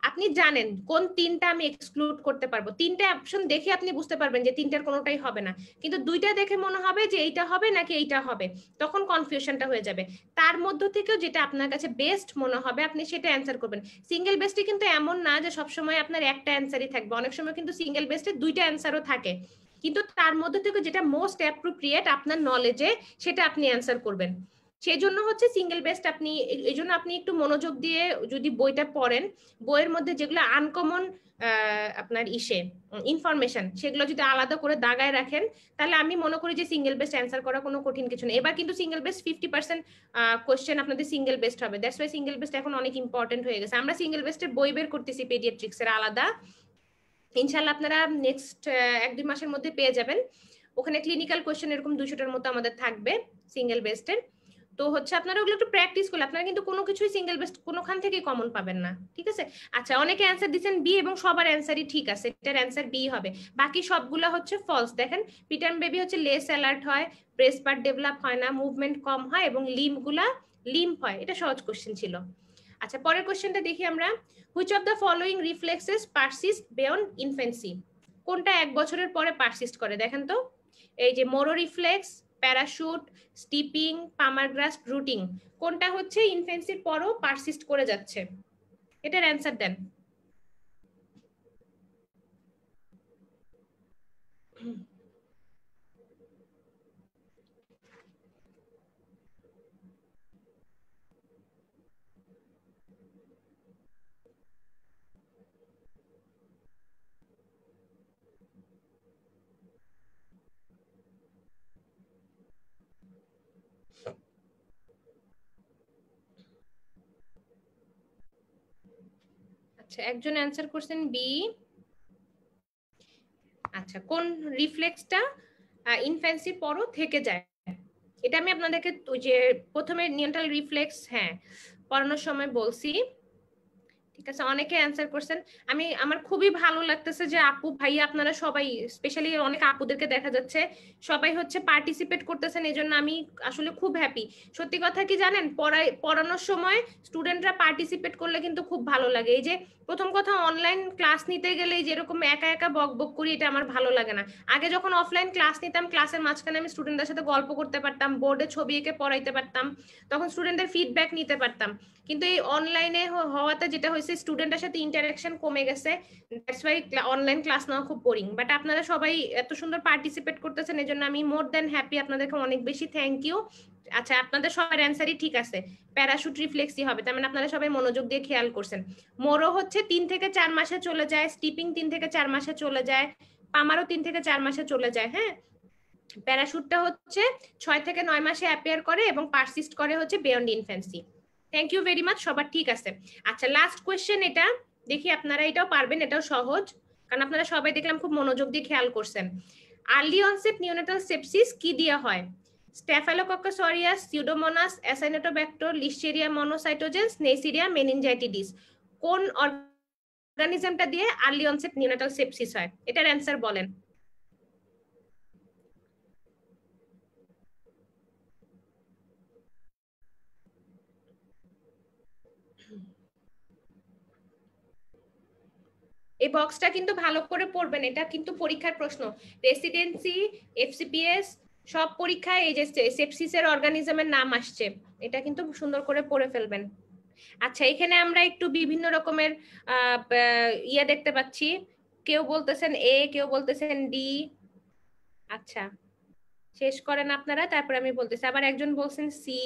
আপনি জানেন কোন তিনটা আমি এক্সক্লুড করতে পারবো, তিনটা অপশন দেখে আপনি বুঝতে পারবেন যে তিনটার কোনোটাই হবে না, কিন্তু দুইটা দেখে মনে হবে যে এইটা হবে নাকি এইটা হবে, তখন কনফিউশনটা হয়ে যাবে। তার মধ্য থেকেও যেটা আপনার কাছে বেস্ট মনে হবে আপনি সেটা অ্যান্সার করবেন। সিঙ্গেল বেস্টে কিন্তু এমন না যে সবসময় আপনার একটা অ্যান্সারই থাকবে, অনেক সময় কিন্তু সিঙ্গেল বেস্টে দুইটা অ্যান্সারও থাকে, কিন্তু তার মধ্যে থেকে যেটা মোস্ট অ্যাপ্রোপ্রিয়েট আপনার নলেজে সেটা আপনি অ্যান্সার করবেন। সেই জন্য হচ্ছে সিঙ্গেল বেস্ট, আপনি এই জন্য আপনি একটু মনোযোগ দিয়ে যদি বইটা পড়েন, বইয়ের মধ্যে যেগুলো আনকমন আপনার ইনফরমেশন সেগুলো যদি আলাদা করে দাগায় রাখেন, তাহলে আমি মনে করি যে সিঙ্গেল বেস্ট অ্যান্সার করা কোনো কঠিন কিছু নেই। এবার কিন্তু সিঙ্গেল বেস্ট 50% কোয়েশ্চেন আপনাদের সিঙ্গেল বেস্ট হবে, দ্যাটস ওয়াই সিঙ্গেল বেস্ট এখন অনেক ইম্পর্টেন্ট হয়ে গেছে। আমরা সিঙ্গেল বেস্টের বই বের করতেছি পেডিয়াট্রিক্স এর আলাদা, ইনশাল্লাহ আপনারা নেক্সট 1-2 মাসের মধ্যে পেয়ে যাবেন। ওখানে ক্লিনিক্যাল কোয়েশ্চেন এরকম 200টার মতো আমাদের থাকবে সিঙ্গেল বেস্টের। তো হচ্ছে আপনারা ওগুলো একটু প্র্যাকটিস করলে আপনারা কিন্তু কোনো কিছুই সিঙ্গেল বেস্ট কোনোখান থেকে কমন পাবেন না, ঠিক আছে? আচ্ছা, অনেকে অ্যান্সার দিচ্ছেন বি এবং সবার অ্যান্সারই ঠিক আছে, এটার অ্যান্সার বি হবে, বাকি সবগুলো হচ্ছে ফলস। দেখেন প্রিটার্ম বেবি হচ্ছে লেস অ্যালার্ট হয়, ব্রেস্ট পার্ট ডেভেলপ হয় না, মুভমেন্ট কম হয় এবং লিম্প হয়। এটা সহজ কোশ্চেন ছিল। আচ্ছা, পরের কোশ্চেনটা দেখি আমরা। Which of the following reflexes persist beyond infancy? কোনটা 1 বছরের পরে পারসিস্ট করে দেখেন তো। এই যে মোরো রিফ্লেক্স, প্যারাশুট, স্টিপিং, পামারগ্রাস্ট, রুটিং, কোনটা হচ্ছে ইনফ্যান্সির পরও পারসিস্ট করে যাচ্ছে? এটার অ্যান্সার দেন। আচ্ছা, একজন অ্যান্সার করছেন বি। আচ্ছা, কোন রিফ্লেক্সটা ইনফ্যান্সির পরও থেকে যায়? এটা আমি আপনাদেরকে ওই যে প্রথমে নিয়ন্ট্রাল রিফ্লেক্স, হ্যাঁ, পড়ানোর সময় বলছি। ঠিক আছে, অনেকে অ্যান্সার করছেন। আমার খুবই ভালো লাগতেছে যে আপু ভাই আপনারা সবাই, স্পেশালি অনেক আপুদেরকে দেখা যাচ্ছে সবাই হচ্ছে পার্টিসিপেট করতেছেন, এজন্য আমি আসলে খুব হ্যাপি। সত্যি কথা কি জানেন, পড়ানোর সময় স্টুডেন্টরা পার্টিসিপেট করলে কিন্তু খুব ভালো লাগে। এই যে প্রথম কথা, অনলাইন ক্লাস নিতে গেলে যেরকম একা একা বক বক করি, এটা আমার ভালো লাগে না। আগে যখন অফলাইন ক্লাস নিতাম, ক্লাসের মাঝখানে আমি স্টুডেন্টদের সাথে গল্প করতে পারতাম, বোর্ডে ছবি এঁকে পড়াইতে পারতাম, তখন স্টুডেন্টদের ফিডব্যাক নিতে পারতাম। কিন্তু এই অনলাইনে হওয়াতে যেটা হয়েছে, স্টুডেন্টের সাথে ইন্টারাকশন কমে গেছে, দ্যাটস ওয়াই অনলাইন ক্লাস নেওয়া খুব বোরিং। বাট আপনারা সবাই এত সুন্দর পার্টিসিপেট করতেছেন, এজন্য আমি মোর দেন হ্যাপি, আপনাদেরকে অনেক বেশি থ্যাংক ইউ। আচ্ছা, আপনাদের সবার অ্যান্সারই ঠিক আছে, প্যারাশুট রিফ্লেক্সই হবে, তার মানে আপনারা সবাই মনোযোগ দিয়ে খেয়াল করছেন। মোরো হচ্ছে 3 থেকে 4 মাসে চলে যায়, স্টিপিং 3 থেকে 4 মাসে চলে যায়, পামারও 3 থেকে 4 মাসে চলে যায়। হ্যাঁ, প্যারাশুটটা হচ্ছে 6 থেকে 9 মাসে অ্যাপিয়ার করে এবং পারসিস্ট করে হচ্ছে beyond infancy. Thank you very much, সবার ঠিক আছে। আচ্ছা, লাস্ট কোয়েশ্চেন এটা দেখি আপনারা এটাও পারবেন, এটাও সহজ, কারণ আপনারা সবাই দেখলাম খুব মনোযোগ দিয়ে খেয়াল করছেন। আর্লি অনসেট নিওনেটাল সেপসিস কি দিয়ে হয়? Staphylococcus aureus, pseudomonas, acinetobacter, listeria monocytogenes, neisseria meningitidis, কোন অর্গানিজমটা দিয়ে আর্লি অনসেট নিওনেটাল সেপসিস হয়? এটার অ্যান্সার বলেন। এই বক্সটা কিন্তু ভালো করে পড়বেন, এটা কিন্তু পরীক্ষার প্রশ্ন, রেসিডেন্সি, এফসিপিএস, সব পরীক্ষায় এই যে সেপসিসের অর্গানিজমের নাম আসছে, এটা কিন্তু সুন্দর করে পড়ে ফেলবেন। আচ্ছা, এখানে আমরা একটু বিভিন্ন রকমের ইয়া দেখতে পাচ্ছি, কেউ বলতেছেন এ, কেউ বলতেছেন ডি। আচ্ছা, শেষ করেন আপনারা, তারপর আমি বলতেছি। আবার একজন বলছেন সি।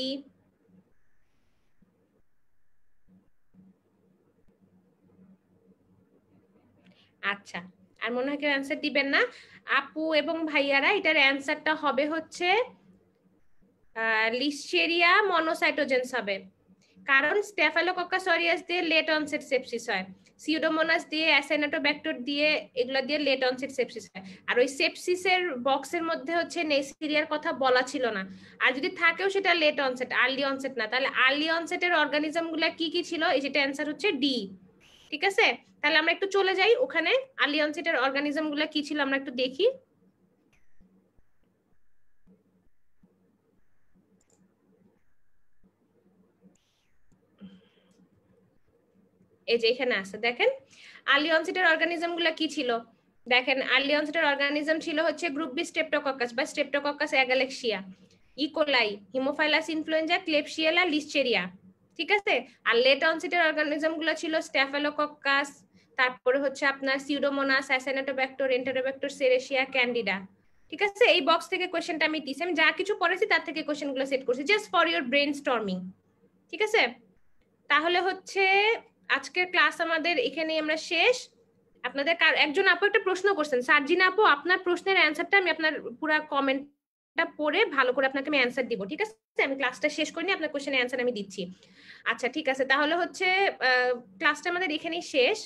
আচ্ছা, আর মনে হয় কেউ অ্যান্সার দিবেন না। আপু এবং ভাইয়ারা, এটার অ্যান্সারটা হবে হচ্ছে লিস্টেরিয়া মনোসাইটোজেন্স হবে, কারণ স্টেফাইলোকক্কাস অরিয়াস দিয়ে লেট অনসেট সেপসিস হয়, সিউডোমোনাস দিয়ে, অ্যাসাইনোটোব্যাক্টর দিয়ে, এগুলো দিয়ে লেট অনসেট সেপসিস হয়। আর ওই সেপসিসের বক্সের মধ্যে হচ্ছে নেইসেরিয়ার কথা বলা ছিল না, আর যদি থাকেও সেটা লেট অনসেট, আর্লি অনসেট না। তাহলে আর্লি অনসেটের অর্গানিজম গুলা কি কি ছিল, এই যেটা অ্যান্সার হচ্ছে ডি। ঠিক আছে, তাহলে আমরা একটু চলে যাই ওখানে, আর্লি অনসেটের অর্গানিজম গুলা কি ছিল আমরা একটু দেখি। এই যে এখানে আছে দেখেন আর্লি অনসেটের অর্গানিজম গুলা কি ছিল। দেখেন আর্লি অনসেটের অর্গানিজম ছিল হচ্ছে গ্রুপ বি স্ট্রেপ্টোকক্কাস বা streptococcus agalactiae, E coli, haemophilus influenzae, klebsiella, listeria. ঠিক আছে। আর লেট অনসেটের অর্গানিজম গুলো ছিল স্ট্যাফিলোকক্কাস, তারপরে হচ্ছে আপনার সিউডোমোনাস, অ্যাসাইনোটোব্যাক্টর, এন্টেরোব্যাক্টর, সেরেসিয়া, ক্যান্ডিডা। ঠিক আছে। এই বক্স থেকে কোশ্চেনটা আমি দিছি, আমি যা কিছু পড়েছি তার থেকে কোশ্চেন গুলো সেট করছি just for your brain storming. ঠিক আছে। তাহলে হচ্ছে আজকের ক্লাস আমাদের এখানে আমরা শেষ। আপনাদের একজন আপু একটা প্রশ্ন করছেন, সার্জিনা আপু আপনার প্রশ্নের অ্যান্সারটা আমি আপনার পুরো কমেন্টটা পড়ে ভালো করে আপনাকে আমি অ্যান্সার দিব। ঠিক আছে। আমি ক্লাসটা শেষ করিনি, আপনার কোশ্চেনের অ্যান্সার আমি দিচ্ছি। আচ্ছা ঠিক আছে। তাহলে হচ্ছে ক্লাসটা আমাদের এখানেই শেষ।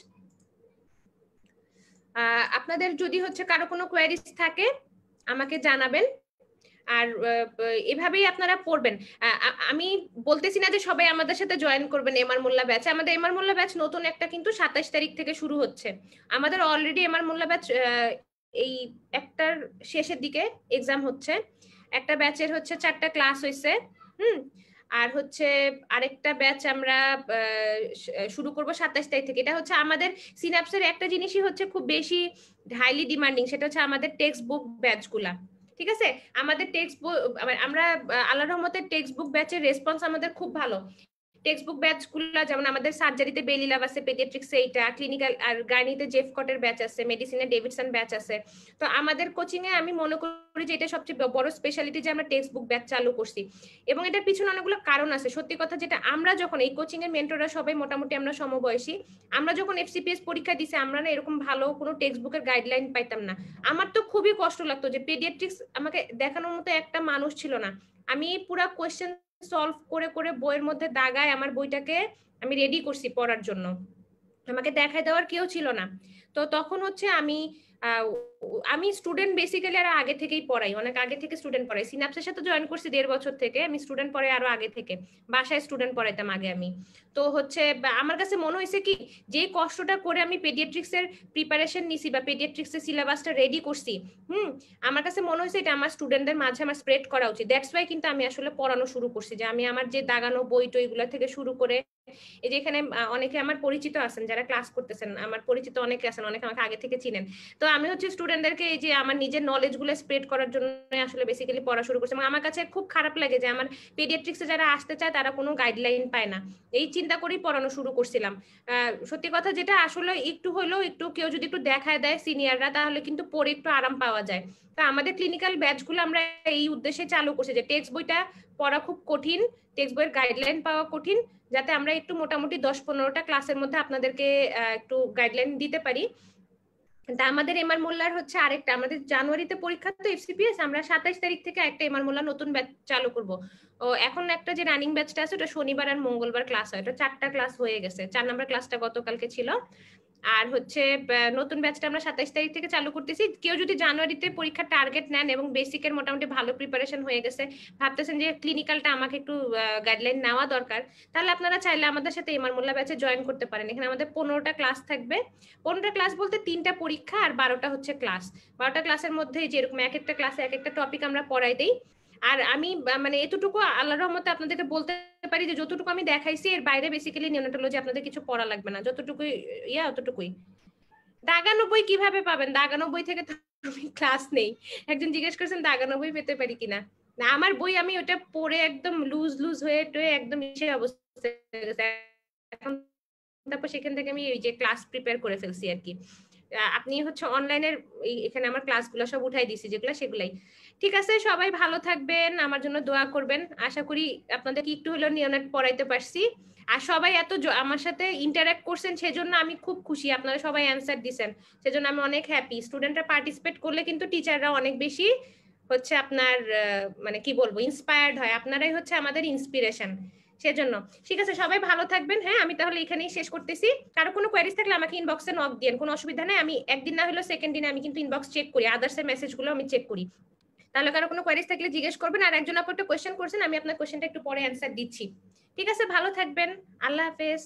আপনাদের যদি হচ্ছে কারো কোনো কোয়েরিজ থাকে আমাকে জানাবেন। আর এভাবেই আপনারা পড়বেন। আমি বলতেছি না যে সবাই আমাদের সাথে জয়েন করবেন এমআর মোল্লা ব্যাচ। আমাদের এমআর মোল্লা ব্যাচ নতুন একটা কিন্তু 27 তারিখ থেকে শুরু হচ্ছে। আমাদের অলরেডি এমআর মোল্লা ব্যাচ এই একটার শেষের দিকে এক্সাম হচ্ছে, একটা ব্যাচের হচ্ছে 4টা ক্লাস হয়েছে। আর হচ্ছে আরেকটা ব্যাচ আমরা শুরু করব 27 তারিখ থেকে। এটা হচ্ছে আমাদের সিনাপসের একটা জিনিসই হচ্ছে খুব বেশি হাইলি ডিমান্ডিং, সেটা হচ্ছে আমাদের টেক্সট বুক ব্যাচগুলা। ঠিক আছে। আমাদের টেক্সট বুক আমরা আল্লাহর রহমতে টেক্সট বুক ব্যাচের রেসপন্স আমাদের খুব ভালো। টেক্সট বুক ব্যাচগুলো যেমন আমাদের সার্জারিতে বেলি ল্যাব আছে, পেডিয়াট্রিক্সে এইটা, ক্লিনিক্যাল আর গাইনিতে জেফ কটের ব্যাচ আছে, মেডিসিনে ডেভিডসন ব্যাচ আছে। তো আমাদের কোচিং এ আমি মনে করি যে এটা সবচেয়ে বড় স্পেশালিটি যে আমরা টেক্সট বুক ব্যাচ চালু করছি। এবং এটার পিছনে অনেকগুলো কারণ আছে। সত্যি কথা যেটা, আমরা যখন এই কোচিং এর মেন্টররা সবাই মোটামুটি আমরা সমবয়সী, আমরা যখন এফসিপিএস পরীক্ষা দিছি আমরা না এরকম ভালো কোনো টেক্সট বুকের গাইডলাইন পাইতাম না। আমার তো খুবই কষ্ট লাগতো যে পেডিয়াট্রিক্স আমাকে দেখানোর মতো একটা মানুষ ছিল না। আমি পুরা কোয়েশ্চেন সলভ করে করে বইয়ের মধ্যে দাগায় আমার বইটাকে আমি রেডি করছি পড়ার জন্য, আমাকে দেখায় দেওয়ার কেউ ছিল না। তো তখন হচ্ছে আমি স্টুডেন্ট বেসিক্যালি আরো আগে থেকেই পড়াই, অনেক আগে থেকে স্টুডেন্ট পড়াই। সিনাপসের সাথে জয়েন করছি 1.5 বছর থেকে, আমি স্টুডেন্ট পড়াই আরো আগে থেকে, বাসায় স্টুডেন্ট পড়াইতাম আগে আমি। তো হচ্ছে আমার কাছে মনে হয়েছে কি, যে কষ্টটা করে আমি পেডিয়াট্রিক্স এর প্রিপারেশন নিছি বা পেডিয়াট্রিক্স এর সিলেবাসটা রেডি করছি, আমার কাছে মনে হয়েছে এটা আমার স্টুডেন্টদের মাঝে আমার স্প্রেড করা উচিত। দ্যাটস ওয়াই কিন্তু আমি আসলে পড়ানো শুরু করছি, যে আমি আমার যে দাগানো বই টইগুলো থেকে শুরু করে, এই যে এখানে অনেকে আমার পরিচিত আছেন যারা ক্লাস করতেছেন, আমার পরিচিত অনেকে আছেন, অনেকে আমাকে আগে থেকে চিনেন। তো আমি হচ্ছে স্টুডেন্টদেরকে এই যে আমার নিজের নলেজ গুলো স্প্রেড করার জন্য আসলে বেসিক্যালি পড়া শুরু করছি। এবং আমার কাছে খুব খারাপ লাগে যে আমার পেডিয়াট্রিক্সে যারা আসতে চায় তারা কোনো গাইডলাইন পায় না, এই চিন্তা করেই পড়ানো শুরু করছিলাম। সত্যি কথা যেটা, আসলে একটু হলেও একটু কেউ যদি একটু দেখায় দেয় সিনিয়ররা, তাহলে কিন্তু পড়ে একটু আরাম পাওয়া যায়। তা আমাদের ক্লিনিক্যাল ব্যাচগুলো আমরা এই উদ্দেশ্যে চালু করছি যে টেক্সট বইটা পড়া খুব কঠিন, টেক্সট বইয়ের গাইডলাইন পাওয়া কঠিন, যাতে আমরা একটু মোটামুটি 10-15টা ক্লাসের মধ্যে আপনাদেরকে একটু গাইডলাইন দিতে পারি। তা আমাদের এমআর মোল্লার হচ্ছে আরেকটা, আমাদের জানুয়ারিতে পরীক্ষা তো এফসিপিএস, আমরা 27 তারিখ থেকে একটা এমআর মোল্লা নতুন ব্যাচ চালু করব। ও এখন একটা যে রানিং ব্যাচটা আছে ওটা শনিবার আর মঙ্গলবার ক্লাস হয়, এটা 4টা ক্লাস হয়ে গেছে, 4 নম্বর ক্লাসটা গতকালকে ছিল। আর হচ্ছে নতুন ব্যাচটা আমরা 27 তারিখ থেকে চালু করতেছি। কেউ যদি জানুয়ারিতে পরীক্ষার টার্গেট নেন এবং বেসিকের মোটামুটি ভালো প্রিপারেশন হয়ে গেছে, ভাবতেছেন যে ক্লিনিক্যালটা আমাকে একটু গাইডলাইন নেওয়া দরকার, তাহলে আপনারা চাইলে আমাদের সাথে এমআর মোল্লা ব্যাচে জয়েন করতে পারেন। এখানে আমাদের 15টা ক্লাস থাকবে। 15টা ক্লাস বলতে 3টা পরীক্ষা আর 12টা হচ্ছে ক্লাস। 12টা ক্লাসের মধ্যে যেরকম এক একটা ক্লাসে এক একটা টপিক আমরা পড়াই দেই। আর আমি মানে এতটুকু আল্লাহর রহমতে আপনাদেরকে বলতে পারি যে যতটুকু আমি দেখাইছি এর বাইরে বেসিক্যালি নিওনেটোলজি আপনাদের কিছু পড়া লাগবে না, যতটুকুই অতটুকুই। দাগানো বই কিভাবে পাবেন? দাগানো বই থেকে তো ক্লাস নেই। একজন জিজ্ঞেস করেছেন দাগানো বই পেতে পারি কিনা। না, আমার বই আমি ওটা পড়ে একদম লুজ হয়ে একদম ইসে অবস্থা এখন, তারপর সেখান থেকে আমি এই যে ক্লাস প্রিপেয়ার করে ফেলছি আর কি। আপনি হচ্ছে অনলাইনের এখানে আমার ক্লাসগুলো সব উঠাই দিছি যেগুলো, সেগুলাই। ঠিক আছে, সবাই ভালো থাকবেন, আমার জন্য দোয়া করবেন। আশা করি আপনাদেরকে একটু হলেও নিওনেট পড়াইতে পারছি। আর সবাই এত আমার সাথে ইন্টারঅ্যাক্ট করছেন সেজন্য আমি খুব খুশি, আপনারা সবাই অ্যান্সার দিছেন সেজন্য আমি অনেক হ্যাপি। স্টুডেন্টরা পার্টিসিপেট করলে কিন্তু টিচাররা অনেক বেশি হচ্ছে আপনার মানে কি বলবো ইন্সপায়ার্ড হয়, আপনারাই হচ্ছে আমাদের ইন্সপিরেশন সেজন্য। ঠিক আছে, সবাই ভালো থাকবেন। হ্যাঁ, আমি তাহলে এখানেই শেষ করতেছি। কারো কোনো কোয়েরিজ থাকলে আমাকে ইনবক্সে নক দিন, কোনো অসুবিধা নেই। আমি একদিন না হলেও সেকেন্ড দিনে আমি কিন্তু ইনবক্স চেক করি, আদার্সের মেসেজগুলো আমি চেক করি। তাহলে কারো কোনো কোয়েরিজ থাকলে জিজ্ঞেস করবেন। আর একজন আপু একটা কোয়েশ্চেন করছেন, আমি আপনার কোয়েশ্চেনটা একটু পরে অ্যান্সার দিচ্ছি। ঠিক আছে, ভালো থাকবেন, আল্লাহ হাফেজ।